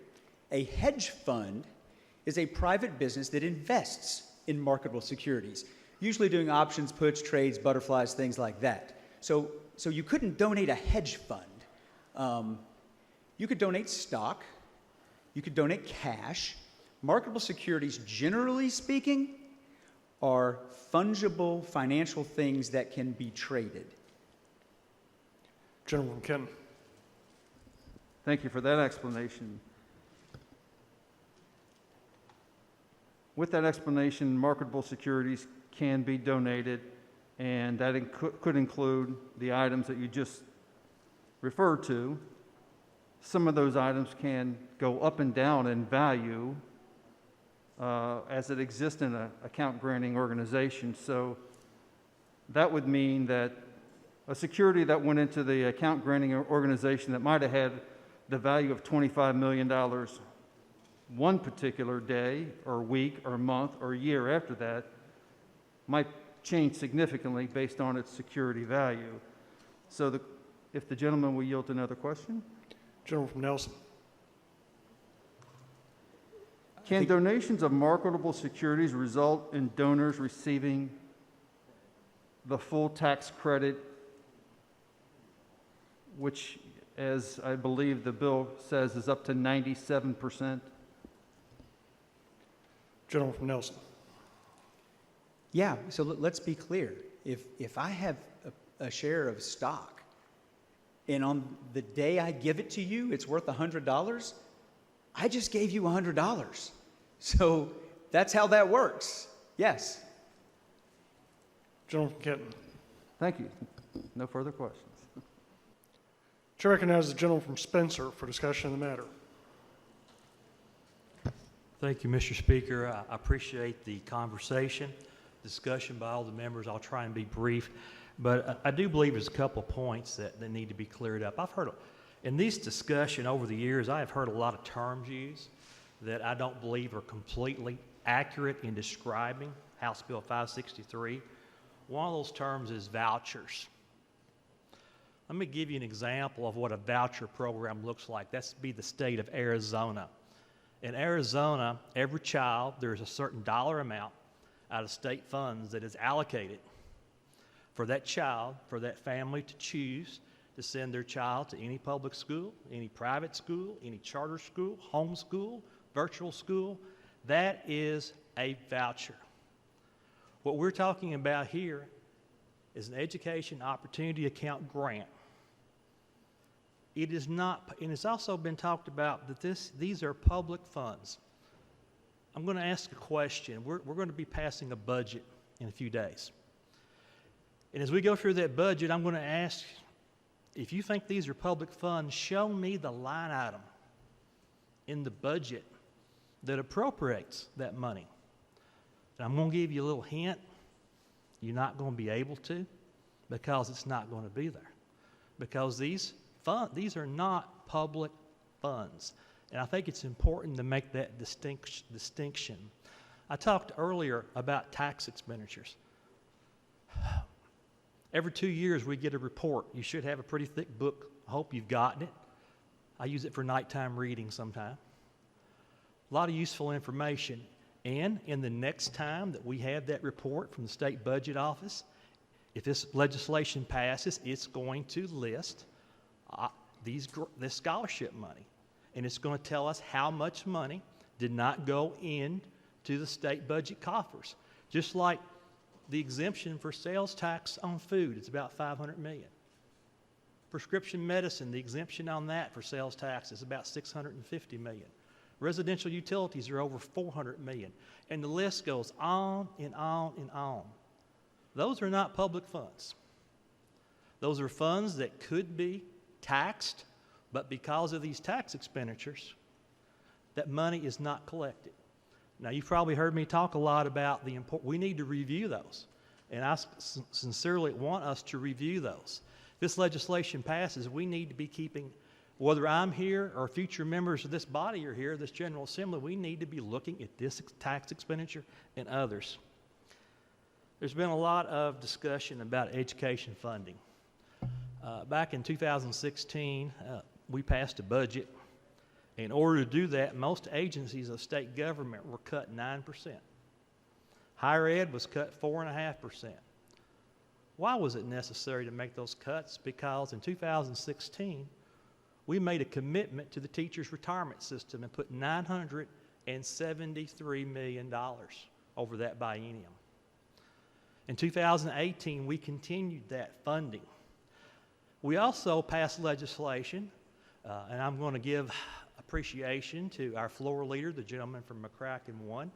A hedge fund is a private business that invests in marketable securities, usually doing options, puts, trades, butterflies, things like that. So you couldn't donate a hedge fund. You could donate stock. You could donate cash. Marketable securities, generally speaking, are fungible financial things that can be traded. Gentleman from Kenton. Thank you for that explanation. With that explanation, marketable securities can be donated, and that could include the items that you just referred to. Some of those items can go up and down in value as it exists in an account granting organization. So that would mean that a security that went into the account granting organization that might have had the value of $25 million one particular day or week or month or year after that might change significantly based on its security value. So if the gentleman will yield to another question. Gentleman from Nelson. Can donations of marketable securities result in donors receiving the full tax credit, which, as I believe the bill says, is up to 97%? Gentleman from Nelson. Yeah, so let's be clear. If I have a share of stock, and on the day I give it to you, it's worth $100, I just gave you $100. So that's how that works. Yes. Gentleman from Kenton. Thank you. No further questions. Chair recognizes the gentleman from Spencer for discussion of the matter. Thank you, Mr. Speaker. I appreciate the conversation, discussion by all the members. I'll try and be brief, but I do believe there's a couple of points that need to be cleared up. I've heard, in this discussion over the years, I have heard a lot of terms used that I don't believe are completely accurate in describing House Bill 563. One of those terms is vouchers. Let me give you an example of what a voucher program looks like. That's be the state of Arizona. In Arizona, every child, there's a certain dollar amount out of state funds that is allocated for that child, for that family to choose to send their child to any public school, any private school, any charter school, homeschool, virtual school. That is a voucher. What we're talking about here is an education opportunity account grant. It is not, and it's also been talked about that these are public funds. I'm going to ask a question. We're going to be passing a budget in a few days. And as we go through that budget, I'm going to ask, if you think these are public funds, show me the line item in the budget that appropriates that money. And I'm going to give you a little hint. You're not going to be able to, because it's not going to be there. Because these are not public funds. And I think it's important to make that distinction. I talked earlier about tax expenditures. Every 2 years we get a report. You should have a pretty thick book. I hope you've gotten it. I use it for nighttime reading sometime. A lot of useful information. And in the next time that we have that report from the state budget office, if this legislation passes, it's going to list this scholarship money. And it's going to tell us how much money did not go into the state budget coffers. Just like the exemption for sales tax on food, it's about $500 million. Prescription medicine, the exemption on that for sales tax is about $650 million. Residential utilities are over $400 million. And the list goes on and on and on. Those are not public funds. Those are funds that could be taxed, but because of these tax expenditures, that money is not collected. Now, you've probably heard me talk a lot about we need to review those. And I sincerely want us to review those. If this legislation passes, we need to be keeping, whether I'm here or future members of this body are here, this General Assembly, we need to be looking at this tax expenditure and others. There's been a lot of discussion about education funding. Back in 2016, we passed a budget. In order to do that, most agencies of state government were cut 9%. Higher ed was cut 4.5%. Why was it necessary to make those cuts? Because in 2016, we made a commitment to the teachers' retirement system and put $973 million over that biennium. In 2018, we continued that funding. We also passed legislation, and I'm going to give appreciation to our floor leader, the gentleman from McCracken 1,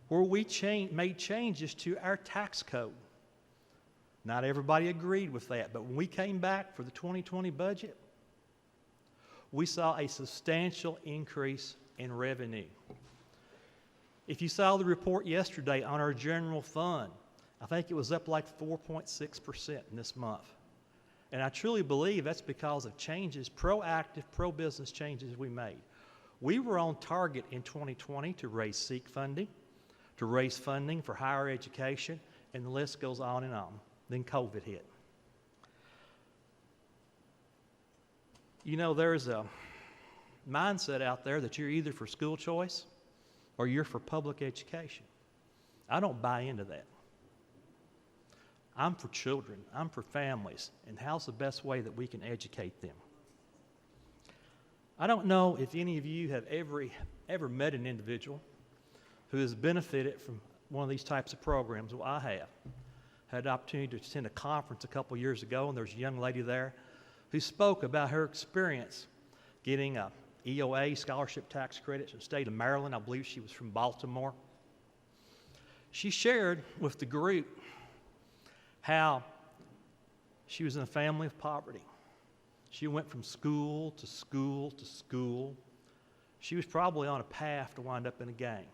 where we made changes to our tax code. Not everybody agreed with that, but when we came back for the 2020 budget, we saw a substantial increase in revenue. If you saw the report yesterday on our general fund, I think it was up like 4.6% in this month. And I truly believe that's because of changes, proactive, pro-business changes we made. We were on target in 2020 to raise SEEK funding, to raise funding for higher education, and the list goes on and on. Then COVID hit. You know, there's a mindset out there that you're either for school choice or you're for public education. I don't buy into that. I'm for children, I'm for families, and how's the best way that we can educate them? I don't know if any of you have ever met an individual who has benefited from one of these types of programs. Well, I have. Had the opportunity to attend a conference a couple years ago, and there's a young lady there who spoke about her experience getting a EOA, scholarship tax credits from the state of Maryland. I believe she was from Baltimore. She shared with the group how she was in a family of poverty. She went from school to school to school. She was probably on a path to wind up in a gang.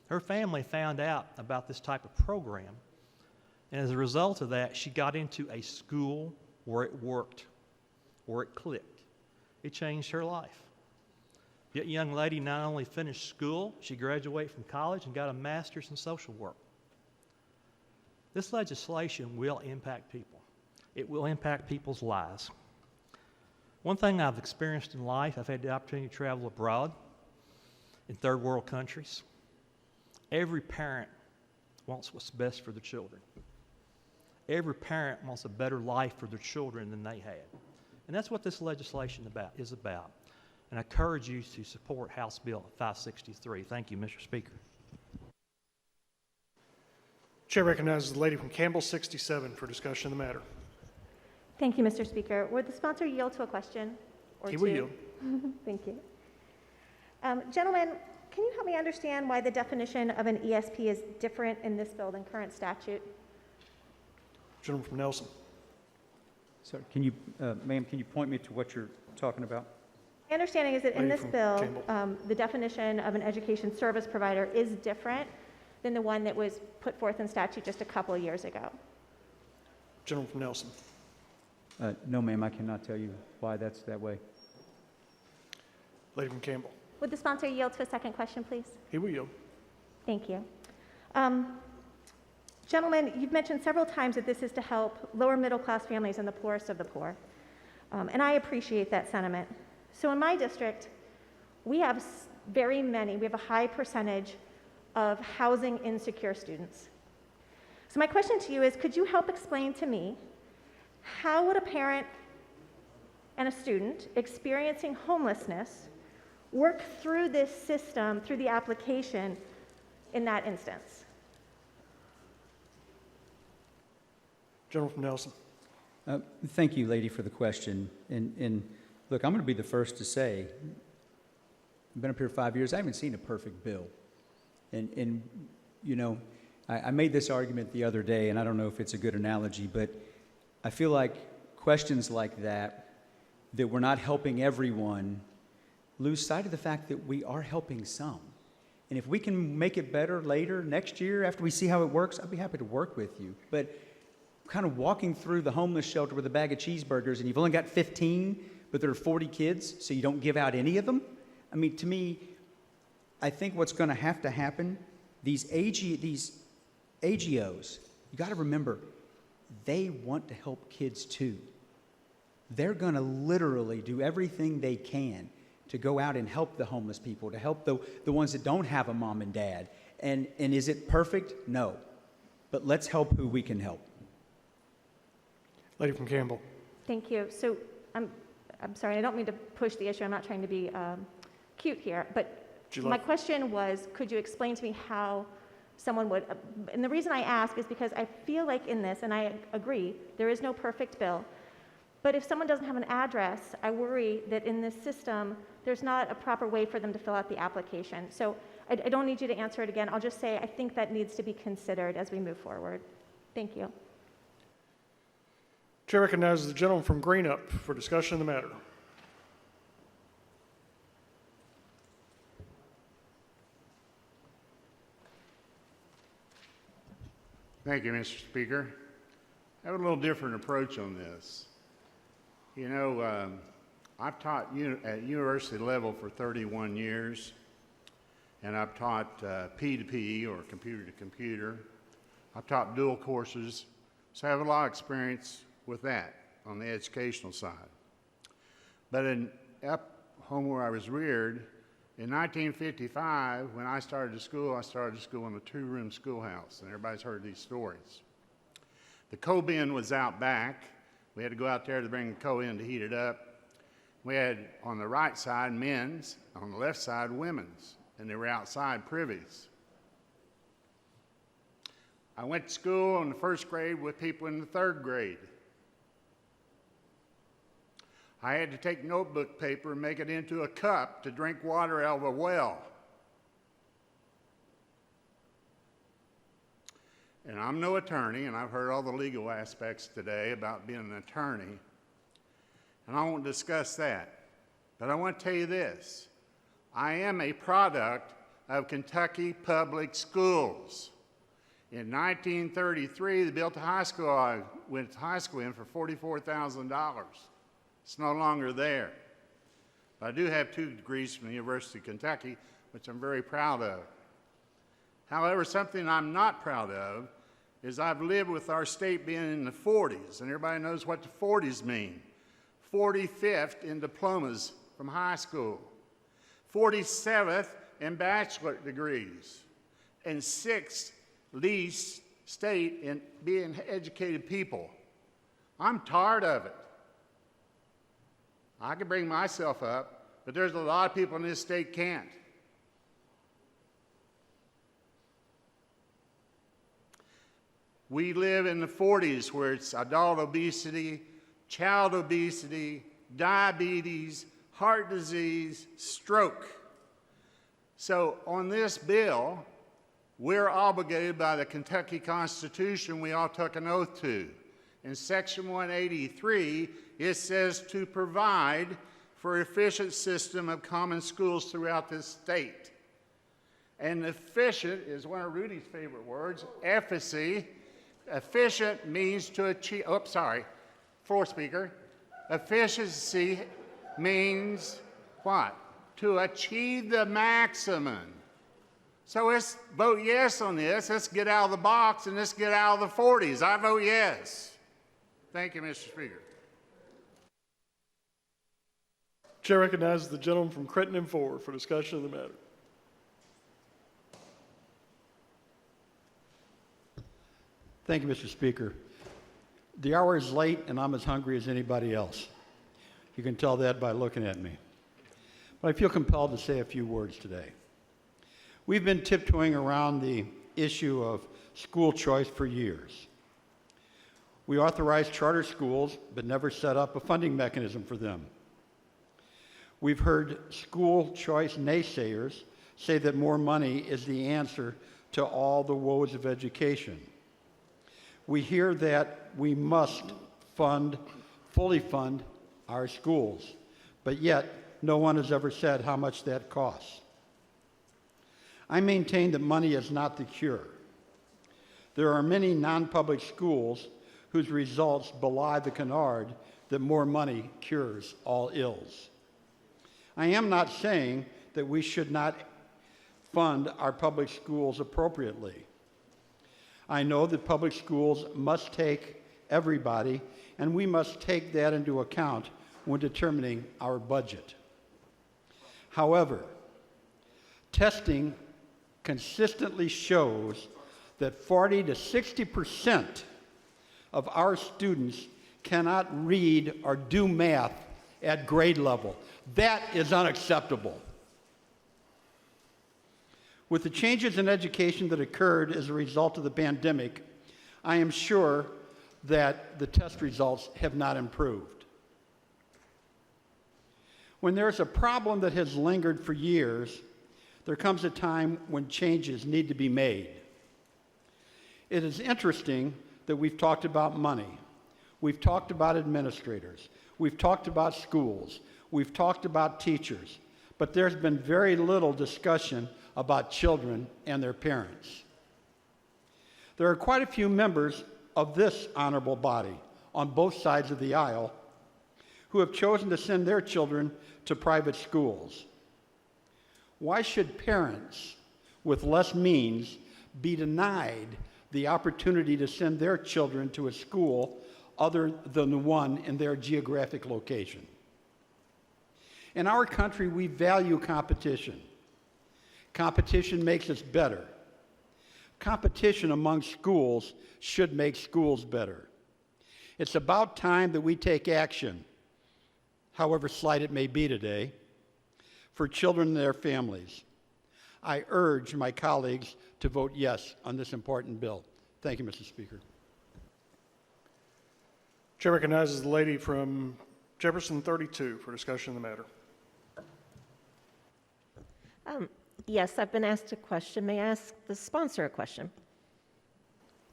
Her family found out about this type of program, and as a result of that, she got into a school where it worked, where it clicked. It changed her life. That young lady not only finished school, she graduated from college and got a master's in social work. This legislation will impact people. It will impact people's lives. One thing I've experienced in life, I've had the opportunity to travel abroad in third world countries. Every parent wants what's best for their children. Every parent wants a better life for their children than they had. And that's what this legislation is about. And I encourage you to support House Bill 563. Thank you, Mr. Speaker. Chair recognizes the lady from Campbell, 67, for discussion of the matter. Thank you, Mr. Speaker. Would the sponsor yield to a question or He two? will yield. Thank you. Gentlemen, can you help me understand why the definition of an ESP is different in this bill than current statute? Gentleman from Nelson. Sorry, can you, ma'am, can you point me to what you're talking about? My understanding is that in Lady this from bill, Campbell. the definition of an education service provider is different than the one that was put forth in statute just a couple of years ago. Gentleman from Nelson. No, ma'am, I cannot tell you why that's that way. Lady from Campbell. Would the sponsor yield to a second question, please? He will yield. Thank you. Gentlemen, you've mentioned several times that this is to help lower middle class families and the poorest of the poor. And I appreciate that sentiment. So in my district, we have we have a high percentage of housing insecure students. So my question to you is, could you help explain to me how would a parent and a student experiencing homelessness work through this system, through the application in that instance? Gentleman from Nelson. Thank you, lady, for the question. And look, I'm going to be the first to say, I've been up here 5 years, I haven't seen a perfect bill. And you know, I made this argument the other day, and I don't know if it's a good analogy, but I feel like questions like that we're not helping everyone, lose sight of the fact that we are helping some. And if we can make it better later, next year, after we see how it works, I'd be happy to work with you. But kind of walking through the homeless shelter with a bag of cheeseburgers and you've only got 15, but there are 40 kids, so you don't give out any of them? I mean, to me, I think what's going to happen, these AGOs, you got to remember, they want to help kids too. They're going to literally do everything they can to go out and help the homeless people, to help the ones that don't have a mom and dad. And is it perfect? No. But let's help who we can help. Lady from Campbell. Thank you. So I'm sorry, I don't mean to push the issue. I'm not trying to be cute here, but my question was, could you explain to me how someone would, and the reason I ask is because I feel like in this, and I agree, there is no perfect bill, but if someone doesn't have an address, I worry that in this system, there's not a proper way for them to fill out the application. So I don't need you to answer it again. I'll just say I think that needs to be considered as we move forward. Thank you. Chair recognizes the gentleman from Greenup for discussion of the matter. Thank you, Mr. Speaker. I have a little different approach on this. You know, I've taught at university level for 31 years, and I've taught P2P, or computer to computer. I've taught dual courses, so I have a lot of experience with that on the educational side. But up home where I was reared, in 1955, when I started school in a two-room schoolhouse, and everybody's heard these stories. The co-bin was out back. We had to go out there to bring the co-in to heat it up. We had on the right side men's, on the left side women's, and they were outside privies. I went to school in the first grade with people in the third grade. I had to take notebook paper and make it into a cup to drink water out of a well. And I'm no attorney, and I've heard all the legal aspects today about being an attorney, and I won't discuss that. But I want to tell you this. I am a product of Kentucky Public Schools. In 1933, they built a high school. I went to high school in for $44,000. It's no longer there. But I do have 2 degrees from the University of Kentucky, which I'm very proud of. However, something I'm not proud of is I've lived with our state being in the 40s, and everybody knows what the 40s mean. 45th in diplomas from high school, 47th in bachelor degrees, and 6th least state in being educated people. I'm tired of it. I can bring myself up, but there's a lot of people in this state can't. We live in the 40s where it's adult obesity, child obesity, diabetes, heart disease, stroke. So on this bill, we're obligated by the Kentucky Constitution we all took an oath to. In Section 183, it says to provide for an efficient system of common schools throughout this state. And efficient is one of Rudy's favorite words, efficacy. Efficient means to achieve, floor speaker. Efficiency means what? To achieve the maximum. So let's vote yes on this. Let's get out of the box and let's get out of the 40s. I vote yes. Thank you, Mr. Speaker. Chair recognizes the gentleman from Creighton and Ford for discussion of the matter. Thank you, Mr. Speaker. The hour is late, and I'm as hungry as anybody else. You can tell that by looking at me. But I feel compelled to say a few words today. We've been tiptoeing around the issue of school choice for years. We authorized charter schools, but never set up a funding mechanism for them. We've heard school choice naysayers say that more money is the answer to all the woes of education. We hear that we must fully fund our schools, but yet no one has ever said how much that costs. I maintain that money is not the cure. There are many non-public schools whose results belie the canard that more money cures all ills. I am not saying that we should not fund our public schools appropriately. I know that public schools must take everybody, and we must take that into account when determining our budget. However, testing consistently shows that 40 to 60% of our students cannot read or do math at grade level. That is unacceptable. With the changes in education that occurred as a result of the pandemic, I am sure that the test results have not improved. When there is a problem that has lingered for years, there comes a time when changes need to be made. It is interesting that we've talked about money. We've talked about administrators. We've talked about schools. We've talked about teachers. But there's been very little discussion about children and their parents. There are quite a few members of this honorable body on both sides of the aisle who have chosen to send their children to private schools. Why should parents with less means be denied the opportunity to send their children to a school other than the one in their geographic location? In our country, we value competition. Competition makes us better. Competition among schools should make schools better. It's about time that we take action, however slight it may be today, for children and their families. I urge my colleagues to vote yes on this important bill. Thank you, Mr. Speaker. Chair recognizes the lady from Jefferson 32 for discussion of the matter. Yes, I've been asked a question. May I ask the sponsor a question?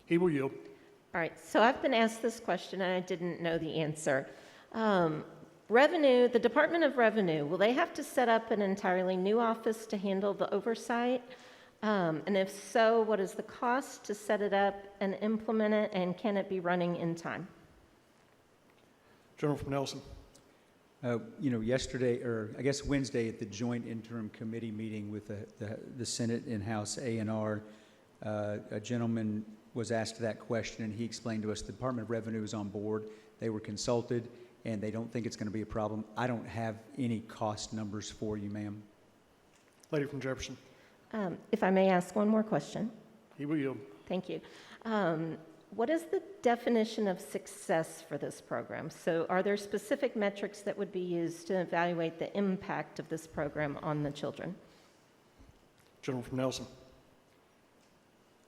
He will yield. All right, so I've been asked this question and I didn't know the answer. Revenue, the Department of Revenue, will they have to set up an entirely new office to handle the oversight? And if so, what is the cost to set it up and implement it, and can it be running in time? Gentleman from Nelson. Yesterday, or I guess Wednesday, at the joint interim committee meeting with the Senate and House A&R, a gentleman was asked that question, and he explained to us the Department of Revenue is on board. They were consulted, and they don't think it's going to be a problem. I don't have any cost numbers for you, ma'am. Lady from Jefferson. If I may ask one more question. He will yield. Thank you. What is the definition of success for this program? So are there specific metrics that would be used to evaluate the impact of this program on the children? Gentleman from Nelson.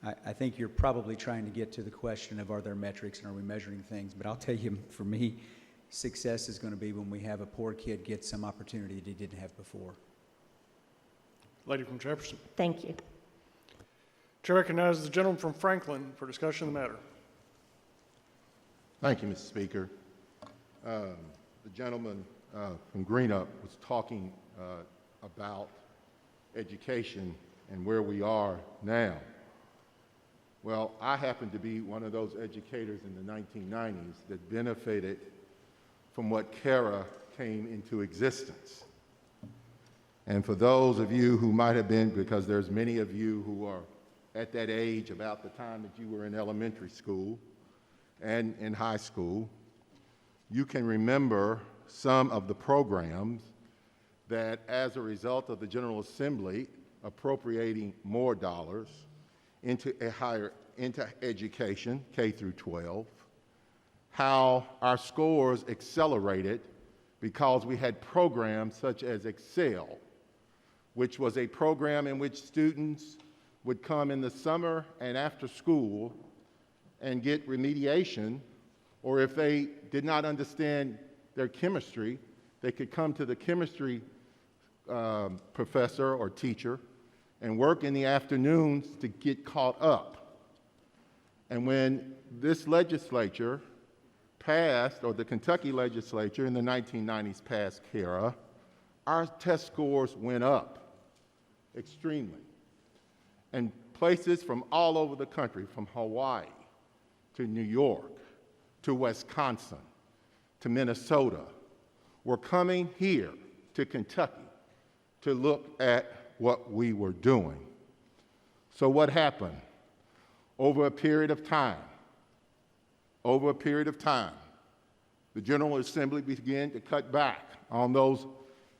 I think you're probably trying to get to the question of are there metrics and are we measuring things, but I'll tell you, for me, success is going to be when we have a poor kid get some opportunity that he didn't have before. Lady from Jefferson. Thank you. Chair recognizes the gentleman from Franklin for discussion of the matter. Thank you, Mr. Speaker. The gentleman from Greenup was talking about education and where we are now. Well, I happen to be one of those educators in the 1990s that benefited from what CARA came into existence. And for those of you who might have been, because there's many of you who are at that age about the time that you were in elementary school and in high school, you can remember some of the programs that, as a result of the General Assembly appropriating more dollars into education, K through 12, how our scores accelerated because we had programs such as Excel, which was a program in which students would come in the summer and after school and get remediation, or if they did not understand their chemistry, they could come to the chemistry professor or teacher and work in the afternoons to get caught up. And when this legislature passed, or the Kentucky legislature in the 1990s passed CARA, our test scores went up extremely. And places from all over the country, from Hawaii to New York to Wisconsin to Minnesota, were coming here to Kentucky to look at what we were doing. So what happened? Over a period of time, the General Assembly began to cut back on those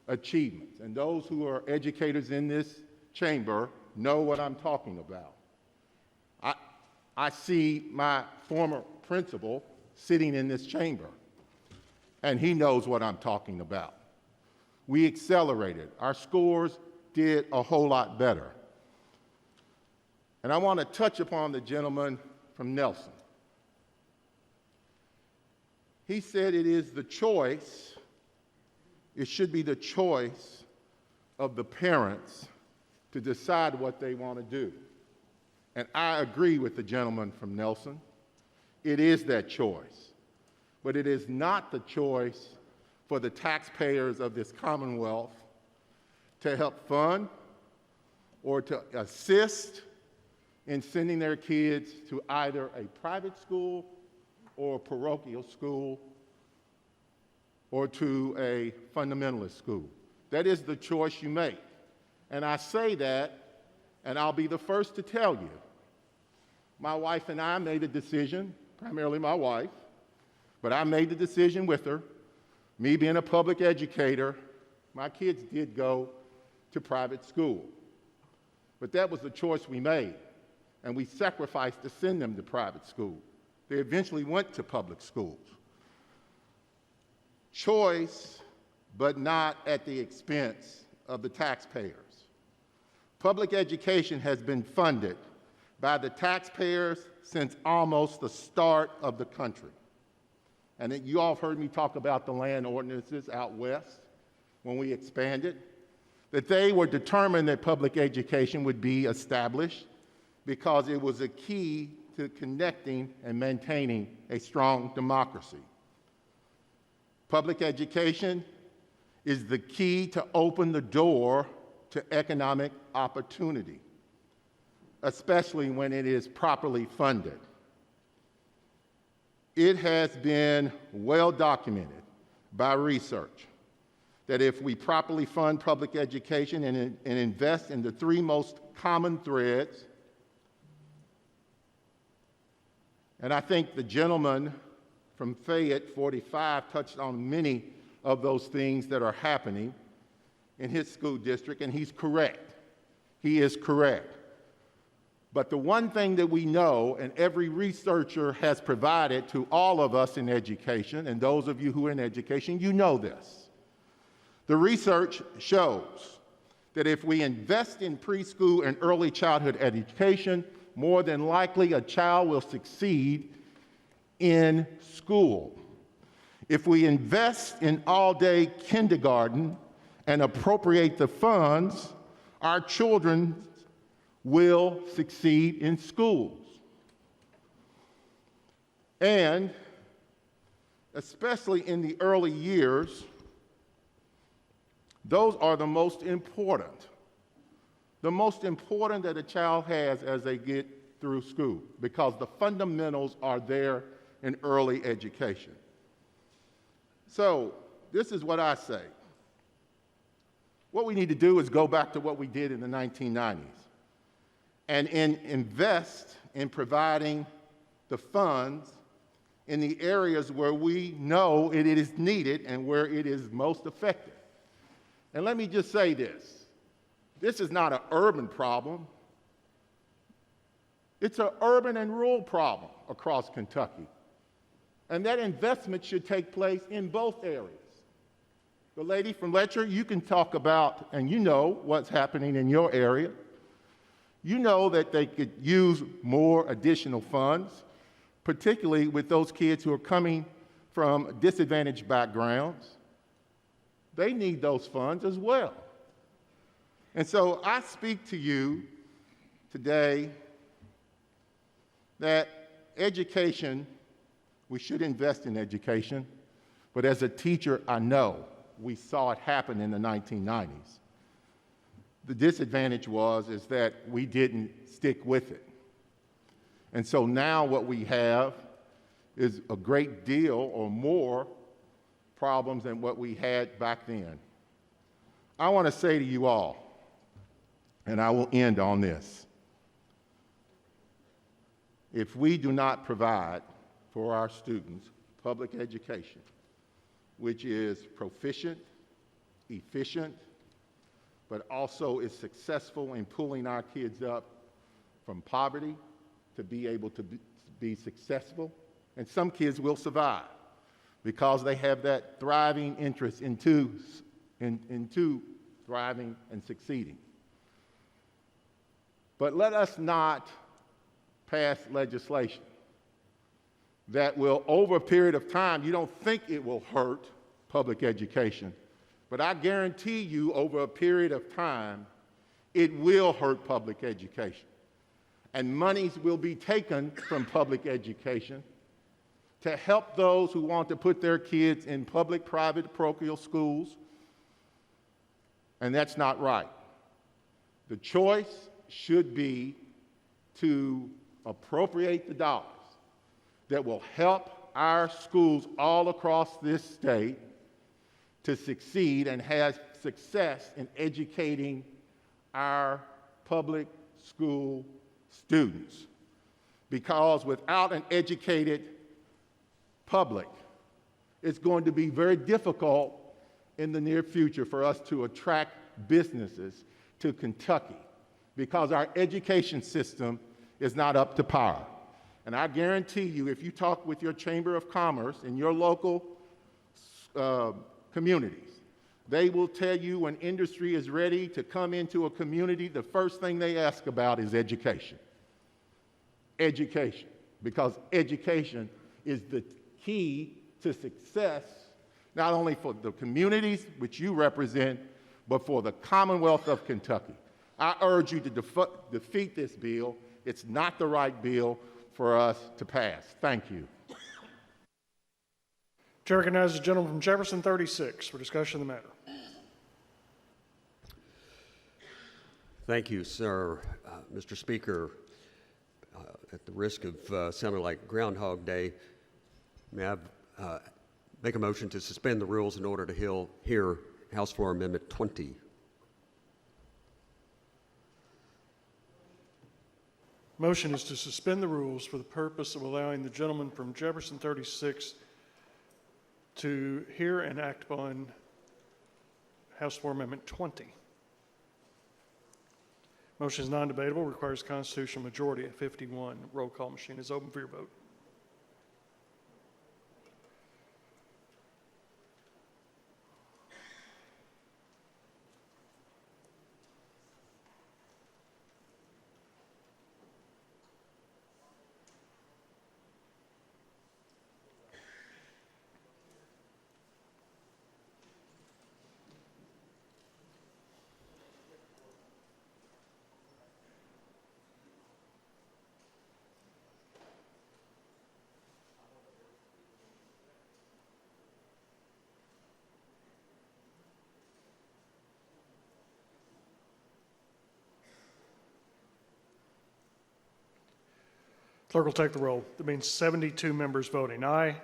achievements. And those who are educators in this chamber know what I'm talking about. I see my former principal sitting in this chamber, and he knows what I'm talking about. We accelerated. Our scores did a whole lot better. And I want to touch upon the gentleman from Nelson. He said it is the choice, it should be the choice of the parents to decide what they want to do. And I agree with the gentleman from Nelson. It is that choice. But it is not the choice for the taxpayers of this Commonwealth to help fund or to assist in sending their kids to either a private school or a parochial school or to a fundamentalist school. That is the choice you make. And I say that, and I'll be the first to tell you, my wife and I made a decision, primarily my wife, but I made the decision with her. Me being a public educator, my kids did go to private school. But that was the choice we made, and we sacrificed to send them to private school. They eventually went to public schools. Choice, but not at the expense of the taxpayers. Public education has been funded by the taxpayers since almost the start of the country. And you all have heard me talk about the land ordinances out west when we expanded, that they were determined that public education would be established because it was a key to connecting and maintaining a strong democracy. Public education is the key to open the door to economic opportunity, especially when it is properly funded. It has been well documented by research that if we properly fund public education and invest in the three most common threads, and I think the gentleman from Fayette 45 touched on many of those things that are happening in his school district, and he's correct. He is correct. But the one thing that we know, and every researcher has provided to all of us in education, and those of you who are in education, you know this. The research shows that if we invest in preschool and early childhood education, more than likely a child will succeed in school. If we invest in all-day kindergarten and appropriate the funds, our children will succeed in schools. And especially in the early years, those are the most important that a child has as they get through school, because the fundamentals are there in early education. So this is what I say. What we need to do is go back to what we did in the 1990s and invest in providing the funds in the areas where we know it is needed and where it is most effective. And let me just say this. This is not an urban problem. It's an urban and rural problem across Kentucky. And that investment should take place in both areas. The lady from Letcher, you can talk about, and you know what's happening in your area. You know that they could use more additional funds, particularly with those kids who are coming from disadvantaged backgrounds. They need those funds as well. And so I speak to you today that education, we should invest in education, but as a teacher, I know we saw it happen in the 1990s. The disadvantage is that we didn't stick with it. And so now what we have is a great deal or more problems than what we had back then. I want to say to you all, and I will end on this. If we do not provide for our students public education, which is proficient, efficient, but also is successful in pulling our kids up from poverty to be able to be successful, and some kids will survive because they have that thriving interest into thriving and succeeding. But let us not pass legislation that will, over a period of time, you don't think it will hurt public education, but I guarantee you over a period of time, it will hurt public education. And monies will be taken from public education to help those who want to put their kids in public, private, parochial schools, and that's not right. The choice should be to appropriate the dollars that will help our schools all across this state to succeed and have success in educating our public school students. Because without an educated public, it's going to be very difficult in the near future for us to attract businesses to Kentucky, because our education system is not up to par. And I guarantee you, if you talk with your Chamber of Commerce in your local communities, they will tell you when industry is ready to come into a community, the first thing they ask about is education. Education, because education is the key to success, not only for the communities which you represent, but for the Commonwealth of Kentucky. I urge you to defeat this bill. It's not the right bill. for us to pass. Thank you. Chair recognizes the gentleman from Jefferson 36 for discussion of the matter. Thank you, sir. Mr. Speaker, at the risk of sounding like Groundhog Day, may I make a motion to suspend the rules in order to hear House Floor Amendment 20? Motion is to suspend the rules for the purpose of allowing the gentleman from Jefferson 36 to hear and act upon House Floor Amendment 20. Motion is non-debatable, requires constitutional majority at 51. Roll call machine is open for your vote. Clerk will take the roll. That means 72 members voting aye.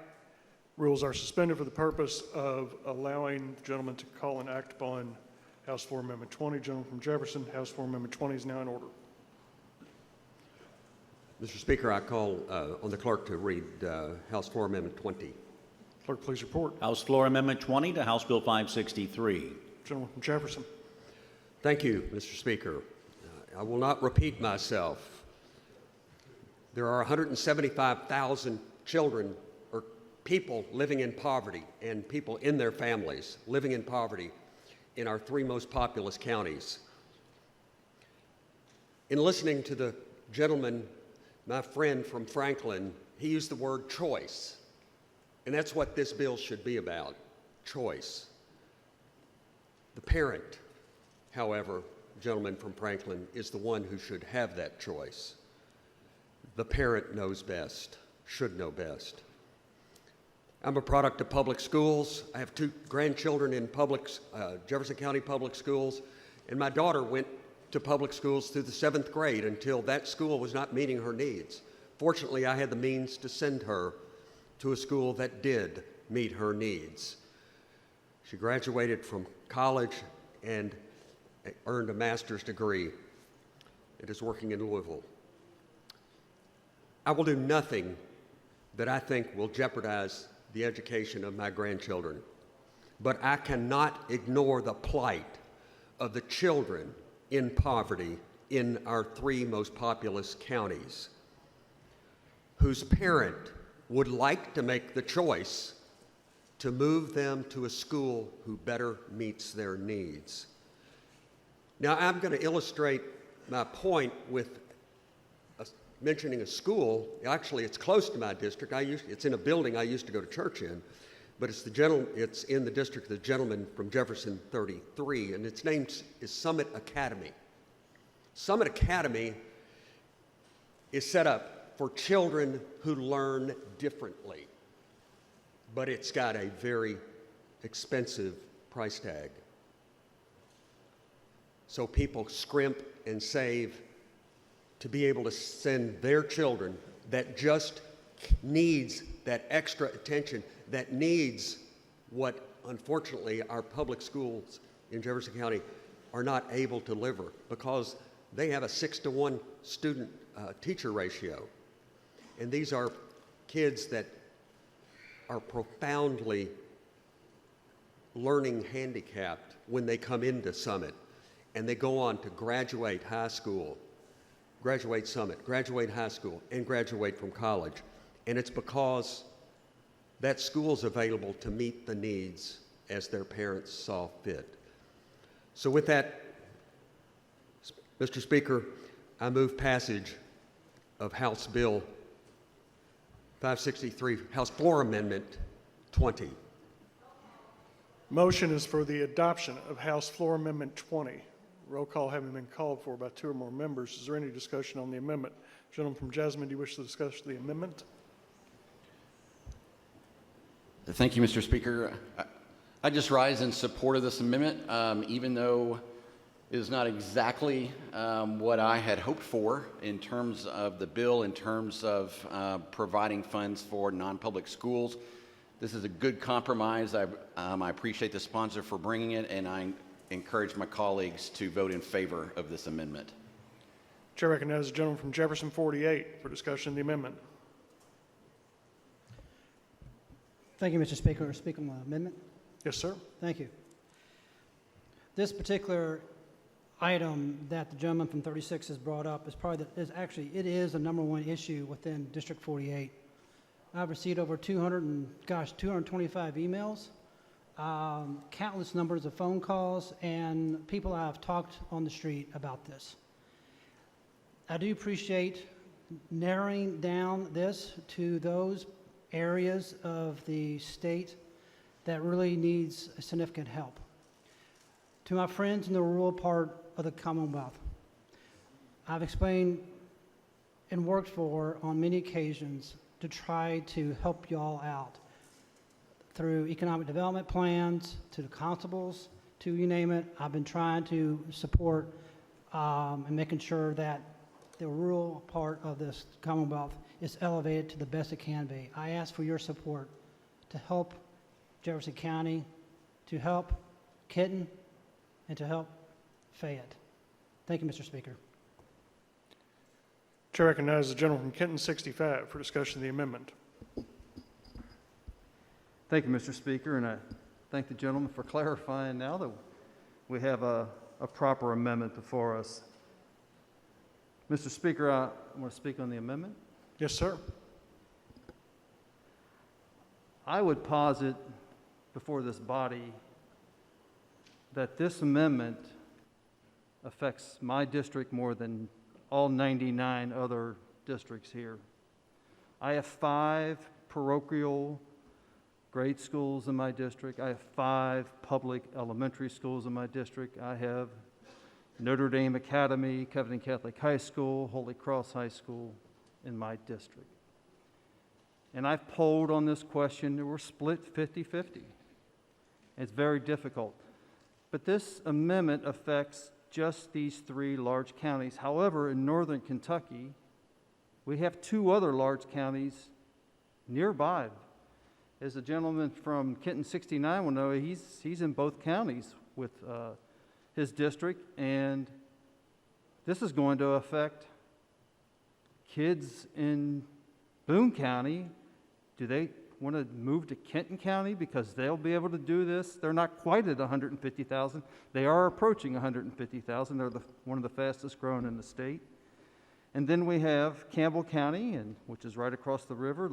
Rules are suspended for the purpose of allowing the gentleman to call and act upon House Floor Amendment 20. Gentleman from Jefferson, House Floor Amendment 20 is now in order. Mr. Speaker, I call on the clerk to read House Floor Amendment 20. Clerk, please report. House Floor Amendment 20 to House Bill 563. Gentleman from Jefferson. Thank you, Mr. Speaker. I will not repeat myself. There are 175,000 children or people living in poverty and people in their families living in poverty in our three most populous counties. In listening to the gentleman, my friend from Franklin, he used the word choice. And that's what this bill should be about, choice. The parent, however, gentleman from Franklin, is the one who should have that choice. The parent knows best, should know best. I'm a product of public schools. I have two grandchildren in Jefferson County public schools, and my daughter went to public schools through the 7th grade until that school was not meeting her needs. Fortunately, I had the means to send her to a school that did meet her needs. She graduated from college and earned a master's degree and is working in Louisville. I will do nothing that I think will jeopardize the education of my grandchildren, but I cannot ignore the plight of the children in poverty in our three most populous counties, whose parent would like to make the choice to move them to a school who better meets their needs. Now, I'm going to illustrate my point with mentioning a school. Actually, it's close to my district. It's in a building I used to go to church in, but it's in the district of the gentleman from Jefferson 33, and its name is Summit Academy. Summit Academy is set up for children who learn differently, but it's got a very expensive price tag. So people scrimp and save to be able to send their children that just needs that extra attention, that needs what, unfortunately, our public schools in Jefferson County are not able to deliver because they have a 6-to-1 student-teacher ratio. And these are kids that are profoundly learning handicapped when they come into Summit, and they go on to graduate high school, graduate Summit, graduate high school, and graduate from college. And it's because that school's available to meet the needs as their parents saw fit. So with that, Mr. Speaker, I move passage of House Bill 563, House Floor Amendment 20. Motion is for the adoption of House Floor Amendment 20. Roll call having been called for by 2 or more members, is there any discussion on the amendment? Gentleman from Jasmine, do you wish to discuss the amendment? Thank you, Mr. Speaker. I just rise in support of this amendment, even though it is not exactly what I had hoped for in terms of the bill, in terms of providing funds for non-public schools. This is a good compromise. I appreciate the sponsor for bringing it, and I encourage my colleagues to vote in favor of this amendment. Chair recognizes the gentleman from Jefferson 48 for discussion of the amendment. Thank you, Mr. Speaker. Speak on the amendment. Yes, sir. Thank you. This particular item that the gentleman from 36 has brought up is it is the #1 issue within District 48. I've received over 225 emails, countless numbers of phone calls, and people I have talked on the street about this. I do appreciate narrowing down this to those areas of the state that really needs significant help. To my friends in the rural part of the Commonwealth, I've explained and worked for on many occasions to try to help y'all out through economic development plans, to the constables, to you name it. I've been trying to support and making sure that the rural part of this Commonwealth is elevated to the best it can be. I ask for your support to help Jefferson County, to help Kenton, and to help Fayette. Thank you, Mr. Speaker. Chair recognizes the gentleman from Kenton 65 for discussion of the amendment. Thank you, Mr. Speaker, and I thank the gentleman for clarifying now that we have a proper amendment before us. Mr. Speaker, I want to speak on the amendment. Yes, sir. I would posit before this body that this amendment affects my district more than all 99 other districts here. I have 5 parochial grade schools in my district. I have 5 public elementary schools in my district. I have Notre Dame Academy, Covenant Catholic High School, Holy Cross High School in my district. And I've polled on this question, and we're split 50-50. It's very difficult. But this amendment affects just these 3 large counties. However, in northern Kentucky, we have 2 other large counties nearby. As the gentleman from Kenton 69 will know, he's in both counties with his district, and this is going to affect kids in Boone County. Do they want to move to Kenton County because they'll be able to do this? They're not quite at 150,000. They are approaching 150,000. They're one of the fastest growing in the state. And then we have Campbell County, which is right across the river.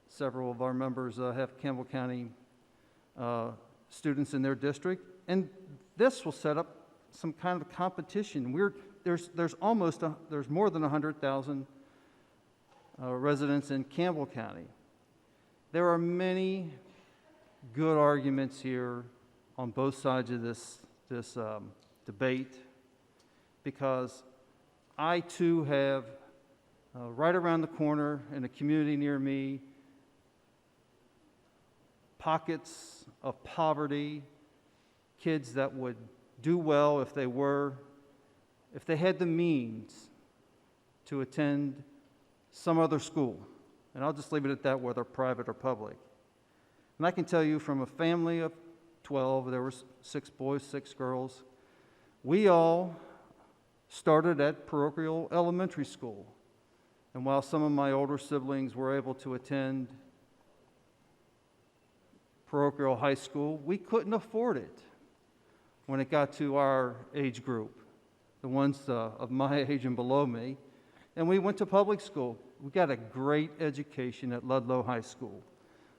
Several of our members have Campbell County students in their district. And this will set up some kind of competition. There's more than 100,000 residents in Campbell County. There are many good arguments here on both sides of this debate, because I too have right around the corner in a community near me pockets of poverty, kids that would do well if they had the means to attend some other school. And I'll just leave it at that, whether private or public. And I can tell you from a family of 12, there were 6 boys, 6 girls. We all started at parochial elementary school. And while some of my older siblings were able to attend parochial high school, we couldn't afford it when it got to our age group, the ones of my age and below me. And we went to public school. We got a great education at Ludlow High School,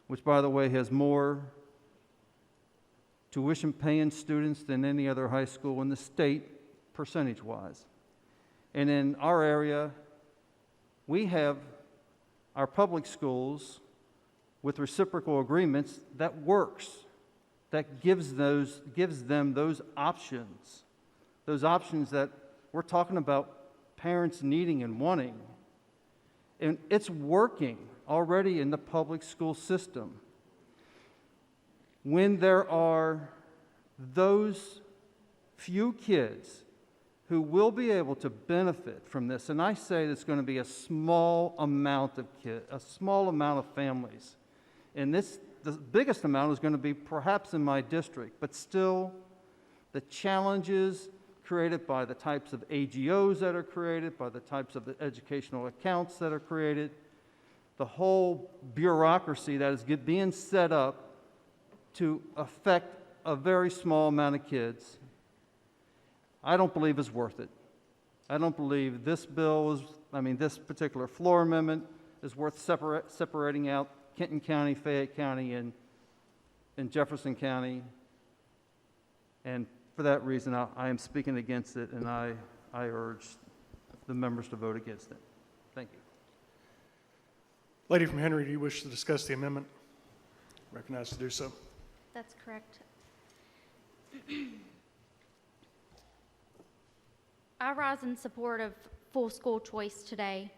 which, by the way, has more tuition-paying students than any other high school in the state, percentage-wise. And in our area, we have our public schools with reciprocal agreements that works, that gives them those options those options that we're talking about parents needing and wanting. And it's working already in the public school system. When there are those few kids who will be able to benefit from this, and I say it's going to be a small amount of kids, a small amount of families, and the biggest amount is going to be perhaps in my district, but still the challenges created by the types of AGOs that are created, by the types of the educational accounts that are created, the whole bureaucracy that is being set up to affect a very small amount of kids, I don't believe is worth it. I don't believe this this particular floor amendment is worth separating out Kenton County, Fayette County, and Jefferson County. And for that reason, I am speaking against it, and I urge the members to vote against it. Thank you. Lady from Henry, do you wish to discuss the amendment? Recognized to do so. That's correct. I rise in support of full school choice today.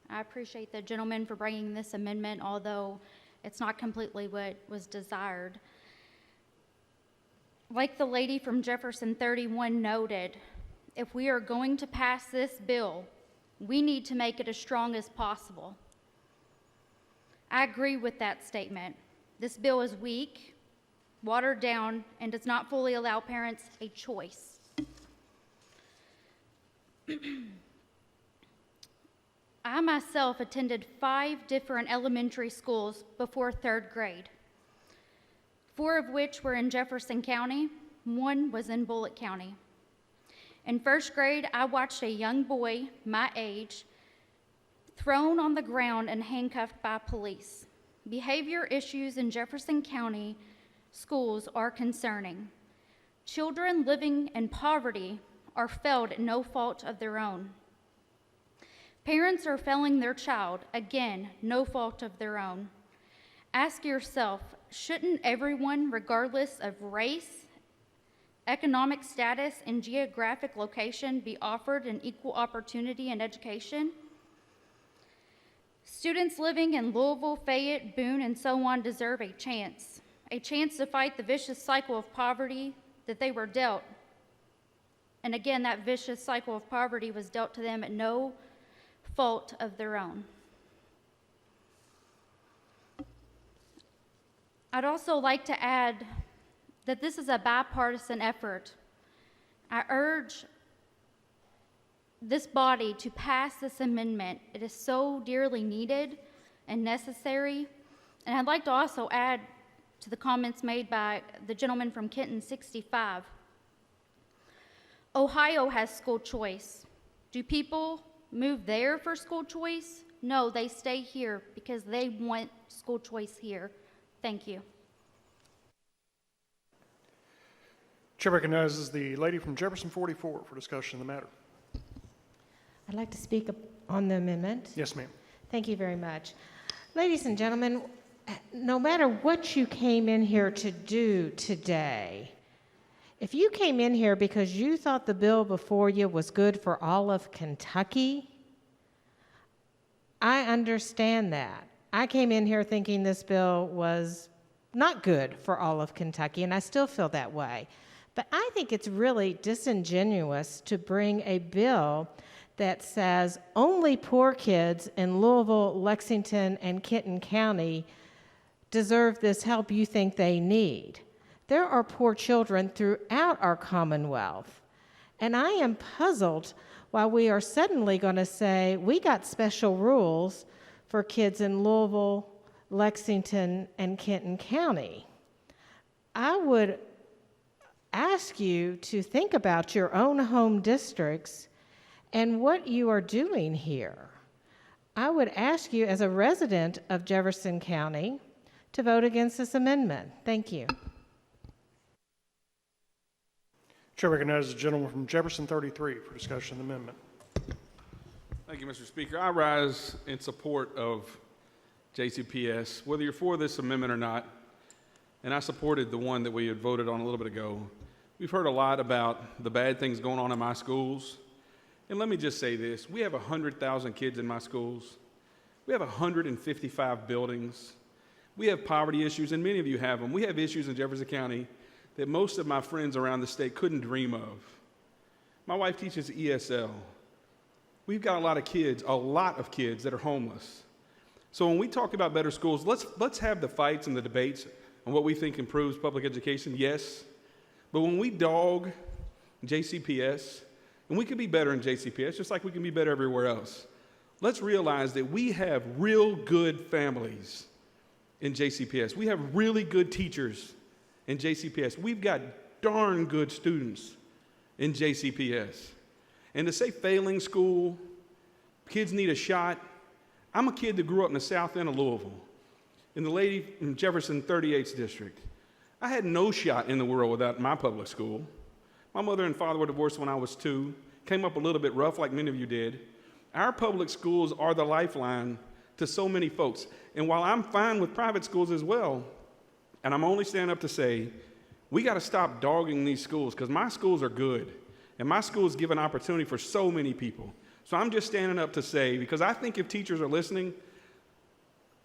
I appreciate the gentleman for bringing this amendment, although it's not completely what was desired. Like the lady from Jefferson 31 noted, if we are going to pass this bill, we need to make it as strong as possible. I agree with that statement. This bill is weak, watered down, and does not fully allow parents a choice. I myself attended 5 different elementary schools before 3rd grade, 4 of which were in Jefferson County, 1 was in Bullitt County. In 1st grade, I watched a young boy my age thrown on the ground and handcuffed by police. Behavior issues in Jefferson County schools are concerning. Children living in poverty are failed at no fault of their own. Parents are failing their child, again, no fault of their own. Ask yourself, shouldn't everyone, regardless of race, economic status, and geographic location, be offered an equal opportunity in education? Students living in Louisville, Fayette, Boone, and so on deserve a chance to fight the vicious cycle of poverty that they were dealt. And again, that vicious cycle of poverty was dealt to them at no fault of their own. I'd also like to add that this is a bipartisan effort. I urge this body to pass this amendment. It is so dearly needed and necessary. And I'd like to also add to the comments made by the gentleman from Kenton 65. Ohio has school choice. Do people move there for school choice? No, they stay here because they want school choice here. Thank you. Chair recognizes the lady from Jefferson 44 for discussion of the matter. I'd like to speak on the amendment. Yes, ma'am. Thank you very much. Ladies and gentlemen, no matter what you came in here to do today, if you came in here because you thought the bill before you was good for all of Kentucky, I understand that. I came in here thinking this bill was not good for all of Kentucky, and I still feel that way. But I think it's really disingenuous to bring a bill that says only poor kids in Louisville, Lexington, and Kenton County deserve this help you think they need. There are poor children throughout our Commonwealth. And I am puzzled why we are suddenly going to say we got special rules for kids in Louisville, Lexington, and Kenton County. I would ask you to think about your own home districts and what you are doing here. I would ask you, as a resident of Jefferson County, to vote against this amendment. Thank you. Chair recognizes the gentleman from Jefferson 33 for discussion of the amendment. Thank you, Mr. Speaker. I rise in support of JCPS, whether you're for this amendment or not, and I supported the one that we had voted on a little bit ago. We've heard a lot about the bad things going on in my schools. And let me just say this. We have 100,000 kids in my schools. We have 155 buildings. We have poverty issues, and many of you have them. We have issues in Jefferson County that most of my friends around the state couldn't dream of. My wife teaches ESL. We've got a lot of kids that are homeless. So when we talk about better schools, let's have the fights and the debates on what we think improves public education, yes. But when we dog JCPS, and we can be better in JCPS, just like we can be better everywhere else, let's realize that we have real good families in JCPS. We have really good teachers in JCPS. We've got darn good students in JCPS. And to say failing school, kids need a shot. I'm a kid that grew up in the south end of Louisville, in the lady in Jefferson 38th district. I had no shot in the world without my public school. My mother and father were divorced when I was 2, came up a little bit rough like many of you did. Our public schools are the lifeline to so many folks. And while I'm fine with private schools as well, and I'm only standing up to say, we got to stop dogging these schools, because my schools are good, and my schools give an opportunity for so many people. So I'm just standing up to say, because I think if teachers are listening,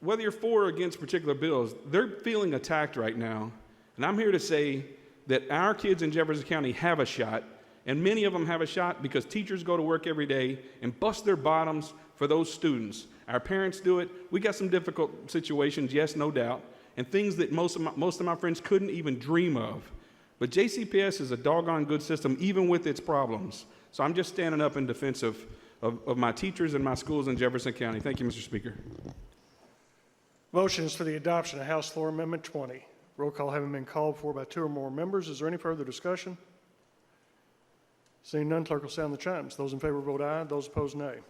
whether you're for or against particular bills, they're feeling attacked right now. And I'm here to say that our kids in Jefferson County have a shot, and many of them have a shot because teachers go to work every day and bust their bottoms for those students. Our parents do it. We got some difficult situations, yes, no doubt, and things that most of my friends couldn't even dream of. But JCPS is a doggone good system, even with its problems. So I'm just standing up in defense of my teachers and my schools in Jefferson County. Thank you, Mr. Speaker. Motion is for the adoption of House Floor Amendment 20. Roll call having been called for by 2 or more members. Is there any further discussion? Seeing none, clerk will sound the chimes. Those in favor vote aye. Those opposed, nay.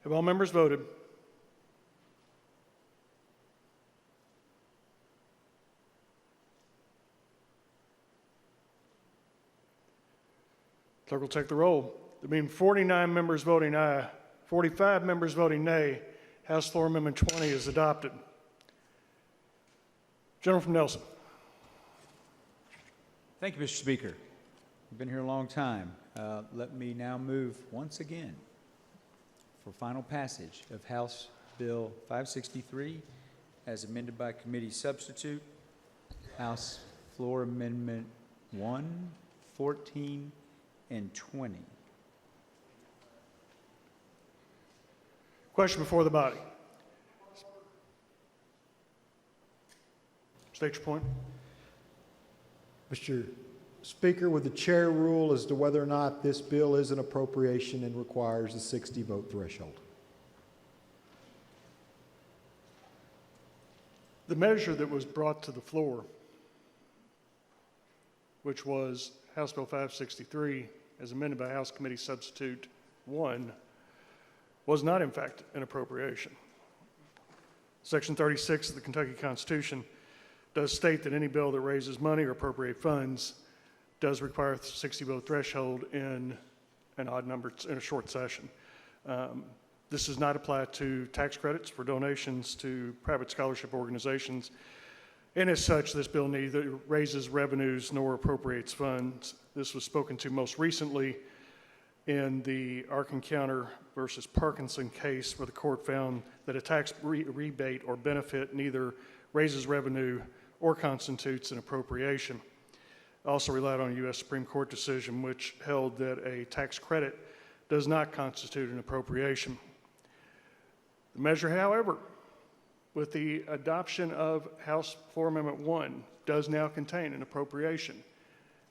Have all members voted? Clerk will take the roll. There being 49 members voting aye, 45 members voting nay, House Floor Amendment 20 is adopted. Gentleman from Nelson. Thank you, Mr. Speaker. I've been here a long time. Let me now move once again for final passage of House Bill 563 as amended by committee substitute, House Floor Amendment 1, 14, and 20. Question before the body. State your point. Mr. Speaker, would the chair rule as to whether or not this bill is an appropriation and requires a 60-vote threshold? The measure that was brought to the floor, which was House Bill 563, as amended by House Committee Substitute 1, was not, in fact, an appropriation. Section 36 of the Kentucky Constitution does state that any bill that raises money or appropriate funds does require a 60-vote threshold in an odd number, in a short session. This does not apply to tax credits for donations to private scholarship organizations. And as such, this bill neither raises revenues nor appropriates funds. This was spoken to most recently in the Arkin Counter versus Parkinson case, where the court found that a tax rebate or benefit neither raises revenue or constitutes an appropriation. Also relied on a U.S. Supreme Court decision which held that a tax credit does not constitute an appropriation. The measure, however, with the adoption of House Floor Amendment 1 does now contain an appropriation.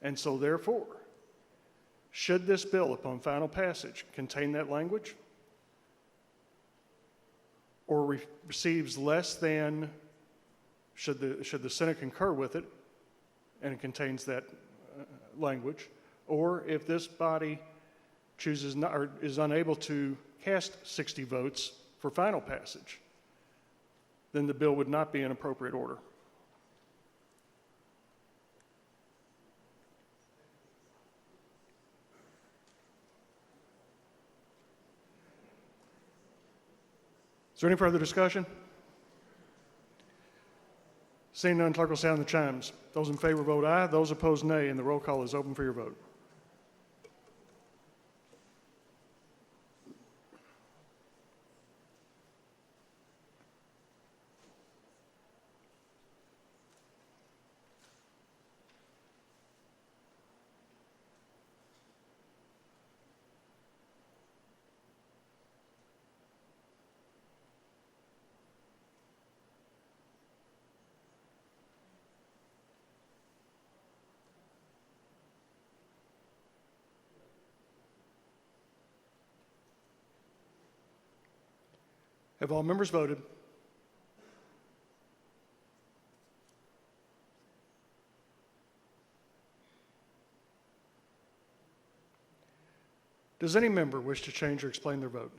And so therefore, should this bill upon final passage contain that language or receives less than, should the Senate concur with it and it contains that language, or if this body chooses not, or is unable to cast 60 votes for final passage, then the bill would not be in appropriate order. Is there any further discussion? Seeing none, clerk will sound the chimes. Those in favor vote aye, those opposed nay, and the roll call is open for your vote. Have all members voted? Does any member wish to change or explain their vote?